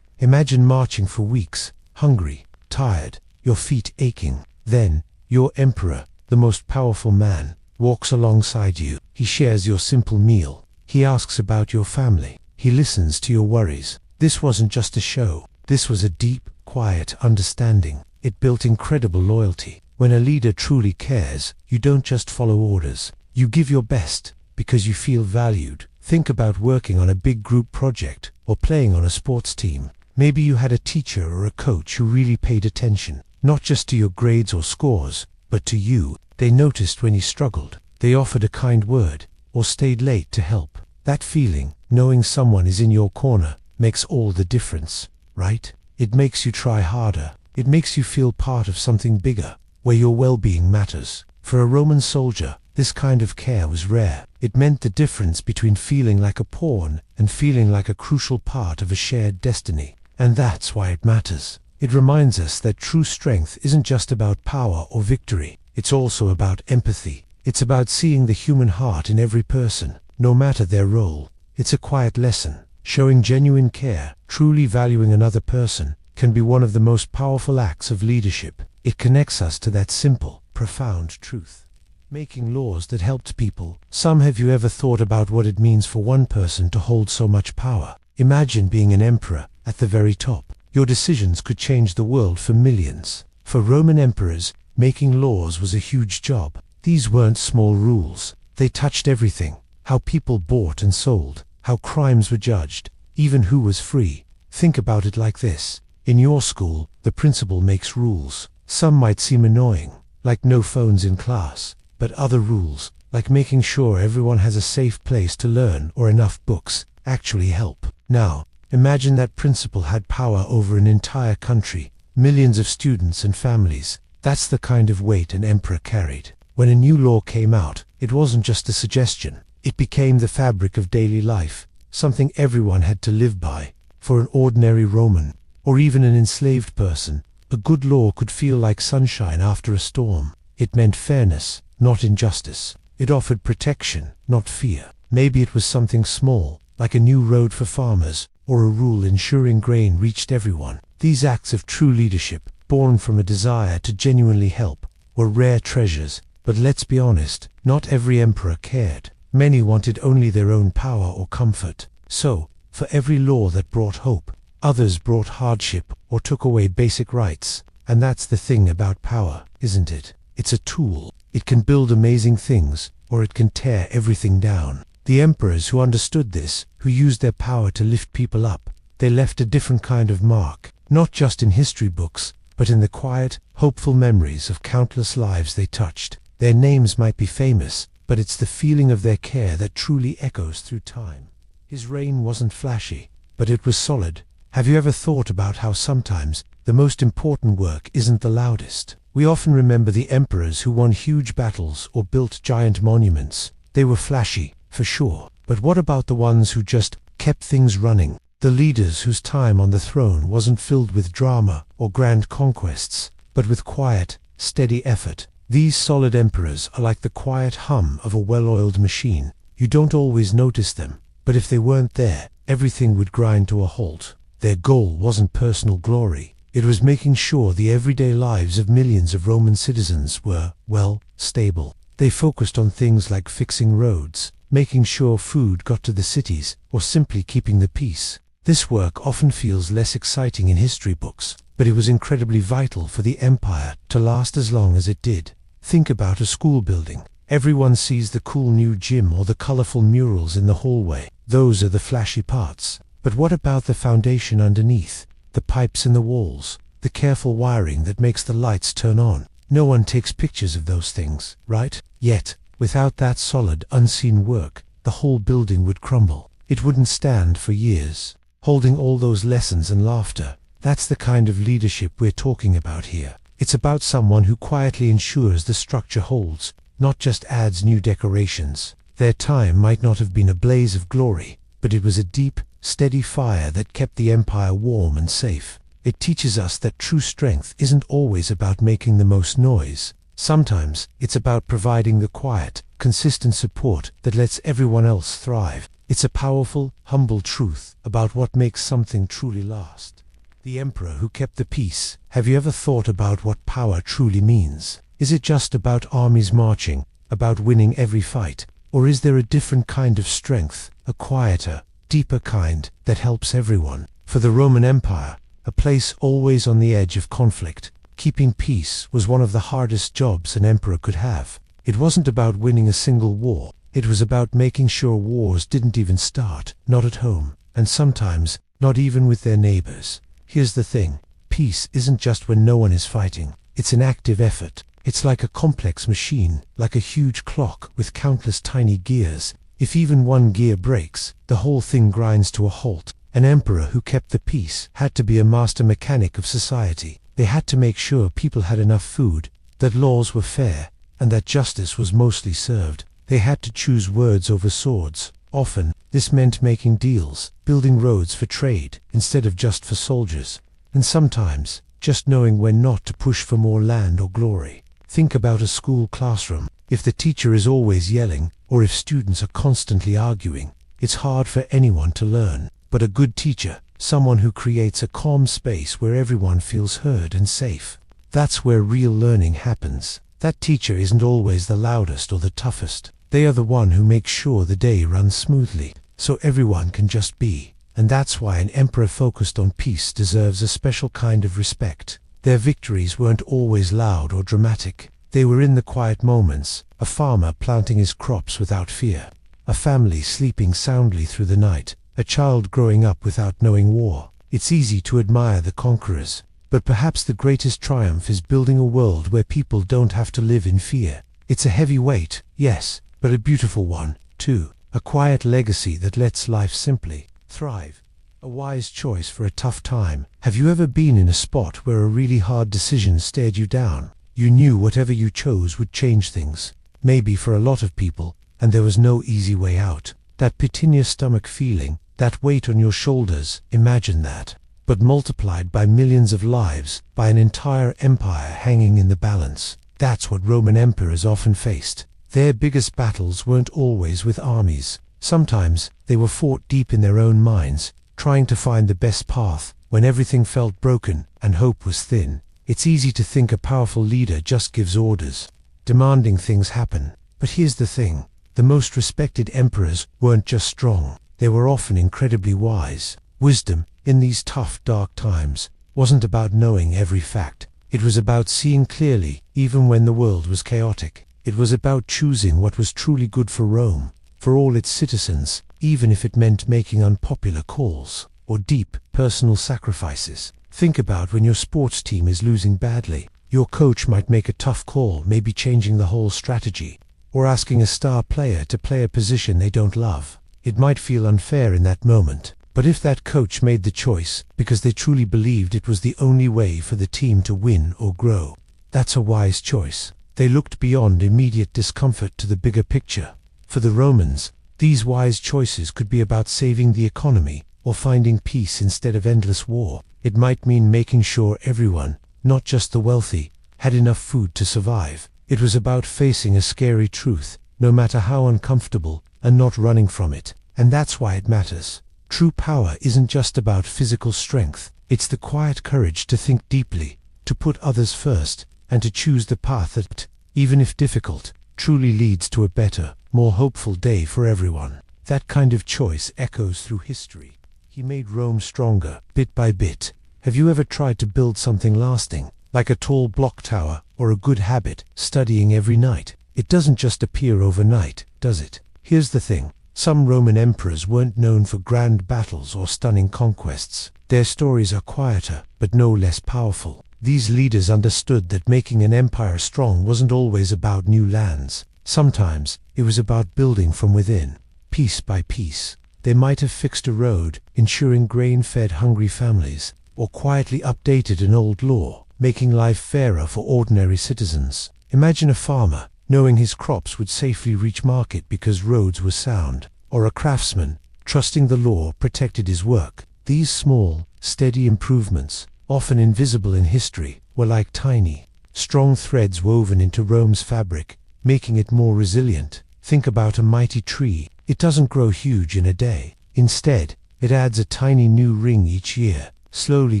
Imagine marching for weeks, hungry, tired, your feet aching. Then, your emperor, the most powerful man, walks alongside you. He shares your simple meal. He asks about your family. He listens to your worries. This wasn't just a show. This was a deep, quiet understanding. It built incredible loyalty. When a leader truly cares, you don't just follow orders. You give your best, because you feel valued. Think about working on a big group project, or playing on a sports team. Maybe you had a teacher or a coach who really paid attention, not just to your grades or scores, but to you. They noticed when you struggled. They offered a kind word, or stayed late to help. That feeling, knowing someone is in your corner, makes all the difference, right? It makes you try harder. It makes you feel part of something bigger, where your well-being matters. For a Roman soldier, this kind of care was rare. It meant the difference between feeling like a pawn and feeling like a crucial part of a shared destiny. And that's why it matters. It reminds us that true strength isn't just about power or victory. It's also about empathy. It's about seeing the human heart in every person, no matter their role. It's a quiet lesson. Showing genuine care, truly valuing another person, can be one of the most powerful acts of leadership. It connects us to that simple, profound truth. Making laws that helped people. Have you ever thought about what it means for one person to hold so much power? Imagine being an emperor, at the very top. Your decisions could change the world for millions. For Roman emperors, making laws was a huge job. These weren't small rules. They touched everything. How people bought and sold, how crimes were judged, even who was free. Think about it like this. In your school, the principal makes rules. Some might seem annoying, like no phones in class, but other rules, like making sure everyone has a safe place to learn or enough books, actually help. Now, imagine that principal had power over an entire country, millions of students and families. That's the kind of weight an emperor carried. When a new law came out, it wasn't just a suggestion. It became the fabric of daily life, something everyone had to live by. For an ordinary Roman, or even an enslaved person, a good law could feel like sunshine after a storm. It meant fairness, not injustice. It offered protection, not fear. Maybe it was something small, like a new road for farmers, or a rule ensuring grain reached everyone. These acts of true leadership, born from a desire to genuinely help, were rare treasures. But let's be honest, not every emperor cared. Many wanted only their own power or comfort. So, for every law that brought hope, others brought hardship or took away basic rights. And that's the thing about power, isn't it? It's a tool. It can build amazing things, or it can tear everything down. The emperors who understood this, who used their power to lift people up, they left a different kind of mark, not just in history books, but in the quiet, hopeful memories of countless lives they touched. Their names might be famous, but it's the feeling of their care that truly echoes through time. His reign wasn't flashy, but it was solid. Have you ever thought about how sometimes the most important work isn't the loudest? We often remember the emperors who won huge battles or built giant monuments. They were flashy, for sure. But what about the ones who just kept things running. The leaders whose time on the throne wasn't filled with drama or grand conquests, but with quiet, steady effort. These solid emperors are like the quiet hum of a well-oiled machine. You don't always notice them, but if they weren't there, everything would grind to a halt. Their goal wasn't personal glory. It was making sure the everyday lives of millions of Roman citizens were, well, stable. They focused on things like fixing roads, making sure food got to the cities, or simply keeping the peace. This work often feels less exciting in history books, but it was incredibly vital for the empire to last as long as it did. Think about a school building. Everyone sees the cool new gym or the colorful murals in the hallway. Those are the flashy parts. But what about the foundation underneath? The pipes in the walls, the careful wiring that makes the lights turn on. No one takes pictures of those things, right? Yet, without that solid, unseen work, the whole building would crumble. It wouldn't stand for years. Holding all those lessons and laughter, that's the kind of leadership we're talking about here. It's about someone who quietly ensures the structure holds, not just adds new decorations. Their time might not have been a blaze of glory, but it was a deep, steady fire that kept the empire warm and safe. It teaches us that true strength isn't always about making the most noise. Sometimes it's about providing the quiet, consistent support that lets everyone else thrive. It's a powerful, humble truth about what makes something truly last. The emperor who kept the peace. Have you ever thought about what power truly means? Is it just about armies marching, about winning every fight? Or is there a different kind of strength, a quieter, deeper kind that helps everyone? For the Roman Empire, a place always on the edge of conflict, keeping peace was one of the hardest jobs an emperor could have. It wasn't about winning a single war. It was about making sure wars didn't even start, not at home, and sometimes not even with their neighbors. Here's the thing, peace isn't just when no one is fighting. It's an active effort. It's like a complex machine, like a huge clock with countless tiny gears. If even one gear breaks, the whole thing grinds to a halt. An emperor who kept the peace had to be a master mechanic of society. They had to make sure people had enough food, that laws were fair, and that justice was mostly served. They had to choose words over swords. Often, this meant making deals, building roads for trade, instead of just for soldiers. And sometimes, just knowing when not to push for more land or glory. Think about a school classroom. If the teacher is always yelling, or if students are constantly arguing, it's hard for anyone to learn. But a good teacher, someone who creates a calm space where everyone feels heard and safe. That's where real learning happens. That teacher isn't always the loudest or the toughest. They are the one who makes sure the day runs smoothly, so everyone can just be. And that's why an emperor focused on peace deserves a special kind of respect. Their victories weren't always loud or dramatic. They were in the quiet moments, a farmer planting his crops without fear, a family sleeping soundly through the night, a child growing up without knowing war. It's easy to admire the conquerors, but perhaps the greatest triumph is building a world where people don't have to live in fear. It's a heavy weight, yes, but a beautiful one, too. A quiet legacy that lets life simply thrive. A wise choice for a tough time. Have you ever been in a spot where a really hard decision stared you down? You knew whatever you chose would change things, maybe for a lot of people, and there was no easy way out. That pit in your stomach feeling, that weight on your shoulders, imagine that. But multiplied by millions of lives, by an entire empire hanging in the balance. That's what Roman emperors often faced. Their biggest battles weren't always with armies. Sometimes they were fought deep in their own minds, trying to find the best path when everything felt broken and hope was thin. It's easy to think a powerful leader just gives orders, demanding things happen. But here's the thing, the most respected emperors weren't just strong, they were often incredibly wise. Wisdom, in these tough, dark times, wasn't about knowing every fact. It was about seeing clearly, even when the world was chaotic. It was about choosing what was truly good for Rome, for all its citizens, even if it meant making unpopular calls, or deep, personal sacrifices. Think about when your sports team is losing badly. Your coach might make a tough call, maybe changing the whole strategy, or asking a star player to play a position they don't love. It might feel unfair in that moment, but if that coach made the choice because they truly believed it was the only way for the team to win or grow, that's a wise choice. They looked beyond immediate discomfort to the bigger picture. For the Romans, These wise choices could be about saving the economy or finding peace instead of endless war. It might mean making sure everyone, not just the wealthy, had enough food to survive. It was about facing a scary truth, no matter how uncomfortable, and not running from it. And that's why it matters. True power isn't just about physical strength. It's the quiet courage to think deeply, to put others first, and to choose the path that, even if difficult, truly leads to a better, more hopeful day for everyone. That kind of choice echoes through history. He made Rome stronger, bit by bit. Have you ever tried to build something lasting, like a tall block tower or a good habit, studying every night? It doesn't just appear overnight, does it? Here's the thing. Some Roman emperors weren't known for grand battles or stunning conquests. Their stories are quieter, but no less powerful. These leaders understood that making an empire strong wasn't always about new lands. Sometimes, it was about building from within, piece by piece. They might have fixed a road, ensuring grain-fed hungry families, or quietly updated an old law, making life fairer for ordinary citizens. Imagine a farmer, knowing his crops would safely reach market because roads were sound, or a craftsman, trusting the law protected his work. These small, steady improvements, often invisible in history, were like tiny, strong threads woven into Rome's fabric, making it more resilient. Think about a mighty tree. It doesn't grow huge in a day. Instead, it adds a tiny new ring each year, slowly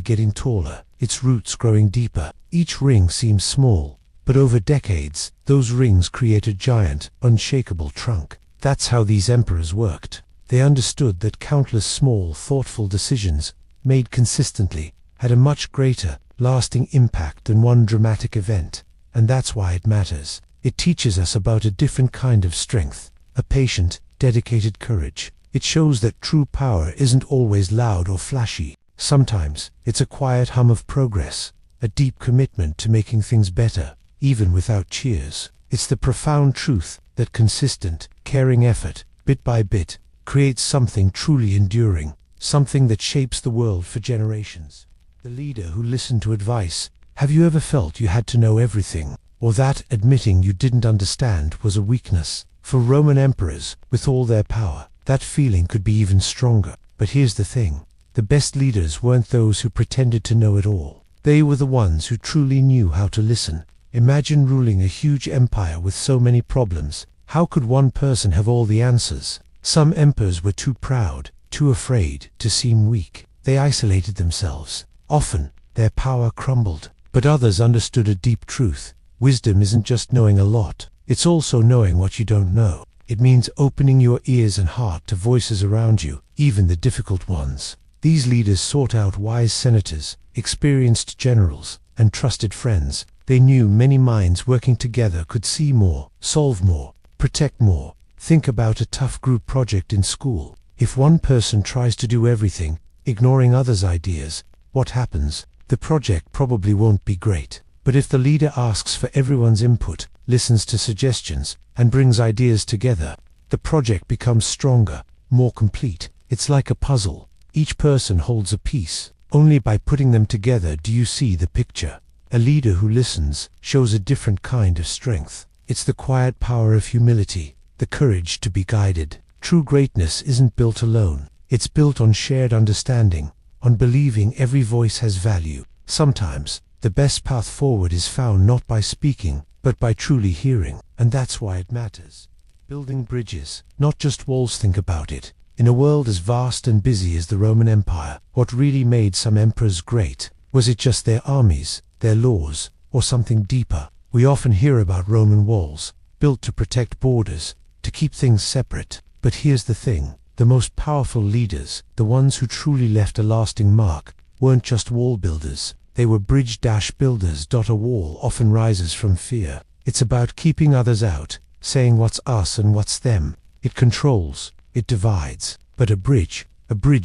getting taller, its roots growing deeper. Each ring seems small, but over decades, those rings create a giant, unshakable trunk. That's how these emperors worked. They understood that countless small, thoughtful decisions, made consistently, had a much greater, lasting impact than one dramatic event. And that's why it matters. It teaches us about a different kind of strength, a patient, dedicated courage. It shows that true power isn't always loud or flashy. Sometimes, it's a quiet hum of progress, a deep commitment to making things better, even without cheers. It's the profound truth that consistent, caring effort, bit by bit, creates something truly enduring, something that shapes the world for generations. The leader who listened to advice. Have you ever felt you had to know everything, or that admitting you didn't understand was a weakness? For Roman emperors, with all their power, that feeling could be even stronger. But here's the thing. The best leaders weren't those who pretended to know it all. They were the ones who truly knew how to listen. Imagine ruling a huge empire with so many problems. How could one person have all the answers? Some emperors were too proud, too afraid to seem weak. They isolated themselves. Often, their power crumbled. But others understood a deep truth. Wisdom isn't just knowing a lot. It's also knowing what you don't know. It means opening your ears and heart to voices around you, even the difficult ones. These leaders sought out wise senators, experienced generals, and trusted friends. They knew many minds working together could see more, solve more, protect more. Think about a tough group project in school. If one person tries to do everything, ignoring others' ideas, what happens? The project probably won't be great. But if the leader asks for everyone's input, listens to suggestions, and brings ideas together, the project becomes stronger, more complete. It's like a puzzle. Each person holds a piece. Only by putting them together do you see the picture. A leader who listens shows a different kind of strength. It's the quiet power of humility, the courage to be guided. True greatness isn't built alone. It's built on shared understanding, on believing every voice has value. Sometimes, the best path forward is found not by speaking, but by truly hearing. And that's why it matters. Building bridges, not just walls. Think about it. In a world as vast and busy as the Roman Empire, what really made some emperors great? Was it just their armies, their laws, or something deeper? We often hear about Roman walls, built to protect borders, to keep things separate. But here's the thing. The most powerful leaders, the ones who truly left a lasting mark, weren't just wall builders. They were bridge-builders. A wall often rises from fear. It's about keeping others out, saying what's us and what's them. It controls, it divides. But a bridge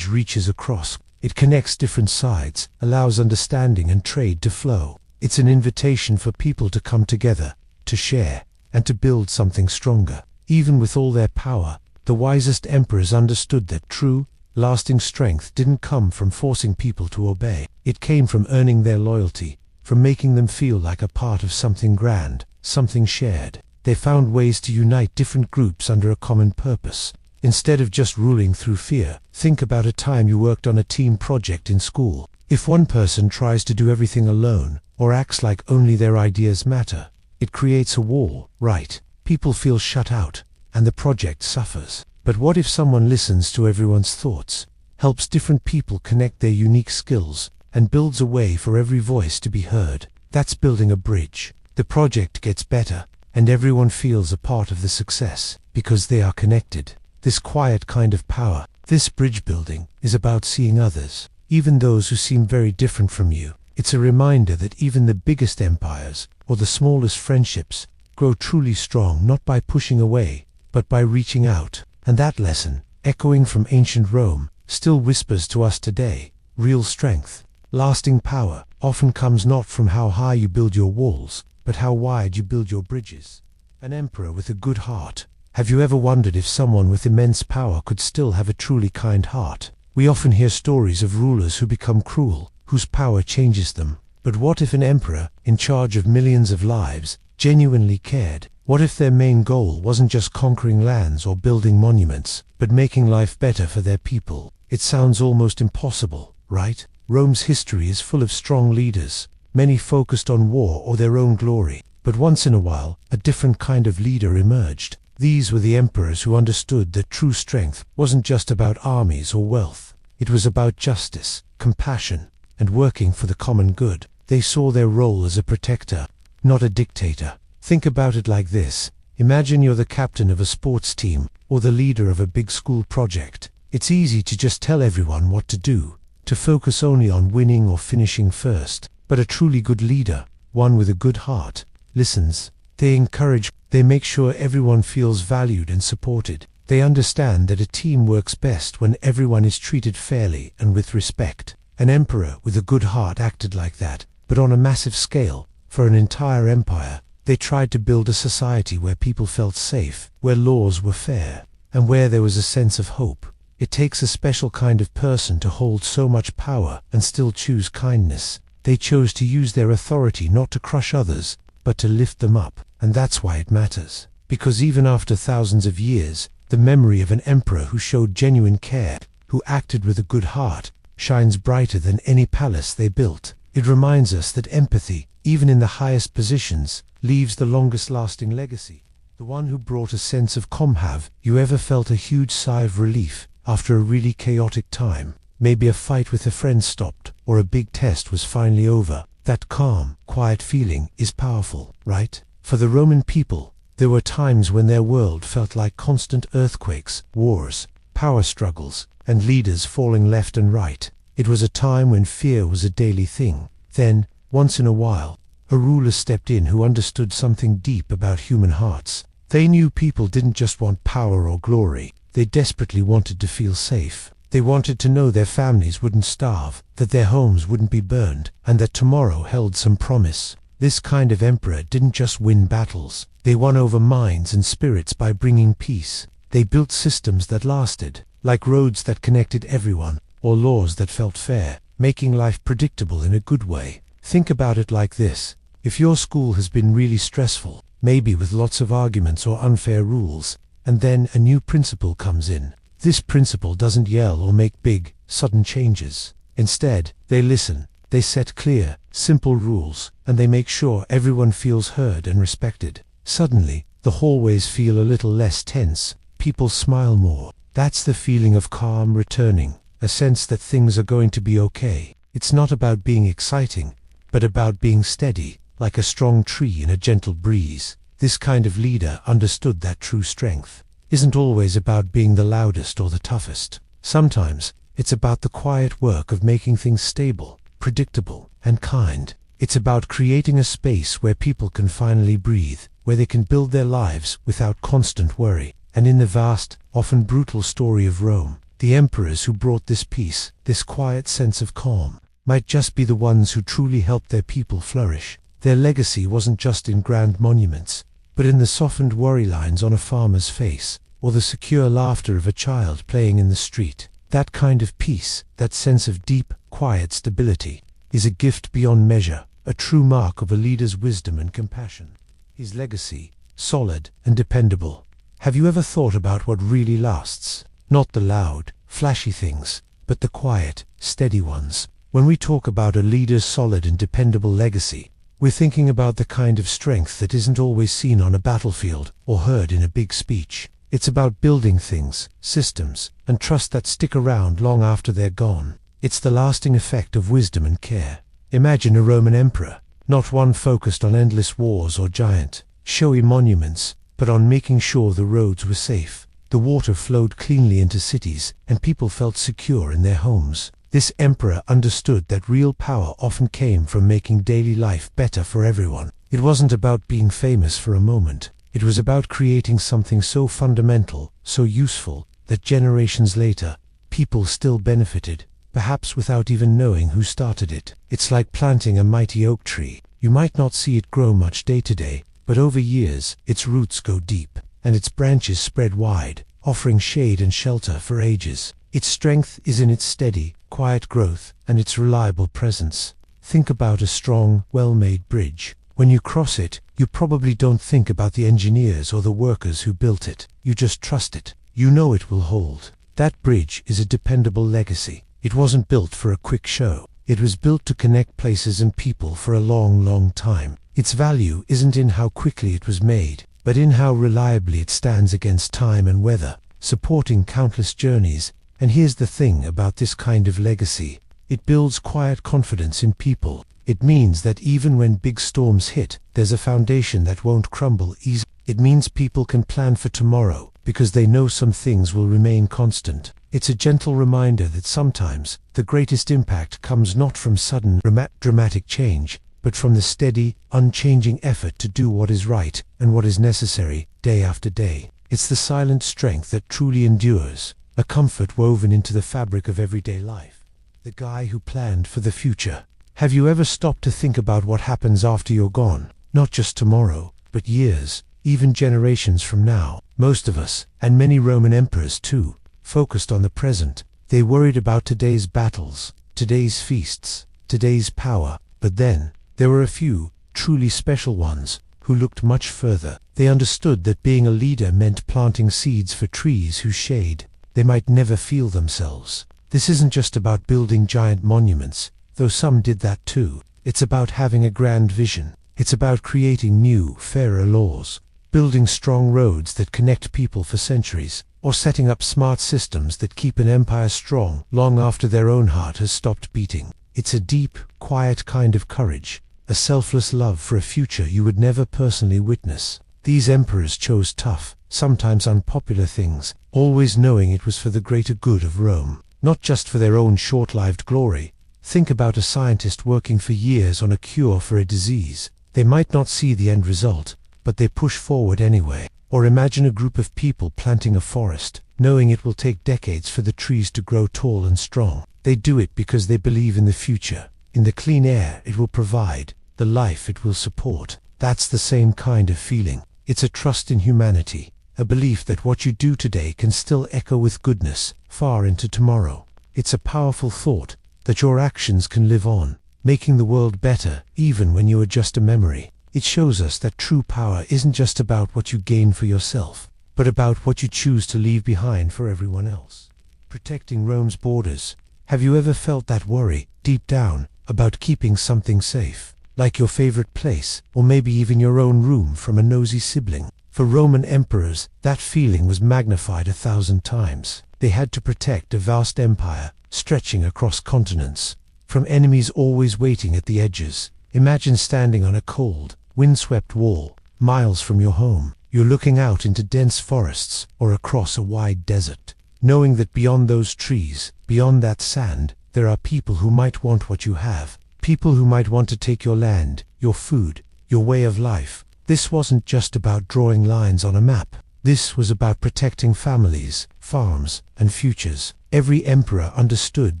reaches across. It connects different sides, allows understanding and trade to flow. It's an invitation for people to come together, to share, and to build something stronger. Even with all their power, the wisest emperors understood that true, lasting strength didn't come from forcing people to obey. It came from earning their loyalty, from making them feel like a part of something grand, something shared. They found ways to unite different groups under a common purpose. Instead of just ruling through fear, think about a time you worked on a team project in school. If one person tries to do everything alone, or acts like only their ideas matter, it creates a wall, right? People feel shut out, and the project suffers. But what if someone listens to everyone's thoughts, helps different people connect their unique skills, and builds a way for every voice to be heard? That's building a bridge. The project gets better, and everyone feels a part of the success, because they are connected. This quiet kind of power, this bridge building, is about seeing others, even those who seem very different from you. It's a reminder that even the biggest empires, or the smallest friendships, grow truly strong not by pushing away, but by reaching out. And that lesson, echoing from ancient Rome, still whispers to us today. Real strength, lasting power, often comes not from how high you build your walls, but how wide you build your bridges. An emperor with a good heart. Have you ever wondered if someone with immense power could still have a truly kind heart? We often hear stories of rulers who become cruel, whose power changes them. But what if an emperor, in charge of millions of lives, genuinely cared? What if their main goal wasn't just conquering lands or building monuments, but making life better for their people? It sounds almost impossible, right? Rome's history is full of strong leaders, many focused on war or their own glory. But once in a while, a different kind of leader emerged. These were the emperors who understood that true strength wasn't just about armies or wealth. It was about justice, compassion, and working for the common good. They saw their role as a protector, not a dictator. Think about it like this. Imagine you're the captain of a sports team, or the leader of a big school project. It's easy to just tell everyone what to do, to focus only on winning or finishing first. But a truly good leader, one with a good heart, listens. They encourage, they make sure everyone feels valued and supported. They understand that a team works best when everyone is treated fairly and with respect. An emperor with a good heart acted like that, but on a massive scale, for an entire empire. They tried to build a society where people felt safe, where laws were fair, and where there was a sense of hope. It takes a special kind of person to hold so much power and still choose kindness. They chose to use their authority not to crush others, but to lift them up. And that's why it matters. Because even after thousands of years, the memory of an emperor who showed genuine care, who acted with a good heart, shines brighter than any palace they built. It reminds us that empathy, even in the highest positions, leaves the longest lasting legacy. The one who brought a sense of calm. Have you ever felt a huge sigh of relief after a really chaotic time? Maybe a fight with a friend stopped, or a big test was finally over. That calm, quiet feeling is powerful, right? For the Roman people, there were times when their world felt like constant earthquakes, wars, power struggles, and leaders falling left and right. It was a time when fear was a daily thing. Then, once in a while, a ruler stepped in who understood something deep about human hearts. They knew people didn't just want power or glory. They desperately wanted to feel safe. They wanted to know their families wouldn't starve, that their homes wouldn't be burned, and that tomorrow held some promise. This kind of emperor didn't just win battles. They won over minds and spirits by bringing peace. They built systems that lasted, like roads that connected everyone, or laws that felt fair, making life predictable in a good way. Think about it like this. If your school has been really stressful, maybe with lots of arguments or unfair rules, and then a new principal comes in, this principal doesn't yell or make big, sudden changes. Instead, they listen. They set clear, simple rules, and they make sure everyone feels heard and respected. Suddenly, the hallways feel a little less tense. People smile more. That's the feeling of calm returning, a sense that things are going to be okay. It's not about being exciting, but about being steady, like a strong tree in a gentle breeze. This kind of leader understood that true strength isn't always about being the loudest or the toughest. Sometimes, it's about the quiet work of making things stable, predictable, and kind. It's about creating a space where people can finally breathe, where they can build their lives without constant worry. And in the vast, often brutal story of Rome, the emperors who brought this peace, this quiet sense of calm, might just be the ones who truly helped their people flourish. Their legacy wasn't just in grand monuments, but in the softened worry lines on a farmer's face, or the secure laughter of a child playing in the street. That kind of peace, that sense of deep, quiet stability, is a gift beyond measure, a true mark of a leader's wisdom and compassion. His legacy, solid and dependable, Have you ever thought about what really lasts? Not the loud, flashy things, but the quiet, steady ones. When we talk about a leader's solid and dependable legacy, we're thinking about the kind of strength that isn't always seen on a battlefield or heard in a big speech. It's about building things, systems, and trust that stick around long after they're gone. It's the lasting effect of wisdom and care. Imagine a Roman emperor, not one focused on endless wars or giant, showy monuments, but on making sure the roads were safe, the water flowed cleanly into cities, and people felt secure in their homes. This emperor understood that real power often came from making daily life better for everyone. It wasn't about being famous for a moment. It was about creating something so fundamental, so useful, that generations later, people still benefited, perhaps without even knowing who started it. It's like planting a mighty oak tree. You might not see it grow much day to day, but over years, its roots go deep, and its branches spread wide, offering shade and shelter for ages. Its strength is in its steady, quiet growth and its reliable presence. Think about a strong, well-made bridge. When you cross it, you probably don't think about the engineers or the workers who built it. You just trust it. You know it will hold. That bridge is a dependable legacy. It wasn't built for a quick show. It was built to connect places and people for a long, long time. Its value isn't in how quickly it was made, but in how reliably it stands against time and weather, supporting countless journeys. And here's the thing about this kind of legacy. It builds quiet confidence in people. It means that even when big storms hit, there's a foundation that won't crumble easily. It means people can plan for tomorrow, because they know some things will remain constant. It's a gentle reminder that sometimes the greatest impact comes not from sudden dramatic change, but from the steady, unchanging effort to do what is right and what is necessary, day after day. It's the silent strength that truly endures, a comfort woven into the fabric of everyday life. The guy who planned for the future. Have you ever stopped to think about what happens after you're gone? Not just tomorrow, but years, even generations from now. Most of us, and many Roman emperors too, focused on the present. They worried about today's battles, today's feasts, today's power. But then, there were a few, truly special ones, who looked much further. They understood that being a leader meant planting seeds for trees whose shade they might never feel themselves. This isn't just about building giant monuments, though some did that too. It's about having a grand vision. It's about creating new, fairer laws, building strong roads that connect people for centuries, or setting up smart systems that keep an empire strong long after their own heart has stopped beating. It's a deep, quiet kind of courage, a selfless love for a future you would never personally witness. These emperors chose tough, sometimes unpopular things, always knowing it was for the greater good of Rome, not just for their own short-lived glory. Think about a scientist working for years on a cure for a disease. They might not see the end result, but they push forward anyway. Or imagine a group of people planting a forest, knowing it will take decades for the trees to grow tall and strong. They do it because they believe in the future, in the clean air it will provide, the life it will support. That's the same kind of feeling. It's a trust in humanity, a belief that what you do today can still echo with goodness far into tomorrow. It's a powerful thought that your actions can live on, making the world better even when you are just a memory. It shows us that true power isn't just about what you gain for yourself, but about what you choose to leave behind for everyone else. Protecting Rome's borders. Have you ever felt that worry, deep down, about keeping something safe? Like your favorite place, or maybe even your own room from a nosy sibling? For Roman emperors, that feeling was magnified 1,000 times. They had to protect a vast empire, stretching across continents, from enemies always waiting at the edges. Imagine standing on a cold, windswept wall, miles from your home. You're looking out into dense forests or across a wide desert, knowing that beyond those trees, beyond that sand, there are people who might want what you have, people who might want to take your land, your food, your way of life. This wasn't just about drawing lines on a map. This was about protecting families, farms, and futures. Every emperor understood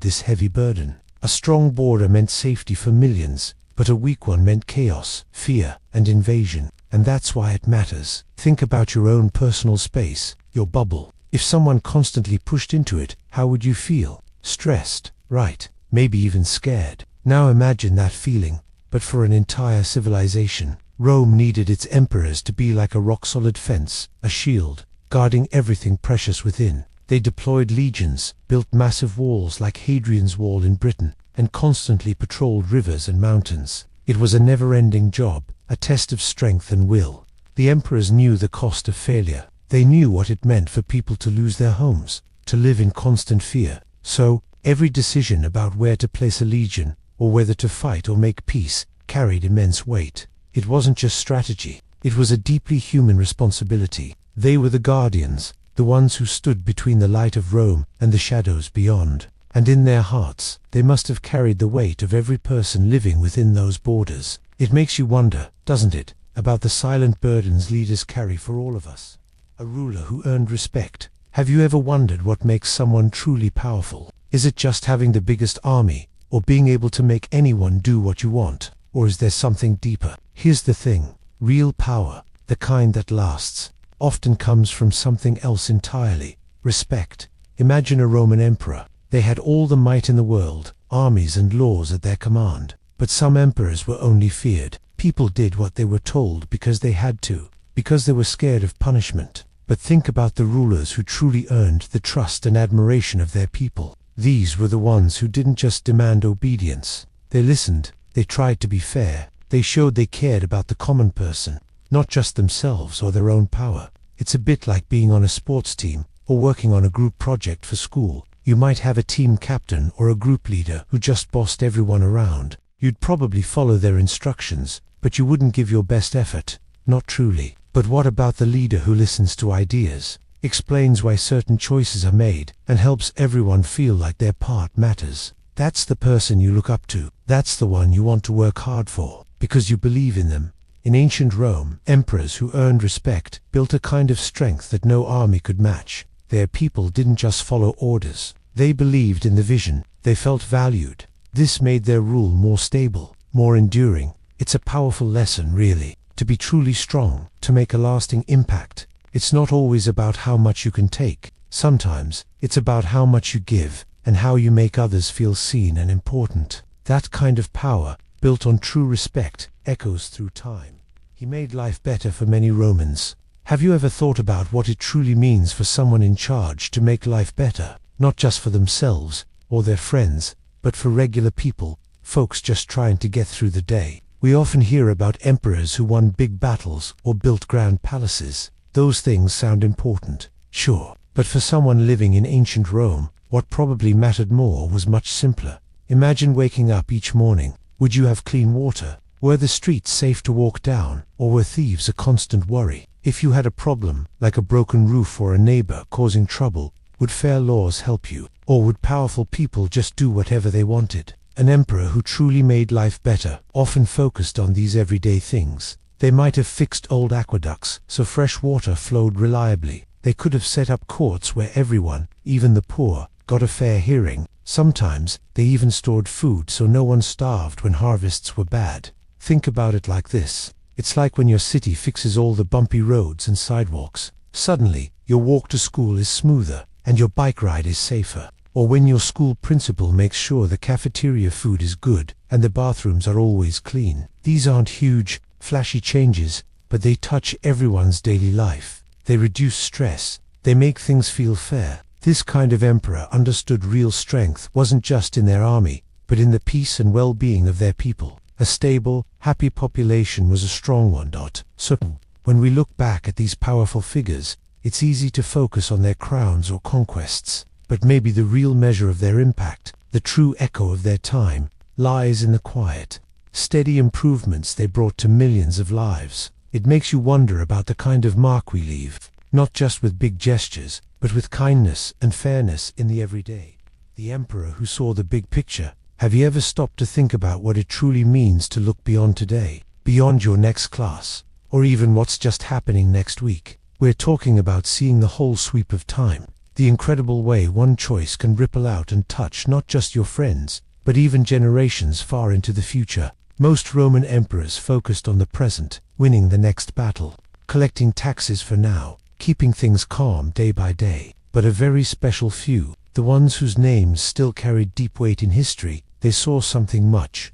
this heavy burden. A strong border meant safety for millions, but a weak one meant chaos, fear, and invasion. And that's why it matters. Think about your own personal space, your bubble. If someone constantly pushed into it, how would you feel? Stressed, right? Maybe even scared. Now imagine that feeling, but for an entire civilization. Rome needed its emperors to be like a rock-solid fence, a shield, guarding everything precious within. They deployed legions, built massive walls like Hadrian's Wall in Britain, and constantly patrolled rivers and mountains. It was a never-ending job, a test of strength and will. The emperors knew the cost of failure. They knew what it meant for people to lose their homes, to live in constant fear. So, every decision about where to place a legion, or whether to fight or make peace, carried immense weight. It wasn't just strategy. It was a deeply human responsibility. They were the guardians, the ones who stood between the light of Rome and the shadows beyond. And in their hearts, they must have carried the weight of every person living within those borders. It makes you wonder, doesn't it, about the silent burdens leaders carry for all of us. A ruler who earned respect. Have you ever wondered what makes someone truly powerful? Is it just having the biggest army, or being able to make anyone do what you want? Or is there something deeper? Here's the thing. Real power, the kind that lasts, often comes from something else entirely. Respect. Imagine a Roman emperor. They had all the might in the world, armies and laws at their command. But some emperors were only feared. People did what they were told because they had to, because they were scared of punishment. But think about the rulers who truly earned the trust and admiration of their people. These were the ones who didn't just demand obedience. They listened, they tried to be fair, they showed they cared about the common person, not just themselves or their own power. It's a bit like being on a sports team, or working on a group project for school. You might have a team captain or a group leader who just bossed everyone around. You'd probably follow their instructions, but you wouldn't give your best effort. Not truly. But what about the leader who listens to ideas, explains why certain choices are made, and helps everyone feel like their part matters? That's the person you look up to. That's the one you want to work hard for, because you believe in them. In ancient Rome, emperors who earned respect built a kind of strength that no army could match. Their people didn't just follow orders. They believed in the vision. They felt valued. This made their rule more stable, more enduring. It's a powerful lesson, really. To be truly strong, to make a lasting impact, it's not always about how much you can take. Sometimes, it's about how much you give, and how you make others feel seen and important. That kind of power, built on true respect, echoes through time. He made life better for many Romans. Have you ever thought about what it truly means for someone in charge to make life better? Not just for themselves, or their friends, but for regular people, folks just trying to get through the day. We often hear about emperors who won big battles or built grand palaces. Those things sound important, sure. But for someone living in ancient Rome, what probably mattered more was much simpler. Imagine waking up each morning. Would you have clean water? Were the streets safe to walk down, or were thieves a constant worry? If you had a problem, like a broken roof or a neighbor causing trouble, would fair laws help you? Or would powerful people just do whatever they wanted? An emperor who truly made life better often focused on these everyday things. They might have fixed old aqueducts so fresh water flowed reliably. They could have set up courts where everyone, even the poor, got a fair hearing. Sometimes, they even stored food so no one starved when harvests were bad. Think about it like this. It's like when your city fixes all the bumpy roads and sidewalks. Suddenly, your walk to school is smoother, and your bike ride is safer. Or when your school principal makes sure the cafeteria food is good, and the bathrooms are always clean. These aren't huge, flashy changes, but they touch everyone's daily life. They reduce stress. They make things feel fair. This kind of emperor understood real strength wasn't just in their army, but in the peace and well-being of their people. A stable, happy population was a strong one. So, when we look back at these powerful figures, it's easy to focus on their crowns or conquests, but maybe the real measure of their impact, the true echo of their time, lies in the quiet, steady improvements they brought to millions of lives. It makes you wonder about the kind of mark we leave, not just with big gestures, but with kindness and fairness in the everyday. The emperor who saw the big picture. Have you ever stopped to think about what it truly means to look beyond today, beyond your next class, or even what's just happening next week? We're talking about seeing the whole sweep of time, the incredible way one choice can ripple out and touch not just your friends, but even generations far into the future. Most Roman emperors focused on the present, winning the next battle, collecting taxes for now, keeping things calm day by day. But a very special few, the ones whose names still carried deep weight in history, they saw something much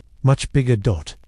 bigger.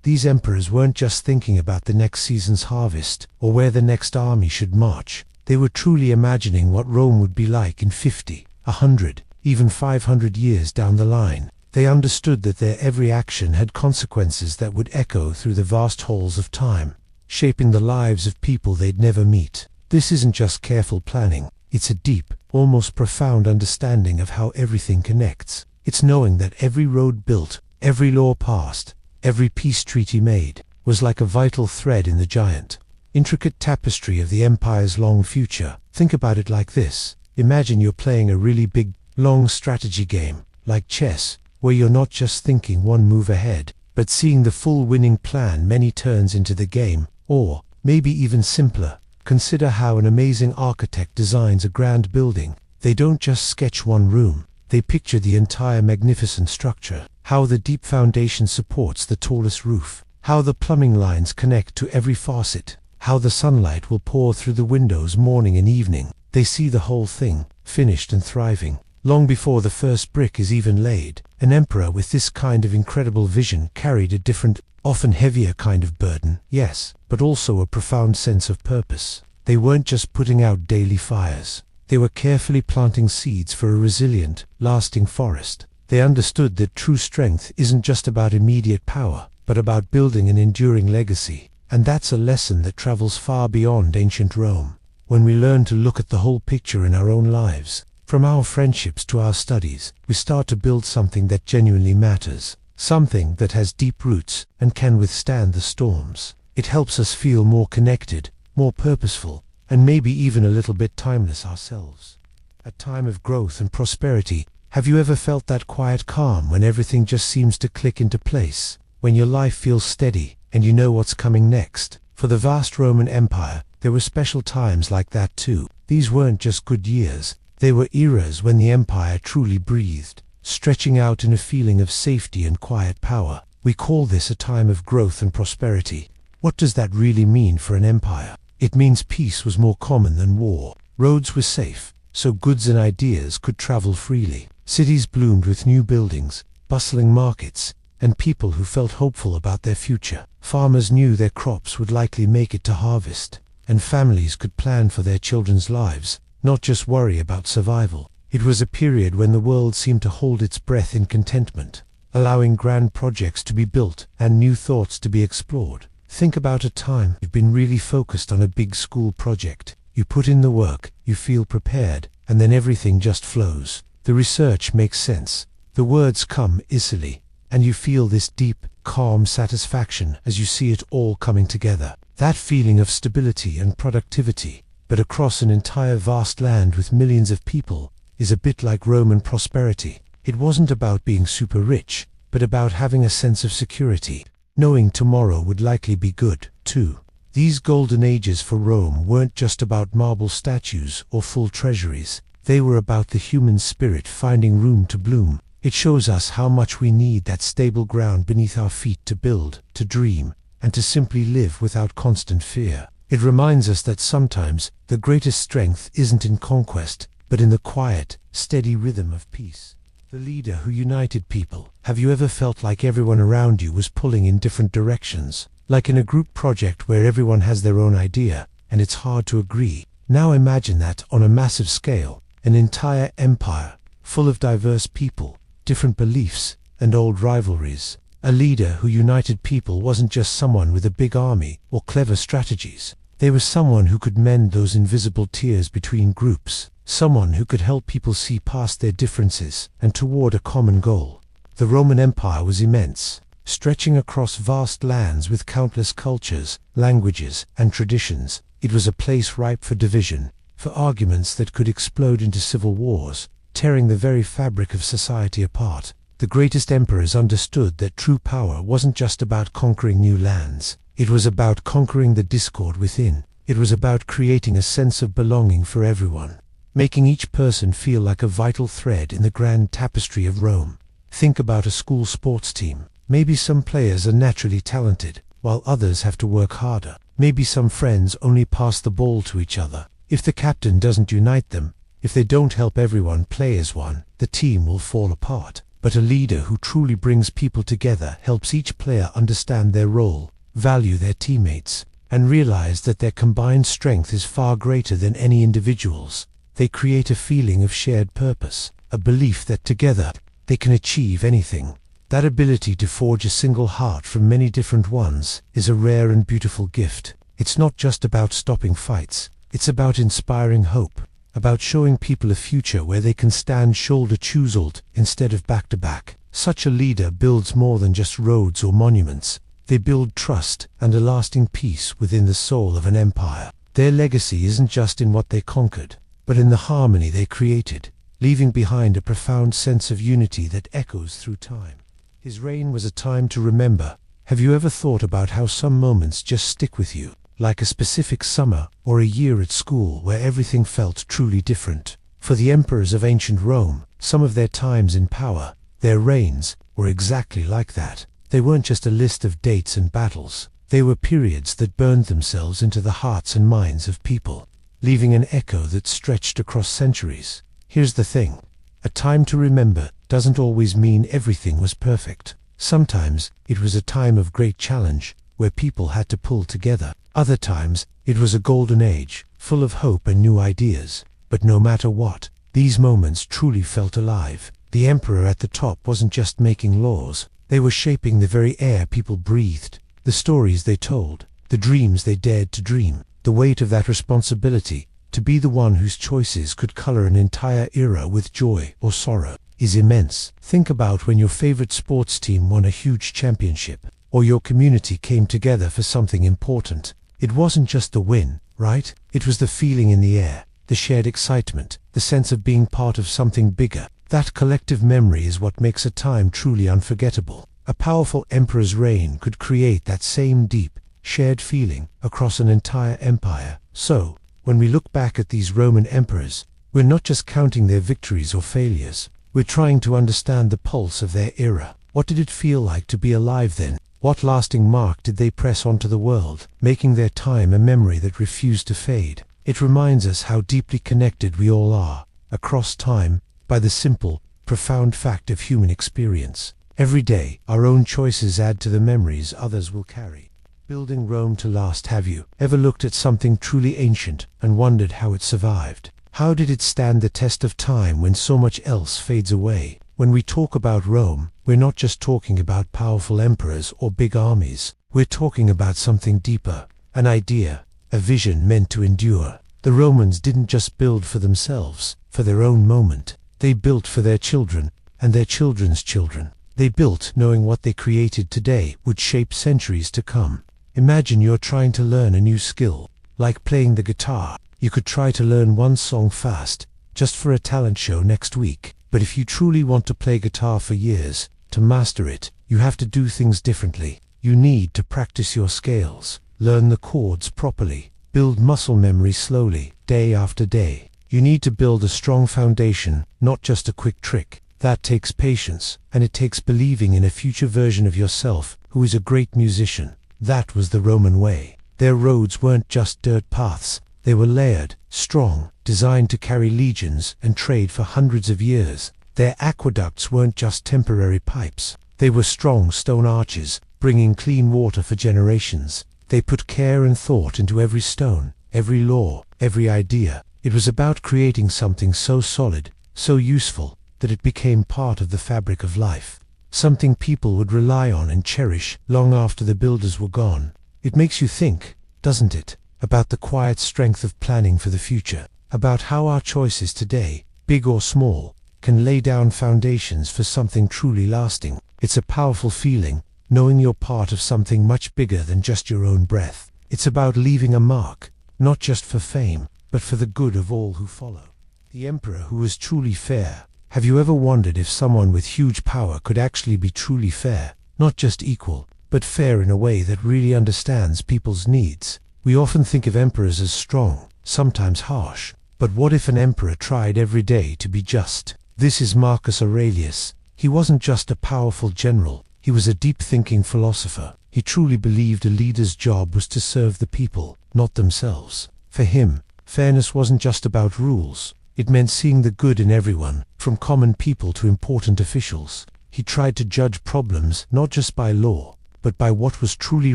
These emperors weren't just thinking about the next season's harvest or where the next army should march. They were truly imagining what Rome would be like in 50, 100, even 500 years down the line. They understood that their every action had consequences that would echo through the vast halls of time, shaping the lives of people they'd never meet. This isn't just careful planning, it's a deep, almost profound understanding of how everything connects. It's knowing that every road built, every law passed, every peace treaty made, was like a vital thread in the giant, intricate tapestry of the empire's long future. Think about it like this. Imagine you're playing a really big, long strategy game, like chess, where you're not just thinking one move ahead, but seeing the full winning plan many turns into the game. Or, maybe even simpler, consider how an amazing architect designs a grand building. They don't just sketch one room, they picture the entire magnificent structure, how the deep foundation supports the tallest roof, how the plumbing lines connect to every faucet, how the sunlight will pour through the windows morning and evening. They see the whole thing, finished and thriving, long before the first brick is even laid. An emperor with this kind of incredible vision carried a different, often heavier kind of burden, yes, but also a profound sense of purpose. They weren't just putting out daily fires. They were carefully planting seeds for a resilient, lasting forest. They understood that true strength isn't just about immediate power, but about building an enduring legacy. And that's a lesson that travels far beyond ancient Rome. When we learn to look at the whole picture in our own lives, from our friendships to our studies, we start to build something that genuinely matters, something that has deep roots and can withstand the storms. It helps us feel more connected, more purposeful, and maybe even a little bit timeless ourselves. A time of growth and prosperity. Have you ever felt that quiet calm when everything just seems to click into place? When your life feels steady and you know what's coming next? For the vast Roman Empire, there were special times like that too. These weren't just good years. They were eras when the empire truly breathed, stretching out in a feeling of safety and quiet power. We call this a time of growth and prosperity. What does that really mean for an empire? It means peace was more common than war. Roads were safe, so goods and ideas could travel freely. Cities bloomed with new buildings, bustling markets, and people who felt hopeful about their future. Farmers knew their crops would likely make it to harvest, and families could plan for their children's lives, not just worry about survival. It was a period when the world seemed to hold its breath in contentment, allowing grand projects to be built and new thoughts to be explored. Think about a time you've been really focused on a big school project. You put in the work, you feel prepared, and then everything just flows. The research makes sense, the words come easily, and you feel this deep, calm satisfaction as you see it all coming together. That feeling of stability and productivity, but across an entire vast land with millions of people, is a bit like Roman prosperity. It wasn't about being super rich, but about having a sense of security, knowing tomorrow would likely be good, too. These golden ages for Rome weren't just about marble statues or full treasuries. They were about the human spirit finding room to bloom. It shows us how much we need that stable ground beneath our feet to build, to dream, and to simply live without constant fear. It reminds us that sometimes the greatest strength isn't in conquest, but in the quiet, steady rhythm of peace. The leader who united people. Have you ever felt like everyone around you was pulling in different directions? Like in a group project where everyone has their own idea, and it's hard to agree. Now imagine that on a massive scale, an entire empire, full of diverse people, different beliefs, and old rivalries. A leader who united people wasn't just someone with a big army or clever strategies. They were someone who could mend those invisible tears between groups, someone who could help people see past their differences and toward a common goal. The Roman Empire was immense, stretching across vast lands with countless cultures, languages, and traditions. It was a place ripe for division, for arguments that could explode into civil wars, tearing the very fabric of society apart. The greatest emperors understood that true power wasn't just about conquering new lands. It was about conquering the discord within. It was about creating a sense of belonging for everyone, making each person feel like a vital thread in the grand tapestry of Rome. Think about a school sports team. Maybe some players are naturally talented, while others have to work harder. Maybe some friends only pass the ball to each other. If the captain doesn't unite them, if they don't help everyone play as one, the team will fall apart. But a leader who truly brings people together helps each player understand their role, value their teammates, and realize that their combined strength is far greater than any individual's. They create a feeling of shared purpose, a belief that together they can achieve anything. That ability to forge a single heart from many different ones is a rare and beautiful gift. It's not just about stopping fights, it's about inspiring hope, about showing people a future where they can stand shoulder to shoulder instead of back to back. Such a leader builds more than just roads or monuments. They build trust and a lasting peace within the soul of an empire. Their legacy isn't just in what they conquered, but in the harmony they created, leaving behind a profound sense of unity that echoes through time. His reign was a time to remember. Have you ever thought about how some moments just stick with you, like a specific summer or a year at school where everything felt truly different? For the emperors of ancient Rome, some of their times in power, their reigns, were exactly like that. They weren't just a list of dates and battles. They were periods that burned themselves into the hearts and minds of people, leaving an echo that stretched across centuries. Here's the thing. A time to remember doesn't always mean everything was perfect. Sometimes it was a time of great challenge, where people had to pull together. Other times it was a golden age, full of hope and new ideas. But no matter what, these moments truly felt alive. The emperor at the top wasn't just making laws. They were shaping the very air people breathed, the stories they told, the dreams they dared to dream. The weight of that responsibility, to be the one whose choices could color an entire era with joy or sorrow, is immense. Think about when your favorite sports team won a huge championship, or your community came together for something important. It wasn't just the win, right? It was the feeling in the air, the shared excitement, the sense of being part of something bigger. That collective memory is what makes a time truly unforgettable. A powerful emperor's reign could create that same deep, shared feeling across an entire empire. So, when we look back at these Roman emperors, we're not just counting their victories or failures. We're trying to understand the pulse of their era. What did it feel like to be alive then? What lasting mark did they press onto the world, making their time a memory that refused to fade? It reminds us how deeply connected we all are, across time, by the simple, profound fact of human experience. Every day, our own choices add to the memories others will carry. Building Rome to last. Have you ever looked at something truly ancient and wondered how it survived? How did it stand the test of time when so much else fades away? When we talk about Rome, we're not just talking about powerful emperors or big armies. We're talking about something deeper, an idea, a vision meant to endure. The Romans didn't just build for themselves, for their own moment. They built for their children and their children's children. They built knowing what they created today would shape centuries to come. Imagine you're trying to learn a new skill, like playing the guitar. You could try to learn one song fast, just for a talent show next week. But if you truly want to play guitar for years, to master it, you have to do things differently. You need to practice your scales, learn the chords properly, build muscle memory slowly, day after day. You need to build a strong foundation, not just a quick trick. That takes patience, and it takes believing in a future version of yourself who is a great musician. That was the Roman way. Their roads weren't just dirt paths. They were layered, strong, designed to carry legions and trade for hundreds of years. Their aqueducts weren't just temporary pipes. They were strong stone arches, bringing clean water for generations. They put care and thought into every stone, every law, every idea. It was about creating something so solid, so useful, that it became part of the fabric of life. Something people would rely on and cherish long after the builders were gone. It makes you think, doesn't it, about the quiet strength of planning for the future, about how our choices today, big or small, can lay down foundations for something truly lasting. It's a powerful feeling, knowing you're part of something much bigger than just your own breath. It's about leaving a mark, not just for fame, but for the good of all who follow. The emperor who was truly fair. Have you ever wondered if someone with huge power could actually be truly fair? Not just equal, but fair in a way that really understands people's needs. We often think of emperors as strong, sometimes harsh. But what if an emperor tried every day to be just? This is Marcus Aurelius. He wasn't just a powerful general, he was a deep-thinking philosopher. He truly believed a leader's job was to serve the people, not themselves. For him, fairness wasn't just about rules. It meant seeing the good in everyone, from common people to important officials. He tried to judge problems not just by law, but by what was truly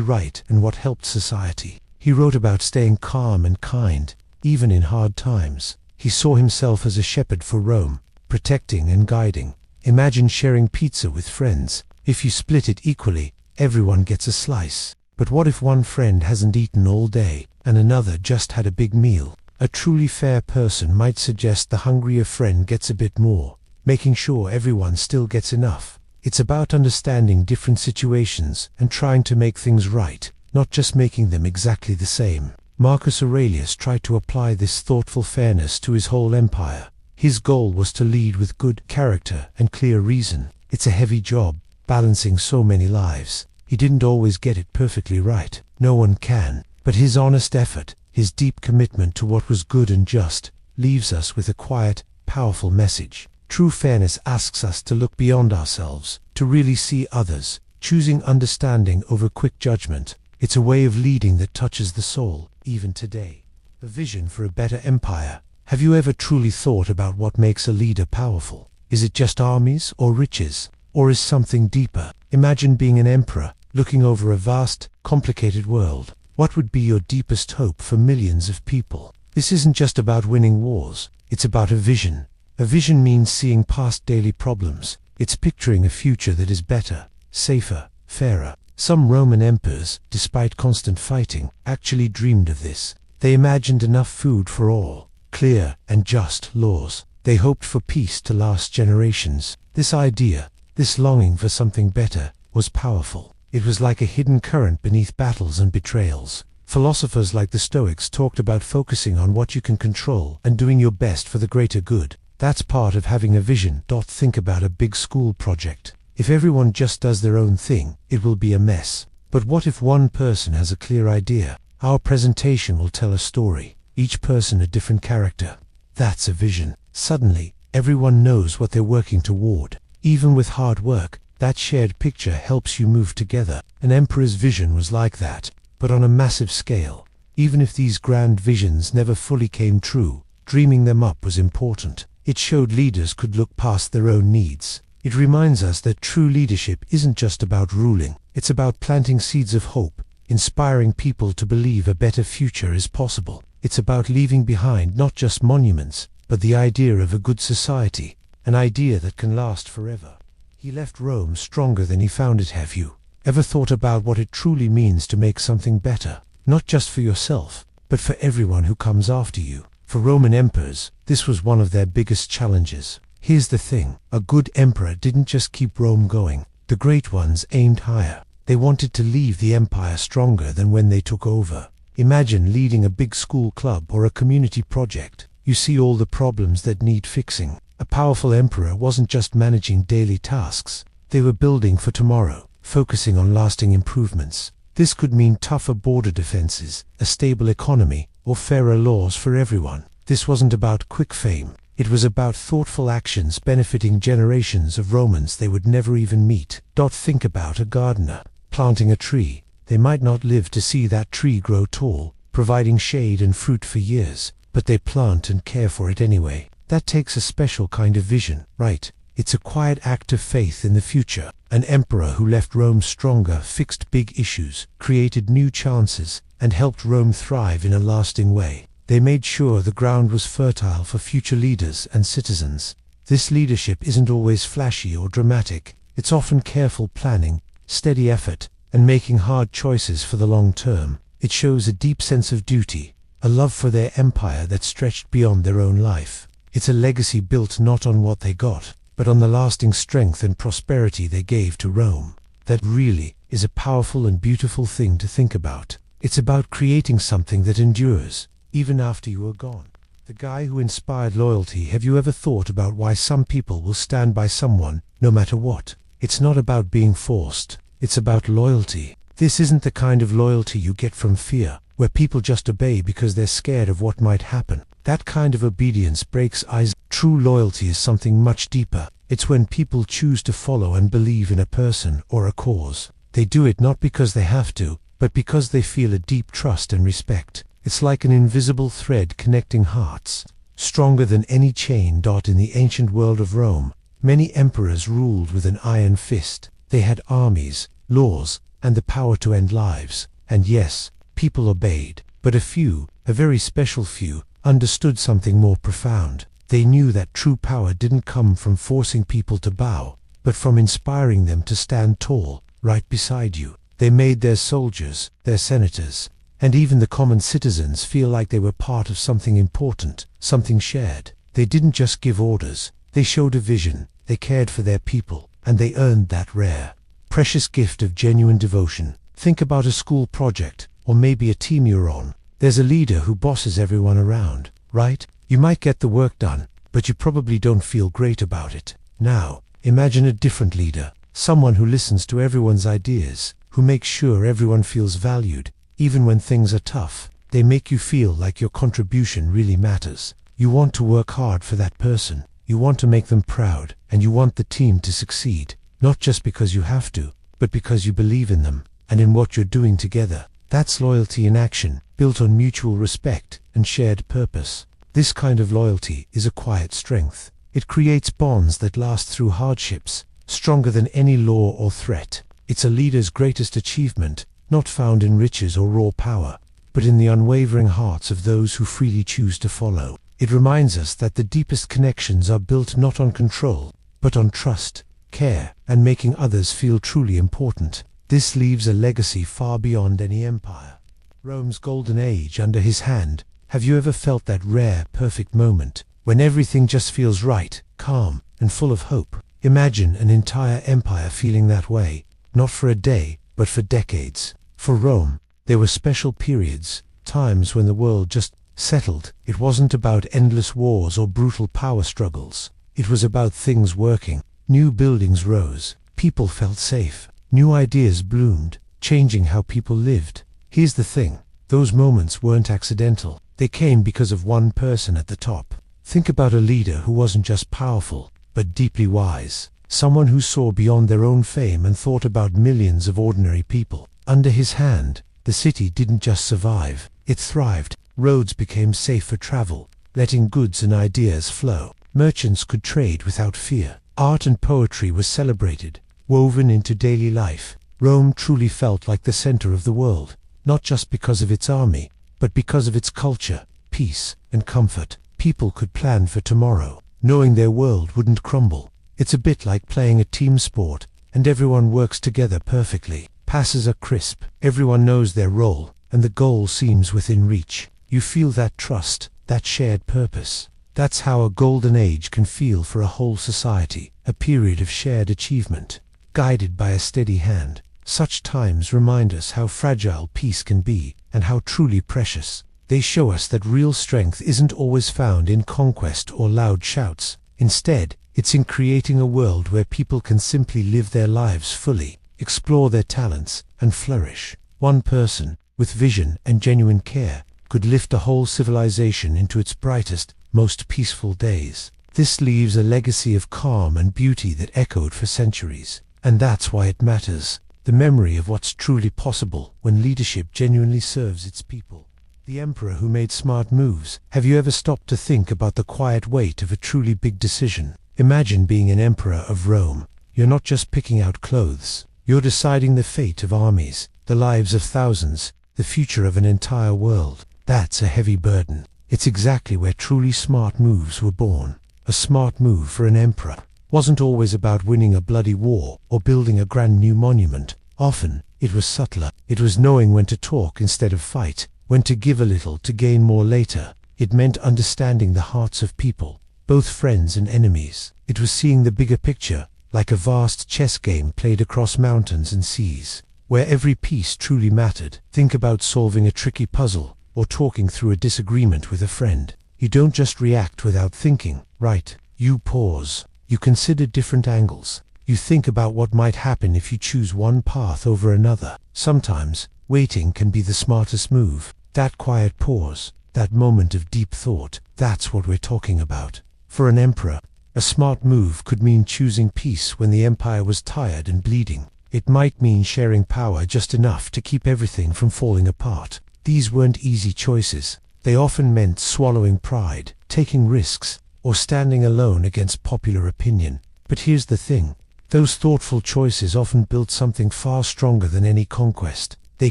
right and what helped society. He wrote about staying calm and kind, even in hard times. He saw himself as a shepherd for Rome, protecting and guiding. Imagine sharing pizza with friends. If you split it equally, everyone gets a slice. But what if one friend hasn't eaten all day, and another just had a big meal? A truly fair person might suggest the hungrier friend gets a bit more, making sure everyone still gets enough. It's about understanding different situations and trying to make things right, not just making them exactly the same. Marcus Aurelius tried to apply this thoughtful fairness to his whole empire. His goal was to lead with good character and clear reason. It's a heavy job, balancing so many lives. He didn't always get it perfectly right. No one can. But his honest effort, his deep commitment to what was good and just, leaves us with a quiet, powerful message. True fairness asks us to look beyond ourselves, to really see others, choosing understanding over quick judgment. It's a way of leading that touches the soul, even today. A vision for a better empire. Have you ever truly thought about what makes a leader powerful? Is it just armies or riches? Or is something deeper? Imagine being an emperor, looking over a vast, complicated world. What would be your deepest hope for millions of people? This isn't just about winning wars. It's about a vision. A vision means seeing past daily problems. It's picturing a future that is better, safer, fairer. Some Roman emperors, despite constant fighting, actually dreamed of this. They imagined enough food for all, clear and just laws. They hoped for peace to last generations. This idea, this longing for something better, was powerful. It was like a hidden current beneath battles and betrayals. Philosophers like the Stoics talked about focusing on what you can control and doing your best for the greater good. That's part of having a vision. Think about a big school project. If everyone just does their own thing, it will be a mess. But what if one person has a clear idea? Our presentation will tell a story, each person a different character. That's a vision. Suddenly, everyone knows what they're working toward. Even with hard work, that shared picture helps you move together. An emperor's vision was like that, but on a massive scale. Even if these grand visions never fully came true, dreaming them up was important. It showed leaders could look past their own needs. It reminds us that true leadership isn't just about ruling. It's about planting seeds of hope, inspiring people to believe a better future is possible. It's about leaving behind not just monuments, but the idea of a good society, an idea that can last forever. He left Rome stronger than he found it. Have you ever thought about what it truly means to make something better? Not just for yourself, but for everyone who comes after you. For Roman emperors, this was one of their biggest challenges. Here's the thing, a good emperor didn't just keep Rome going. The great ones aimed higher. They wanted to leave the empire stronger than when they took over. Imagine leading a big school club or a community project. You see all the problems that need fixing. A powerful emperor wasn't just managing daily tasks. They were building for tomorrow, focusing on lasting improvements. This could mean tougher border defenses, a stable economy, or fairer laws for everyone. This wasn't about quick fame. It was about thoughtful actions benefiting generations of Romans they would never even meet. Think about a gardener planting a tree. They might not live to see that tree grow tall, providing shade and fruit for years, but they plant and care for it anyway. That takes a special kind of vision, right? It's a quiet act of faith in the future. An emperor who left Rome stronger fixed big issues, created new chances, and helped Rome thrive in a lasting way. They made sure the ground was fertile for future leaders and citizens. This leadership isn't always flashy or dramatic. It's often careful planning, steady effort, and making hard choices for the long term. It shows a deep sense of duty, a love for their empire that stretched beyond their own life. It's a legacy built not on what they got, but on the lasting strength and prosperity they gave to Rome. That really is a powerful and beautiful thing to think about. It's about creating something that endures, even after you are gone. The guy who inspired loyalty. Have you ever thought about why some people will stand by someone, no matter what? It's not about being forced. It's about loyalty. This isn't the kind of loyalty you get from fear, where people just obey because they're scared of what might happen. That kind of obedience breaks ice. True loyalty is something much deeper. It's when people choose to follow and believe in a person or a cause. They do it not because they have to, but because they feel a deep trust and respect. It's like an invisible thread connecting hearts, stronger than any chain. In the ancient world of Rome, many emperors ruled with an iron fist. They had armies, laws, and the power to end lives. And yes, People obeyed, but a few, a very special few, understood something more profound. They knew that true power didn't come from forcing people to bow, but from inspiring them to stand tall, right beside you. They made their soldiers, their senators, and even the common citizens feel like they were part of something important, something shared. They didn't just give orders, they showed a vision, they cared for their people, and they earned that rare, precious gift of genuine devotion. Think about a school project, or maybe a team you're on. There's a leader who bosses everyone around, right? You might get the work done, but you probably don't feel great about it. Now, imagine a different leader, someone who listens to everyone's ideas, who makes sure everyone feels valued, even when things are tough. They make you feel like your contribution really matters. You want to work hard for that person, you want to make them proud, and you want the team to succeed, not just because you have to, but because you believe in them, and in what you're doing together. That's loyalty in action, built on mutual respect and shared purpose. This kind of loyalty is a quiet strength. It creates bonds that last through hardships, stronger than any law or threat. It's a leader's greatest achievement, not found in riches or raw power, but in the unwavering hearts of those who freely choose to follow. It reminds us that the deepest connections are built not on control, but on trust, care, and making others feel truly important. This leaves a legacy far beyond any empire. Rome's golden age under his hand. Have you ever felt that rare, perfect moment, when everything just feels right, calm, and full of hope? Imagine an entire empire feeling that way, not for a day, but for decades. For Rome, there were special periods, times when the world just settled. It wasn't about endless wars or brutal power struggles. It was about things working. New buildings rose, people felt safe. New ideas bloomed, changing how people lived. Here's the thing, those moments weren't accidental. They came because of one person at the top. Think about a leader who wasn't just powerful, but deeply wise. Someone who saw beyond their own fame and thought about millions of ordinary people. Under his hand, the city didn't just survive, it thrived. Roads became safe for travel, letting goods and ideas flow. Merchants could trade without fear. Art and poetry were celebrated, woven into daily life. Rome truly felt like the center of the world, not just because of its army, but because of its culture, peace, and comfort. People could plan for tomorrow, knowing their world wouldn't crumble. It's a bit like playing a team sport, and everyone works together perfectly. Passes are crisp, everyone knows their role, and the goal seems within reach. You feel that trust, that shared purpose. That's how a golden age can feel for a whole society, a period of shared achievement, guided by a steady hand. Such times remind us how fragile peace can be, and how truly precious. They show us that real strength isn't always found in conquest or loud shouts. Instead, it's in creating a world where people can simply live their lives fully, explore their talents, and flourish. One person, with vision and genuine care, could lift a whole civilization into its brightest, most peaceful days. This leaves a legacy of calm and beauty that echoed for centuries. And that's why it matters. The memory of what's truly possible when leadership genuinely serves its people. The emperor who made smart moves. Have you ever stopped to think about the quiet weight of a truly big decision? Imagine being an emperor of Rome. You're not just picking out clothes. You're deciding the fate of armies, the lives of thousands, the future of an entire world. That's a heavy burden. It's exactly where truly smart moves were born. A smart move for an emperor wasn't always about winning a bloody war or building a grand new monument. Often, it was subtler. It was knowing when to talk instead of fight, when to give a little to gain more later. It meant understanding the hearts of people, both friends and enemies. It was seeing the bigger picture, like a vast chess game played across mountains and seas, where every piece truly mattered. Think about solving a tricky puzzle, or talking through a disagreement with a friend. You don't just react without thinking, right? You pause. You consider different angles. You think about what might happen if you choose one path over another. Sometimes, waiting can be the smartest move. That quiet pause, that moment of deep thought, that's what we're talking about. For an emperor, a smart move could mean choosing peace when the empire was tired and bleeding. It might mean sharing power just enough to keep everything from falling apart. These weren't easy choices. They often meant swallowing pride, taking risks, or standing alone against popular opinion. But here's the thing. Those thoughtful choices often built something far stronger than any conquest. They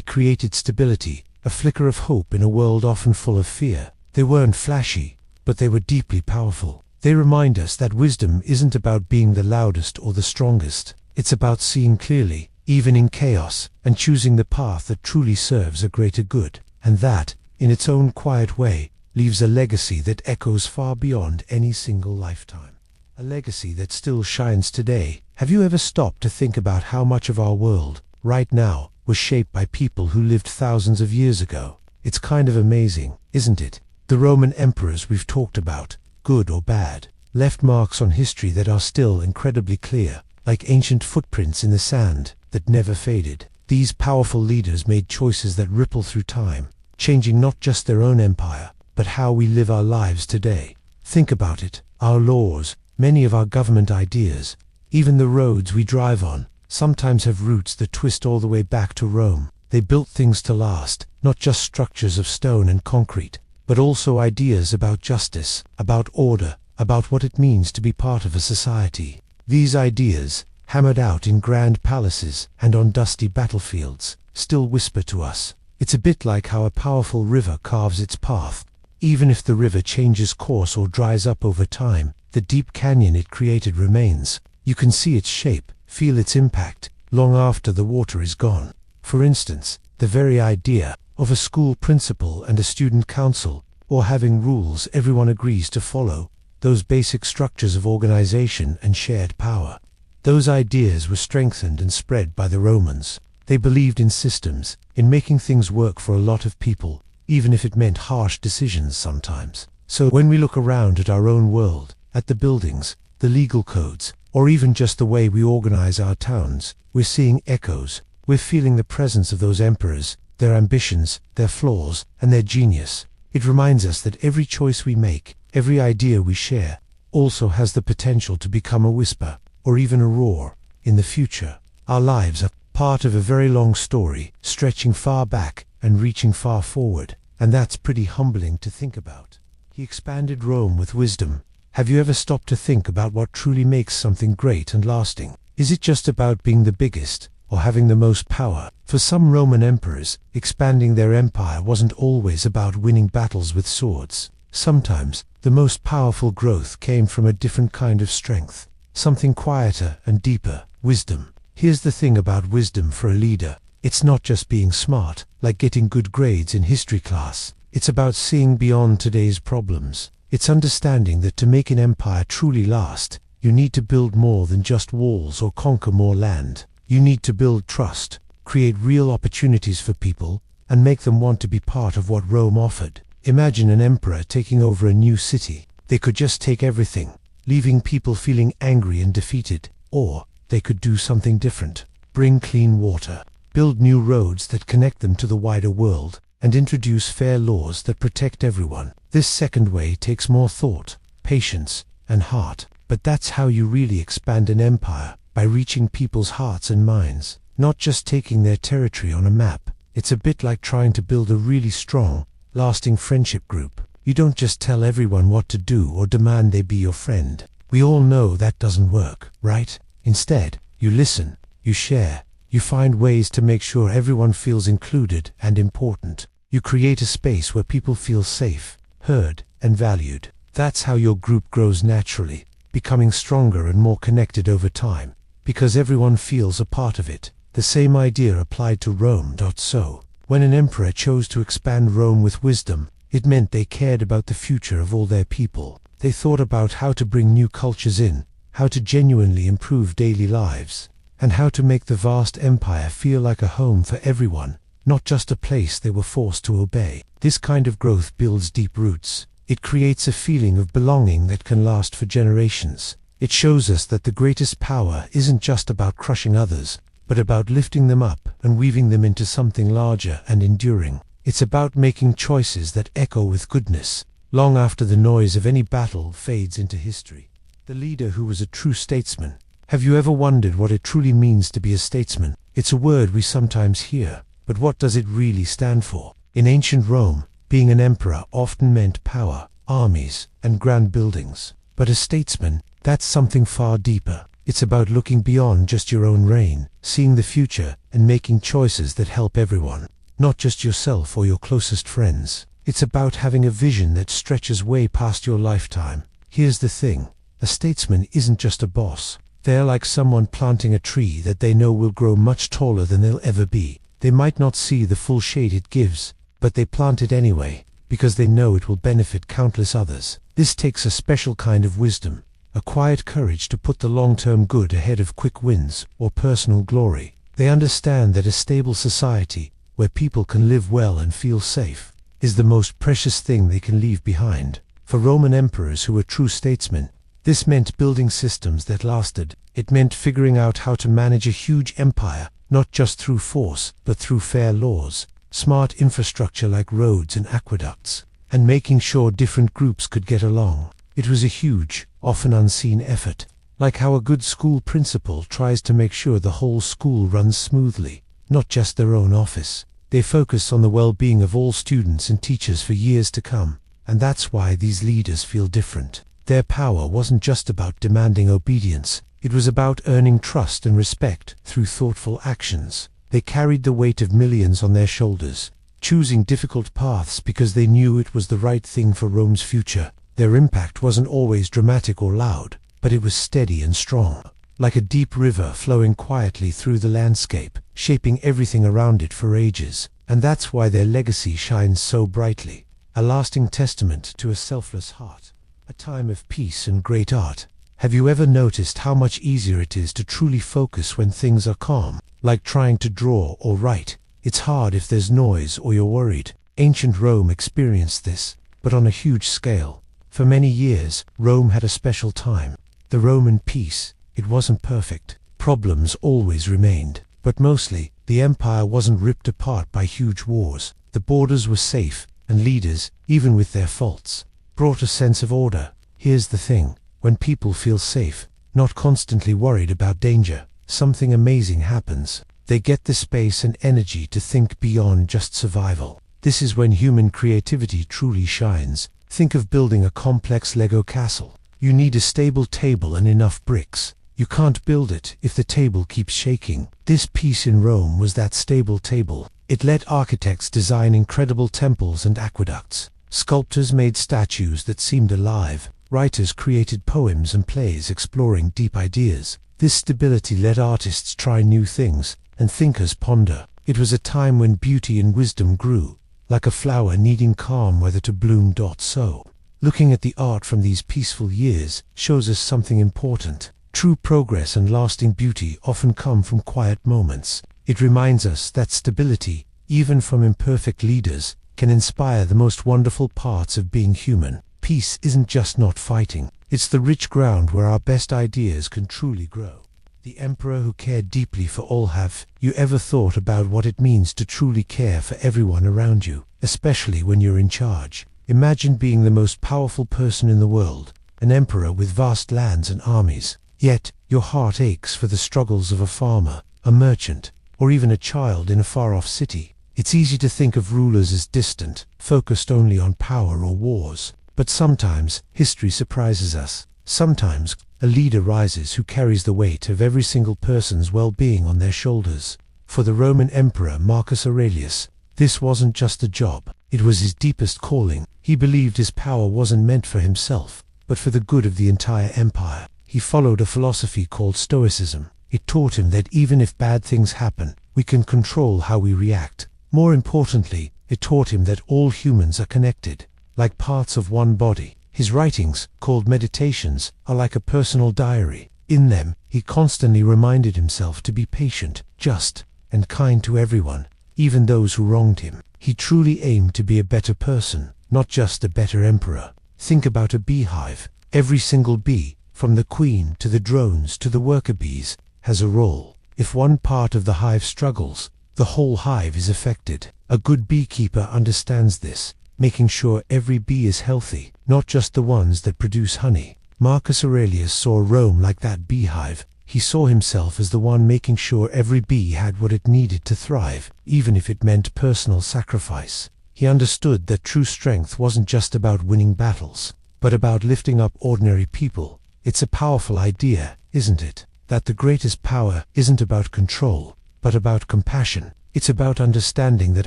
created stability, a flicker of hope in a world often full of fear. They weren't flashy, but they were deeply powerful. They remind us that wisdom isn't about being the loudest or the strongest. It's about seeing clearly, even in chaos, and choosing the path that truly serves a greater good. And that, in its own quiet way, leaves a legacy that echoes far beyond any single lifetime. A legacy that still shines today. Have you ever stopped to think about how much of our world, right now, was shaped by people who lived thousands of years ago? It's kind of amazing, isn't it? The Roman emperors we've talked about, good or bad, left marks on history that are still incredibly clear, like ancient footprints in the sand that never faded. These powerful leaders made choices that ripple through time, changing not just their own empire, but how we live our lives today. Think about it. Our laws, many of our government ideas, even the roads we drive on, sometimes have roots that twist all the way back to Rome. They built things to last, not just structures of stone and concrete, but also ideas about justice, about order, about what it means to be part of a society. These ideas, hammered out in grand palaces and on dusty battlefields, still whisper to us. It's a bit like how a powerful river carves its path. Even if the river changes course or dries up over time, the deep canyon it created remains. You can see its shape, feel its impact, long after the water is gone. For instance, the very idea of a school principal and a student council, or having rules everyone agrees to follow, those basic structures of organization and shared power. Those ideas were strengthened and spread by the Romans. They believed in systems, in making things work for a lot of people, even if it meant harsh decisions sometimes. So when we look around at our own world, at the buildings, the legal codes, or even just the way we organize our towns, we're seeing echoes. We're feeling the presence of those emperors, their ambitions, their flaws, and their genius. It reminds us that every choice we make, every idea we share, also has the potential to become a whisper, or even a roar, in the future. Our lives are part of a very long story, stretching far back and reaching far forward, and that's pretty humbling to think about. He expanded Rome with wisdom. Have you ever stopped to think about what truly makes something great and lasting? Is it just about being the biggest, or having the most power? For some Roman emperors, expanding their empire wasn't always about winning battles with swords. Sometimes, the most powerful growth came from a different kind of strength, something quieter and deeper: wisdom. Here's the thing about wisdom for a leader. It's not just being smart, like getting good grades in history class. It's about seeing beyond today's problems. It's understanding that to make an empire truly last, you need to build more than just walls or conquer more land. You need to build trust, create real opportunities for people, and make them want to be part of what Rome offered. Imagine an emperor taking over a new city. They could just take everything, leaving people feeling angry and defeated. Or they could do something different. Bring clean water, build new roads that connect them to the wider world, and introduce fair laws that protect everyone. This second way takes more thought, patience, and heart. But that's how you really expand an empire, by reaching people's hearts and minds, not just taking their territory on a map. It's a bit like trying to build a really strong, lasting friendship group. You don't just tell everyone what to do or demand they be your friend. We all know that doesn't work, right? Instead, you listen, you share, you find ways to make sure everyone feels included and important. You create a space where people feel safe, heard, and valued. That's how your group grows naturally, becoming stronger and more connected over time, because everyone feels a part of it. The same idea applied to Rome. So, when an emperor chose to expand Rome with wisdom, it meant they cared about the future of all their people. They thought about how to bring new cultures in, how to genuinely improve daily lives, and how to make the vast empire feel like a home for everyone, not just a place they were forced to obey. This kind of growth builds deep roots. It creates a feeling of belonging that can last for generations. It shows us that the greatest power isn't just about crushing others, but about lifting them up and weaving them into something larger and enduring. It's about making choices that echo with goodness, long after the noise of any battle fades into history. The leader who was a true statesman. Have you ever wondered what it truly means to be a statesman? It's a word we sometimes hear, but what does it really stand for? In ancient Rome, being an emperor often meant power, armies, and grand buildings. But a statesman, that's something far deeper. It's about looking beyond just your own reign, seeing the future, and making choices that help everyone. not just yourself or your closest friends. It's about having a vision that stretches way past your lifetime. Here's the thing, a statesman isn't just a boss. They're like someone planting a tree that they know will grow much taller than they'll ever be. They might not see the full shade it gives, but they plant it anyway, because they know it will benefit countless others. This takes a special kind of wisdom, a quiet courage to put the long-term good ahead of quick wins or personal glory. They understand that a stable society, where people can live well and feel safe, is the most precious thing they can leave behind. For Roman emperors who were true statesmen, this meant building systems that lasted. It meant figuring out how to manage a huge empire, not just through force, but through fair laws, smart infrastructure like roads and aqueducts, and making sure different groups could get along. It was a huge, often unseen effort, like how a good school principal tries to make sure the whole school runs smoothly, not just their own office. They focus on the well-being of all students and teachers for years to come, and that's why these leaders feel different. Their power wasn't just about demanding obedience, it was about earning trust and respect through thoughtful actions. They carried the weight of millions on their shoulders, choosing difficult paths because they knew it was the right thing for Rome's future. Their impact wasn't always dramatic or loud, but it was steady and strong, like a deep river flowing quietly through the landscape, shaping everything around it for ages. And that's why their legacy shines so brightly, a lasting testament to a selfless heart, a time of peace and great art. Have you ever noticed how much easier it is to truly focus when things are calm? Like trying to draw or write, it's hard if there's noise or you're worried. Ancient Rome experienced this, but on a huge scale. For many years, Rome had a special time, the Roman peace. It wasn't perfect. Problems always remained, but mostly, the empire wasn't ripped apart by huge wars. The borders were safe, and leaders, even with their faults, brought a sense of order. Here's the thing, when people feel safe, not constantly worried about danger, something amazing happens. They get the space and energy to think beyond just survival. This is when human creativity truly shines. Think of building a complex Lego castle. You need a stable table and enough bricks. You can't build it if the table keeps shaking. This piece in Rome was that stable table. It let architects design incredible temples and aqueducts. Sculptors made statues that seemed alive. Writers created poems and plays exploring deep ideas. This stability let artists try new things, and thinkers ponder. It was a time when beauty and wisdom grew, like a flower needing calm weather to bloom. So, looking at the art from these peaceful years shows us something important. True progress and lasting beauty often come from quiet moments. It reminds us that stability, even from imperfect leaders, can inspire the most wonderful parts of being human. Peace isn't just not fighting, it's the rich ground where our best ideas can truly grow. The emperor who cared deeply for all. Have you ever thought about what it means to truly care for everyone around you, especially when you're in charge? Imagine being the most powerful person in the world, an emperor with vast lands and armies. Yet, your heart aches for the struggles of a farmer, a merchant, or even a child in a far-off city. It's easy to think of rulers as distant, focused only on power or wars. But sometimes, history surprises us. Sometimes, a leader rises who carries the weight of every single person's well-being on their shoulders. For the Roman Emperor Marcus Aurelius, this wasn't just a job, it was his deepest calling. He believed his power wasn't meant for himself, but for the good of the entire empire. He followed a philosophy called Stoicism. It taught him that even if bad things happen, we can control how we react. More importantly, it taught him that all humans are connected, like parts of one body. His writings, called Meditations, are like a personal diary. In them, he constantly reminded himself to be patient, just, and kind to everyone, even those who wronged him. He truly aimed to be a better person, not just a better emperor. Think about a beehive. Every single bee, from the queen to the drones to the worker bees, has a role. If one part of the hive struggles, the whole hive is affected. A good beekeeper understands this, making sure every bee is healthy, not just the ones that produce honey. Marcus Aurelius saw Rome like that beehive. He saw himself as the one making sure every bee had what it needed to thrive, even if it meant personal sacrifice. He understood that true strength wasn't just about winning battles, but about lifting up ordinary people. It's a powerful idea, isn't it? That the greatest power isn't about control, but about compassion. It's about understanding that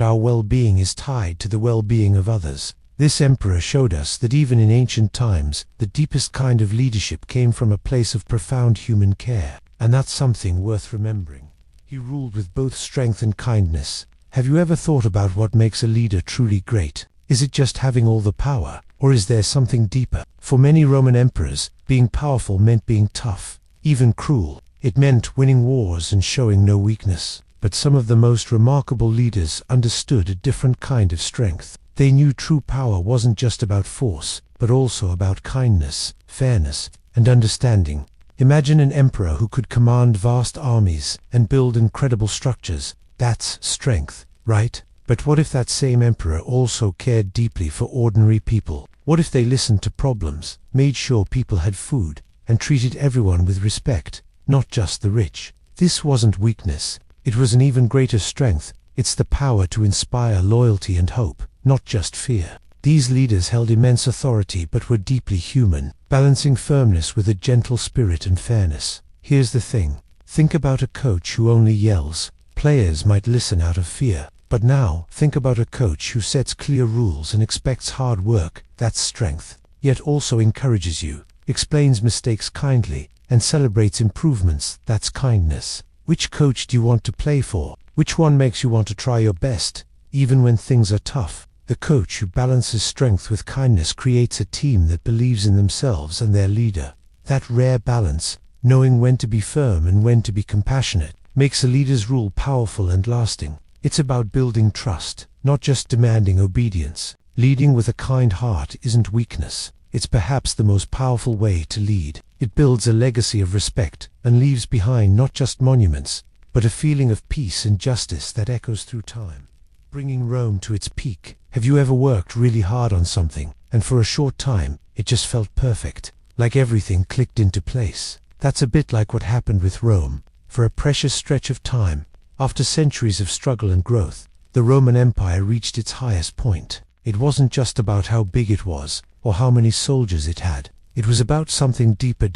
our well-being is tied to the well-being of others. This emperor showed us that even in ancient times, the deepest kind of leadership came from a place of profound human care, and that's something worth remembering. He ruled with both strength and kindness. Have you ever thought about what makes a leader truly great? Is it just having all the power, or is there something deeper? For many Roman emperors, being powerful meant being tough, even cruel. It meant winning wars and showing no weakness. But some of the most remarkable leaders understood a different kind of strength. They knew true power wasn't just about force, but also about kindness, fairness, and understanding. Imagine an emperor who could command vast armies and build incredible structures. That's strength, right? But what if that same emperor also cared deeply for ordinary people? What if they listened to problems, made sure people had food, and treated everyone with respect, not just the rich? This wasn't weakness. It was an even greater strength. It's the power to inspire loyalty and hope, not just fear. These leaders held immense authority but were deeply human, balancing firmness with a gentle spirit and fairness. Here's the thing. Think about a coach who only yells. Players might listen out of fear. But now, think about a coach who sets clear rules and expects hard work. That's strength. Yet also encourages you, explains mistakes kindly, and celebrates improvements. That's kindness. Which coach do you want to play for? Which one makes you want to try your best, even when things are tough? The coach who balances strength with kindness creates a team that believes in themselves and their leader. That rare balance, knowing when to be firm and when to be compassionate, makes a leader's rule powerful and lasting. It's about building trust, not just demanding obedience. Leading with a kind heart isn't weakness. It's perhaps the most powerful way to lead. It builds a legacy of respect and leaves behind not just monuments, but a feeling of peace and justice that echoes through time. Bringing Rome to its peak. Have you ever worked really hard on something, and for a short time, it just felt perfect, like everything clicked into place? That's a bit like what happened with Rome. For a precious stretch of time, after centuries of struggle and growth, the Roman Empire reached its highest point. It wasn't just about how big it was, or how many soldiers it had. It was about something deeper.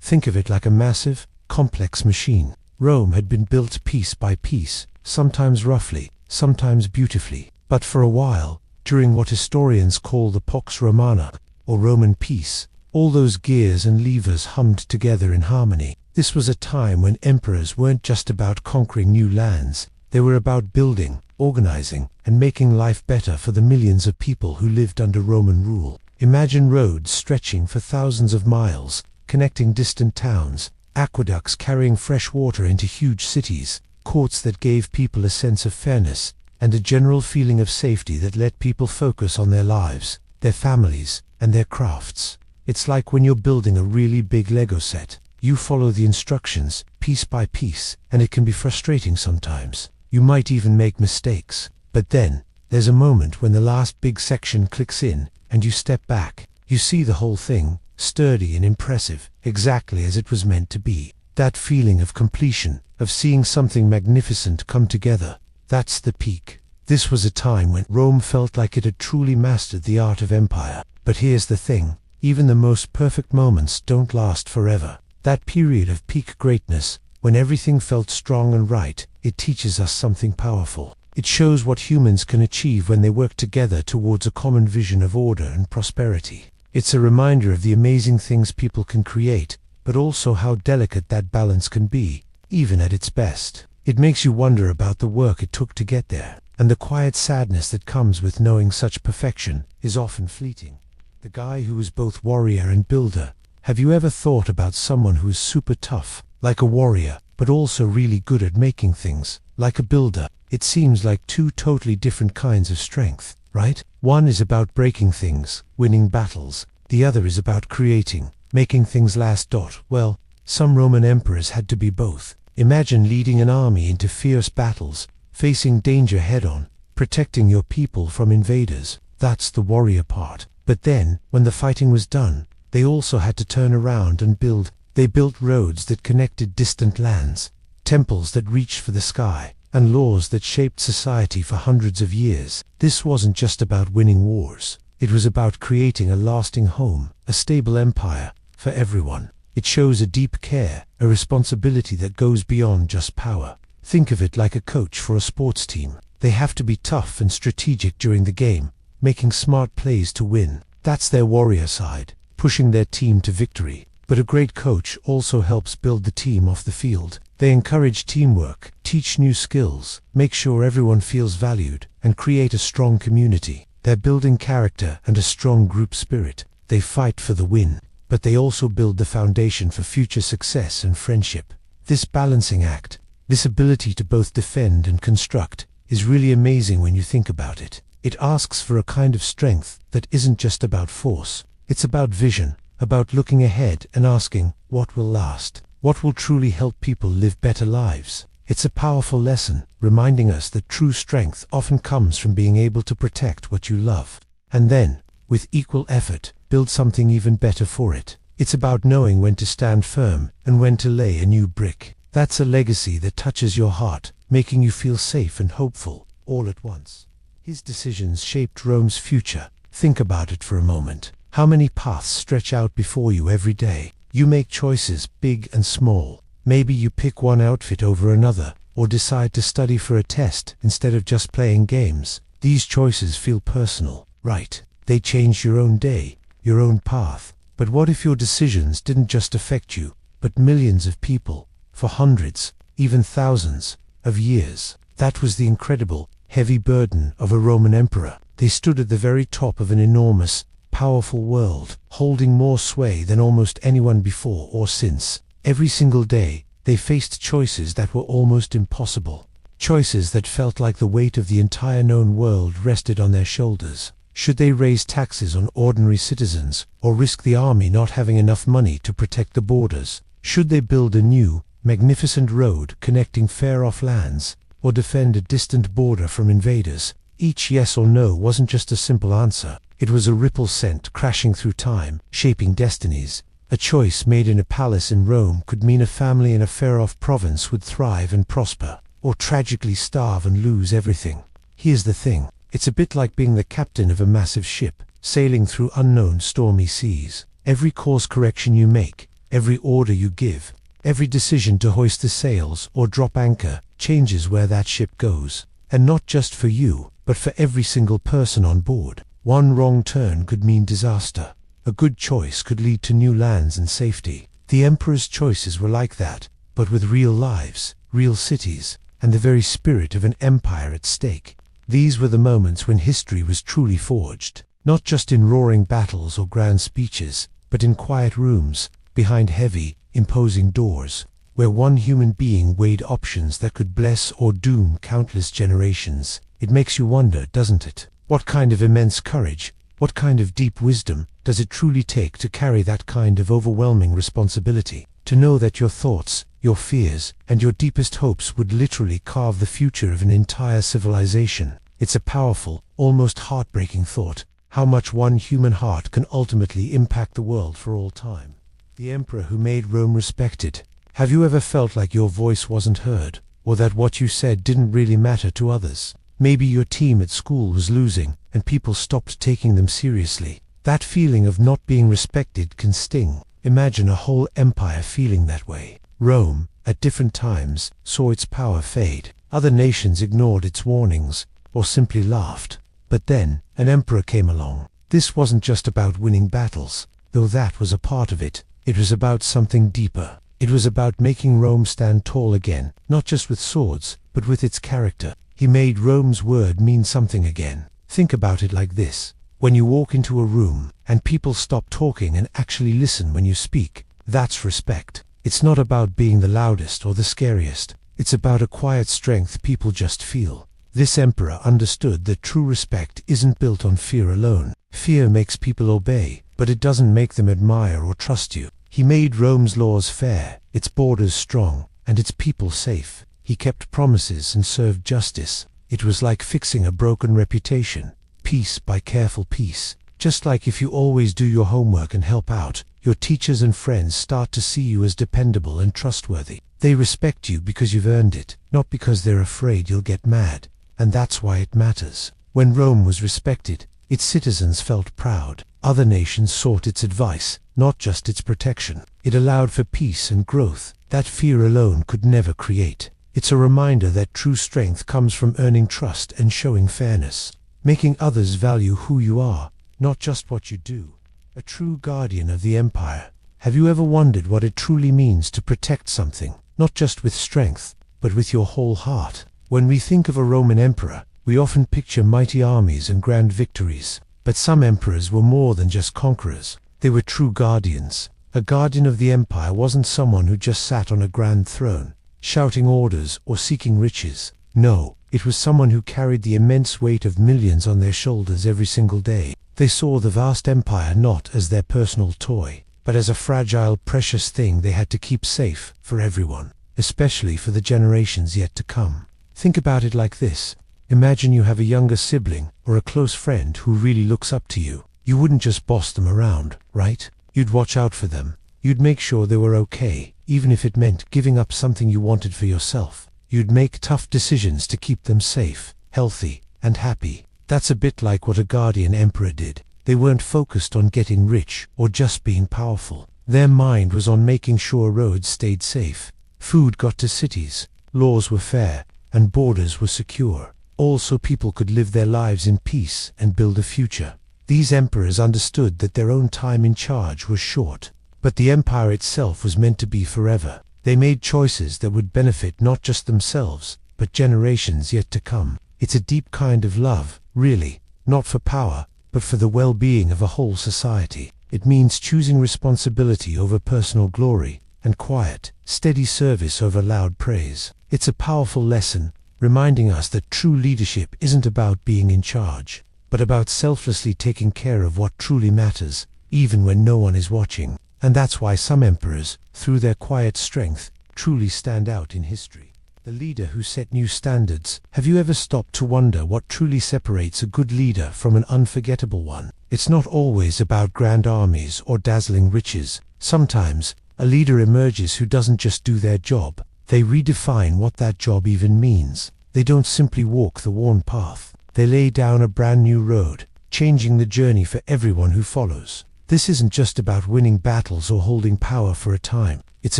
Think of it like a massive, complex machine. Rome had been built piece by piece, sometimes roughly, sometimes beautifully. But for a while, during what historians call the Pax Romana, or Roman peace, all those gears and levers hummed together in harmony. This was a time when emperors weren't just about conquering new lands. They were about building, organizing, and making life better for the millions of people who lived under Roman rule. Imagine roads stretching for thousands of miles, connecting distant towns, aqueducts carrying fresh water into huge cities, courts that gave people a sense of fairness, and a general feeling of safety that let people focus on their lives, their families, and their crafts. It's like when you're building a really big Lego set. You follow the instructions, piece by piece, and it can be frustrating sometimes. You might even make mistakes. But then, there's a moment when the last big section clicks in, and you step back. You see the whole thing, sturdy and impressive, exactly as it was meant to be. That feeling of completion, of seeing something magnificent come together, that's the peak. This was a time when Rome felt like it had truly mastered the art of empire. But here's the thing, even the most perfect moments don't last forever. That period of peak greatness, when everything felt strong and right, it teaches us something powerful. It shows what humans can achieve when they work together towards a common vision of order and prosperity. It's a reminder of the amazing things people can create, but also how delicate that balance can be, even at its best. It makes you wonder about the work it took to get there, and the quiet sadness that comes with knowing such perfection is often fleeting. The guy who is both warrior and builder. Have you ever thought about someone who is super tough, like a warrior, but also really good at making things, like a builder? It seems like two totally different kinds of strength, right? One is about breaking things, winning battles. The other is about creating, making things last. Well, some Roman emperors had to be both. Imagine leading an army into fierce battles, facing danger head-on, protecting your people from invaders. That's the warrior part. But then, when the fighting was done, they also had to turn around and build. They built roads that connected distant lands, temples that reached for the sky, and laws that shaped society for hundreds of years. This wasn't just about winning wars. It was about creating a lasting home, a stable empire, for everyone. It shows a deep care, a responsibility that goes beyond just power. Think of it like a coach for a sports team. They have to be tough and strategic during the game, making smart plays to win. That's their warrior side, pushing their team to victory. But a great coach also helps build the team off the field. They encourage teamwork, teach new skills, make sure everyone feels valued, and create a strong community. They're building character and a strong group spirit. They fight for the win, but they also build the foundation for future success and friendship. This balancing act, this ability to both defend and construct, is really amazing when you think about it. It asks for a kind of strength that isn't just about force. It's about vision, about looking ahead and asking, what will last? What will truly help people live better lives? It's a powerful lesson, reminding us that true strength often comes from being able to protect what you love. And then, with equal effort, build something even better for it. It's about knowing when to stand firm and when to lay a new brick. That's a legacy that touches your heart, making you feel safe and hopeful, all at once. His decisions shaped Rome's future. Think about it for a moment. How many paths stretch out before you every day? You make choices, big and small. Maybe you pick one outfit over another, or decide to study for a test instead of just playing games. These choices feel personal, right? They change your own day, your own path. But what if your decisions didn't just affect you, but millions of people, for hundreds, even thousands, of years? That was the incredible, heavy burden of a Roman emperor. They stood at the very top of an enormous, powerful world, holding more sway than almost anyone before or since. Every single day, they faced choices that were almost impossible. Choices that felt like the weight of the entire known world rested on their shoulders. Should they raise taxes on ordinary citizens, or risk the army not having enough money to protect the borders? Should they build a new, magnificent road connecting far-off lands, or defend a distant border from invaders? Each yes or no wasn't just a simple answer. It was a ripple sent crashing through time, shaping destinies. A choice made in a palace in Rome could mean a family in a far-off province would thrive and prosper, or tragically starve and lose everything. Here's the thing. It's a bit like being the captain of a massive ship, sailing through unknown stormy seas. Every course correction you make, every order you give, every decision to hoist the sails or drop anchor, changes where that ship goes. And not just for you, but for every single person on board. One wrong turn could mean disaster. A good choice could lead to new lands and safety. The emperor's choices were like that, but with real lives, real cities, and the very spirit of an empire at stake. These were the moments when history was truly forged, not just in roaring battles or grand speeches, but in quiet rooms, behind heavy, imposing doors, where one human being weighed options that could bless or doom countless generations. It makes you wonder, doesn't it? What kind of immense courage, what kind of deep wisdom does it truly take to carry that kind of overwhelming responsibility? To know that your thoughts, your fears, and your deepest hopes would literally carve the future of an entire civilization. It's a powerful, almost heartbreaking thought, how much one human heart can ultimately impact the world for all time. The emperor who made Rome respected. Have you ever felt like your voice wasn't heard, or that what you said didn't really matter to others? Maybe your team at school was losing, and people stopped taking them seriously. That feeling of not being respected can sting. Imagine a whole empire feeling that way. Rome, at different times, saw its power fade. Other nations ignored its warnings, or simply laughed. But then, an emperor came along. This wasn't just about winning battles, though that was a part of it. It was about something deeper. It was about making Rome stand tall again, not just with swords, but with its character. He made Rome's word mean something again. Think about it like this. When you walk into a room, and people stop talking and actually listen when you speak, that's respect. It's not about being the loudest or the scariest. It's about a quiet strength people just feel. This emperor understood that true respect isn't built on fear alone. Fear makes people obey, but it doesn't make them admire or trust you. He made Rome's laws fair, its borders strong, and its people safe. He kept promises and served justice. It was like fixing a broken reputation, piece by careful piece. Just like if you always do your homework and help out, your teachers and friends start to see you as dependable and trustworthy. They respect you because you've earned it, not because they're afraid you'll get mad. And that's why it matters. When Rome was respected, its citizens felt proud. Other nations sought its advice, not just its protection. It allowed for peace and growth that fear alone could never create. It's a reminder that true strength comes from earning trust and showing fairness, making others value who you are, not just what you do. A true guardian of the empire. Have you ever wondered what it truly means to protect something, not just with strength, but with your whole heart? When we think of a Roman emperor, we often picture mighty armies and grand victories. But some emperors were more than just conquerors. They were true guardians. A guardian of the empire wasn't someone who just sat on a grand throne, shouting orders or seeking riches. No, it was someone who carried the immense weight of millions on their shoulders every single day. They saw the vast empire not as their personal toy, but as a fragile, precious thing they had to keep safe for everyone, especially for the generations yet to come. Think about it like this. Imagine you have a younger sibling or a close friend who really looks up to you. You wouldn't just boss them around, right? You'd watch out for them. You'd make sure they were okay, even if it meant giving up something you wanted for yourself. You'd make tough decisions to keep them safe, healthy, and happy. That's a bit like what a guardian emperor did. They weren't focused on getting rich or just being powerful. Their mind was on making sure roads stayed safe, food got to cities, laws were fair, and borders were secure, all so people could live their lives in peace and build a future. These emperors understood that their own time in charge was short, but the empire itself was meant to be forever. They made choices that would benefit not just themselves, but generations yet to come. It's a deep kind of love, really, not for power, but for the well-being of a whole society. It means choosing responsibility over personal glory, and quiet, steady service over loud praise. It's a powerful lesson, reminding us that true leadership isn't about being in charge, but about selflessly taking care of what truly matters, even when no one is watching. And that's why some emperors, through their quiet strength, truly stand out in history. The leader who set new standards. Have you ever stopped to wonder what truly separates a good leader from an unforgettable one? It's not always about grand armies or dazzling riches. Sometimes, a leader emerges who doesn't just do their job. They redefine what that job even means. They don't simply walk the worn path. They lay down a brand new road, changing the journey for everyone who follows. This isn't just about winning battles or holding power for a time. It's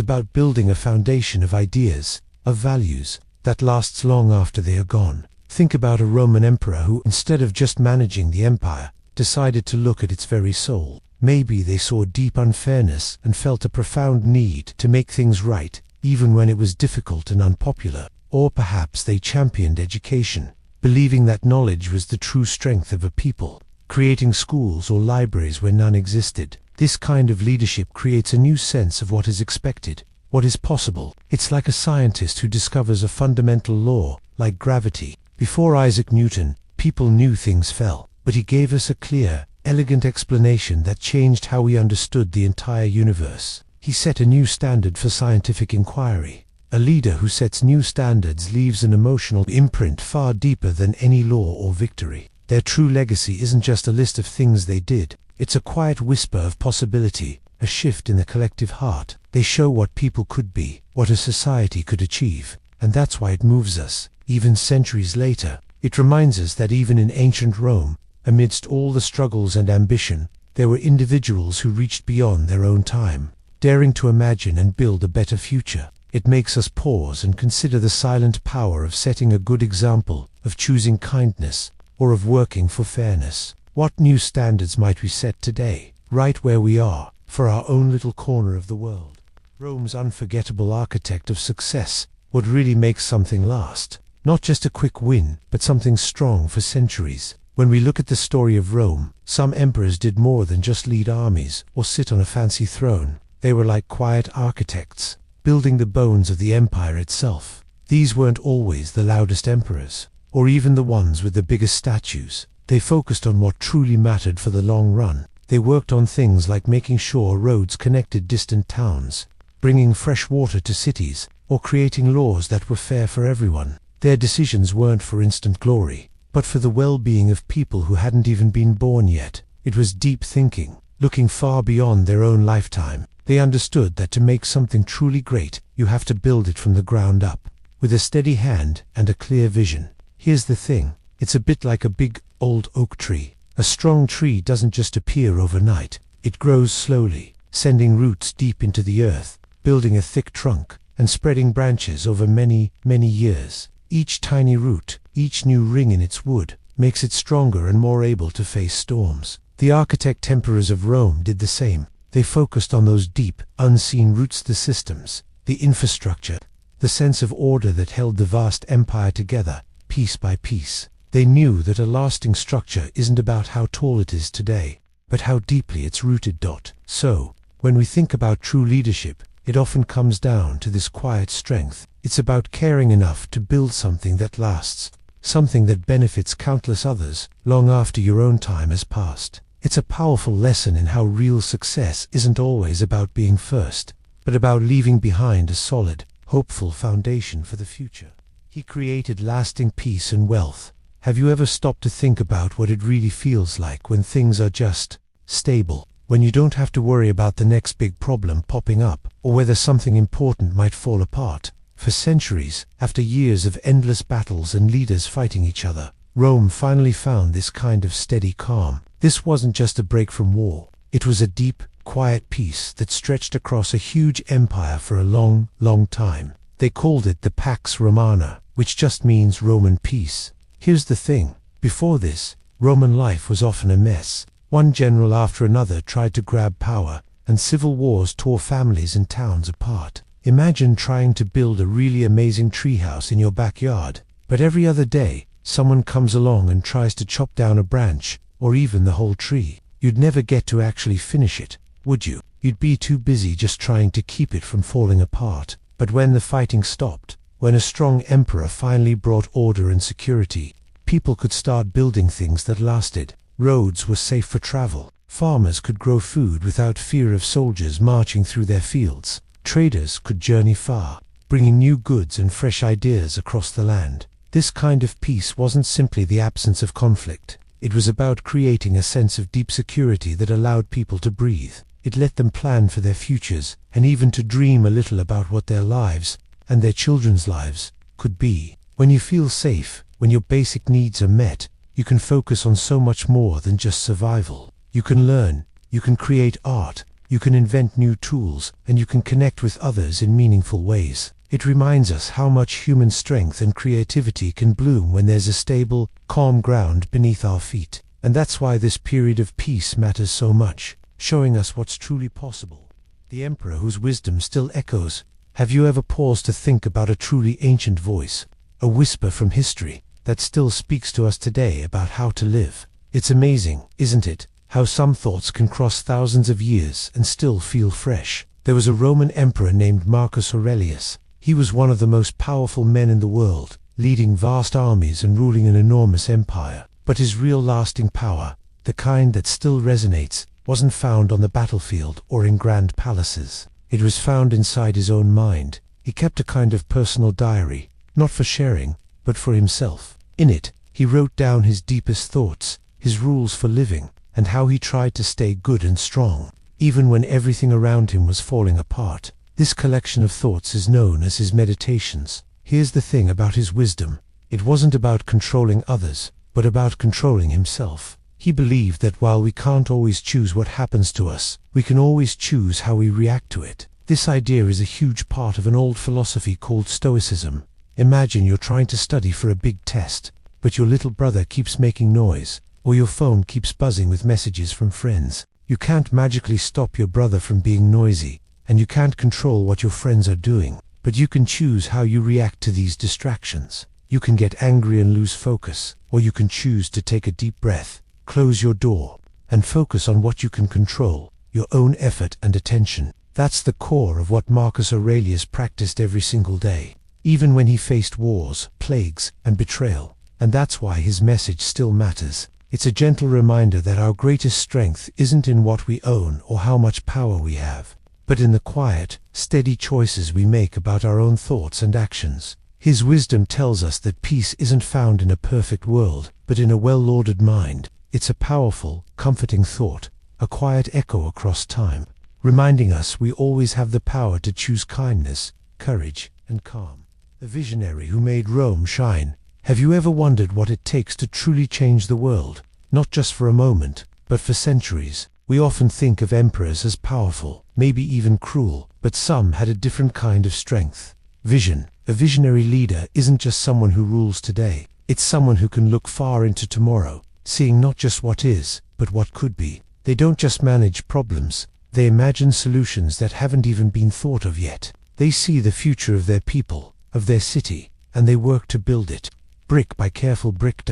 about building a foundation of ideas, of values, that lasts long after they are gone. Think about a Roman emperor who, instead of just managing the empire, decided to look at its very soul. Maybe they saw deep unfairness and felt a profound need to make things right, even when it was difficult and unpopular. Or perhaps they championed education, believing that knowledge was the true strength of a people, creating schools or libraries where none existed. This kind of leadership creates a new sense of what is expected, what is possible. It's like a scientist who discovers a fundamental law, like gravity. Before Isaac Newton, people knew things fell, but he gave us a clear, elegant explanation that changed how we understood the entire universe. He set a new standard for scientific inquiry. A leader who sets new standards leaves an emotional imprint far deeper than any law or victory. Their true legacy isn't just a list of things they did. It's a quiet whisper of possibility, a shift in the collective heart. They show what people could be, what a society could achieve, and that's why it moves us, even centuries later. It reminds us that even in ancient Rome, amidst all the struggles and ambition, there were individuals who reached beyond their own time, daring to imagine and build a better future. It makes us pause and consider the silent power of setting a good example, of choosing kindness, or of working for fairness. What new standards might we set today, right where we are, for our own little corner of the world? Rome's unforgettable architect of success, what really makes something last. Not just a quick win, but something strong for centuries. When we look at the story of Rome, some emperors did more than just lead armies or sit on a fancy throne. They were like quiet architects, building the bones of the empire itself. These weren't always the loudest emperors, or even the ones with the biggest statues. They focused on what truly mattered for the long run. They worked on things like making sure roads connected distant towns, bringing fresh water to cities, or creating laws that were fair for everyone. Their decisions weren't for instant glory, but for the well-being of people who hadn't even been born yet. It was deep thinking, looking far beyond their own lifetime. They understood that to make something truly great, you have to build it from the ground up, with a steady hand and a clear vision. Here's the thing, it's a bit like a big, old oak tree. A strong tree doesn't just appear overnight. It grows slowly, sending roots deep into the earth, building a thick trunk, and spreading branches over many, many years. Each tiny root, each new ring in its wood, makes it stronger and more able to face storms. The architect emperors of Rome did the same. They focused on those deep, unseen roots, the systems, the infrastructure, the sense of order that held the vast empire together, piece by piece. They knew that a lasting structure isn't about how tall it is today, but how deeply it's rooted. So, when we think about true leadership, it often comes down to this quiet strength. It's about caring enough to build something that lasts, something that benefits countless others long after your own time has passed. It's a powerful lesson in how real success isn't always about being first, but about leaving behind a solid, hopeful foundation for the future. He created lasting peace and wealth. Have you ever stopped to think about what it really feels like when things are just stable, when you don't have to worry about the next big problem popping up, or whether something important might fall apart? For centuries, after years of endless battles and leaders fighting each other, Rome finally found this kind of steady calm. This wasn't just a break from war. It was a deep, quiet peace that stretched across a huge empire for a long, long time. They called it the Pax Romana, which just means Roman peace. Here's the thing. Before this, Roman life was often a mess. One general after another tried to grab power, and civil wars tore families and towns apart. Imagine trying to build a really amazing treehouse in your backyard, but every other day, someone comes along and tries to chop down a branch, or even the whole tree. You'd never get to actually finish it, would you? You'd be too busy just trying to keep it from falling apart. But when the fighting stopped, when a strong emperor finally brought order and security, people could start building things that lasted. Roads were safe for travel. Farmers could grow food without fear of soldiers marching through their fields. Traders could journey far, bringing new goods and fresh ideas across the land. This kind of peace wasn't simply the absence of conflict. It was about creating a sense of deep security that allowed people to breathe. It let them plan for their futures, and even to dream a little about what their lives, and their children's lives, could be. When you feel safe, when your basic needs are met, you can focus on so much more than just survival. You can learn, you can create art, you can invent new tools, and you can connect with others in meaningful ways. It reminds us how much human strength and creativity can bloom when there's a stable, calm ground beneath our feet. And that's why this period of peace matters so much, showing us what's truly possible. The emperor whose wisdom still echoes. Have you ever paused to think about a truly ancient voice, a whisper from history, that still speaks to us today about how to live? It's amazing, isn't it, how some thoughts can cross thousands of years and still feel fresh. There was a Roman emperor named Marcus Aurelius. He was one of the most powerful men in the world, leading vast armies and ruling an enormous empire. But his real lasting power, the kind that still resonates, wasn't found on the battlefield or in grand palaces. It was found inside his own mind. He kept a kind of personal diary, not for sharing, but for himself. In it, he wrote down his deepest thoughts, his rules for living, and how he tried to stay good and strong, even when everything around him was falling apart. This collection of thoughts is known as his Meditations. Here's the thing about his wisdom. It wasn't about controlling others, but about controlling himself. He believed that while we can't always choose what happens to us, we can always choose how we react to it. This idea is a huge part of an old philosophy called Stoicism. Imagine you're trying to study for a big test, but your little brother keeps making noise, or your phone keeps buzzing with messages from friends. You can't magically stop your brother from being noisy, and you can't control what your friends are doing, but you can choose how you react to these distractions. You can get angry and lose focus, or you can choose to take a deep breath, close your door, and focus on what you can control, your own effort and attention. That's the core of what Marcus Aurelius practiced every single day, even when he faced wars, plagues, and betrayal. And that's why his message still matters. It's a gentle reminder that our greatest strength isn't in what we own or how much power we have, but in the quiet, steady choices we make about our own thoughts and actions. His wisdom tells us that peace isn't found in a perfect world, but in a well-ordered mind. It's a powerful, comforting thought, a quiet echo across time, reminding us we always have the power to choose kindness, courage, and calm. A visionary who made Rome shine. Have you ever wondered what it takes to truly change the world? Not just for a moment, but for centuries. We often think of emperors as powerful, maybe even cruel, but some had a different kind of strength. Vision. A visionary leader isn't just someone who rules today. It's someone who can look far into tomorrow, seeing not just what is, but what could be. They don't just manage problems, they imagine solutions that haven't even been thought of yet. They see the future of their people, of their city, and they work to build it, brick by careful brick.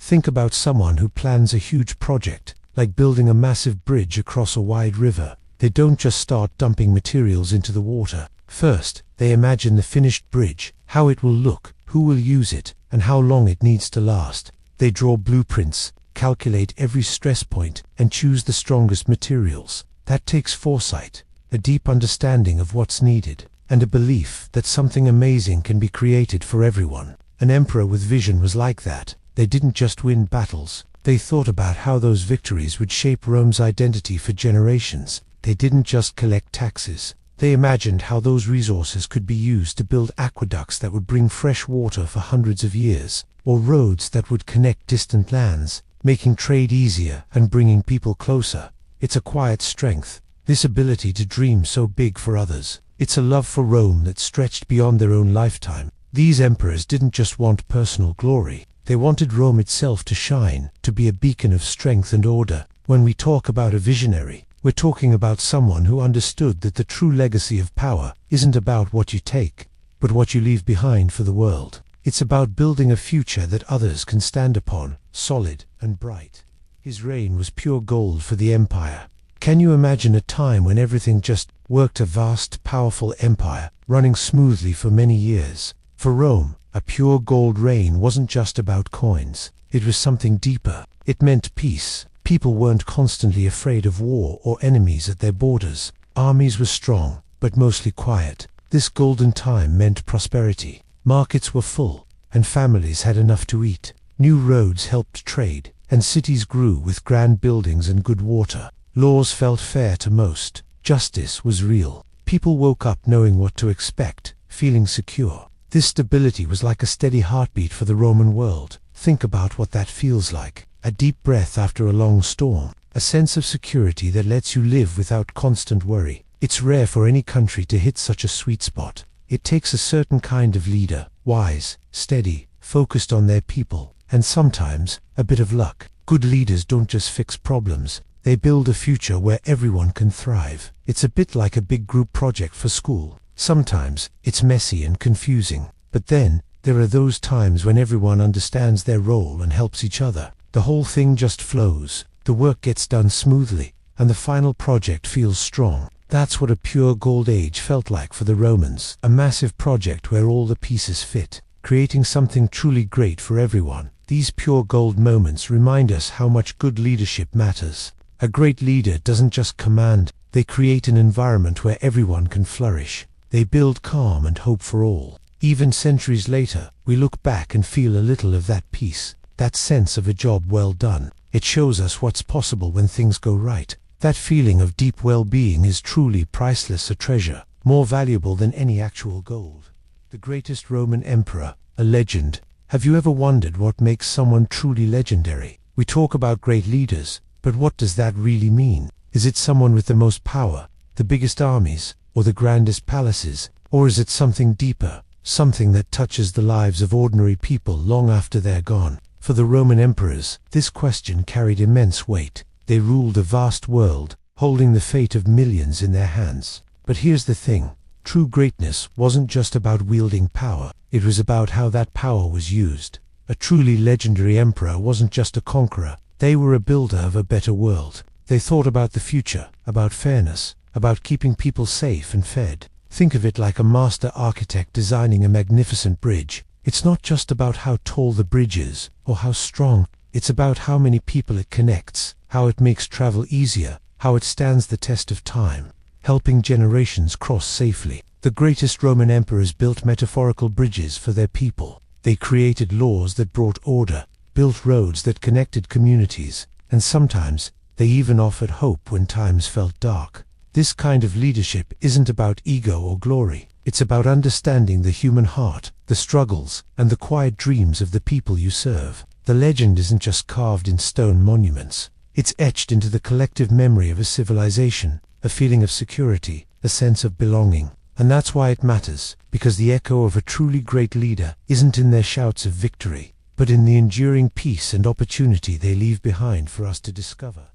Think about someone who plans a huge project, like building a massive bridge across a wide river. They don't just start dumping materials into the water. First, they imagine the finished bridge, how it will look, who will use it, and how long it needs to last. They draw blueprints, calculate every stress point, and choose the strongest materials. That takes foresight, a deep understanding of what's needed, and a belief that something amazing can be created for everyone. An emperor with vision was like that. They didn't just win battles, they thought about how those victories would shape Rome's identity for generations. They didn't just collect taxes, they imagined how those resources could be used to build aqueducts that would bring fresh water for hundreds of years, or roads that would connect distant lands, making trade easier and bringing people closer. It's a quiet strength, this ability to dream so big for others. It's a love for Rome that stretched beyond their own lifetime. These emperors didn't just want personal glory, they wanted Rome itself to shine, to be a beacon of strength and order. When we talk about a visionary, we're talking about someone who understood that the true legacy of power isn't about what you take, but what you leave behind for the world. It's about building a future that others can stand upon, solid and bright. His reign was pure gold for the empire. Can you imagine a time when everything just worked? A vast, powerful empire, running smoothly for many years. For Rome, a pure gold reign wasn't just about coins. It was something deeper. It meant peace. People weren't constantly afraid of war or enemies at their borders. Armies were strong, but mostly quiet. This golden time meant prosperity. Markets were full, and families had enough to eat. New roads helped trade, and cities grew with grand buildings and good water. Laws felt fair to most. Justice was real. People woke up knowing what to expect, feeling secure. This stability was like a steady heartbeat for the Roman world. Think about what that feels like. A deep breath after a long storm. A sense of security that lets you live without constant worry. It's rare for any country to hit such a sweet spot. It takes a certain kind of leader, wise, steady, focused on their people, and sometimes a bit of luck. Good leaders don't just fix problems, they build a future where everyone can thrive. It's a bit like a big group project for school. Sometimes it's messy and confusing, but then there are those times when everyone understands their role and helps each other. The whole thing just flows, the work gets done smoothly, and the final project feels strong. That's what a pure gold age felt like for the Romans. A massive project where all the pieces fit, creating something truly great for everyone. These pure gold moments remind us how much good leadership matters. A great leader doesn't just command, they create an environment where everyone can flourish. They build calm and hope for all. Even centuries later, we look back and feel a little of that peace, that sense of a job well done. It shows us what's possible when things go right. That feeling of deep well-being is truly priceless, a treasure, more valuable than any actual gold. The greatest Roman emperor, a legend. Have you ever wondered what makes someone truly legendary? We talk about great leaders, but what does that really mean? Is it someone with the most power, the biggest armies, or the grandest palaces? Or is it something deeper, something that touches the lives of ordinary people long after they're gone? For the Roman emperors, this question carried immense weight. They ruled a vast world, holding the fate of millions in their hands. But here's the thing, true greatness wasn't just about wielding power, it was about how that power was used. A truly legendary emperor wasn't just a conqueror, they were a builder of a better world. They thought about the future, about fairness, about keeping people safe and fed. Think of it like a master architect designing a magnificent bridge. It's not just about how tall the bridge is, or how strong, it's about how many people it connects, how it makes travel easier, how it stands the test of time, helping generations cross safely. The greatest Roman emperors built metaphorical bridges for their people. They created laws that brought order, built roads that connected communities, and sometimes they even offered hope when times felt dark. This kind of leadership isn't about ego or glory. It's about understanding the human heart, the struggles, and the quiet dreams of the people you serve. The legend isn't just carved in stone monuments. It's etched into the collective memory of a civilization, a feeling of security, a sense of belonging. And that's why it matters, because the echo of a truly great leader isn't in their shouts of victory, but in the enduring peace and opportunity they leave behind for us to discover.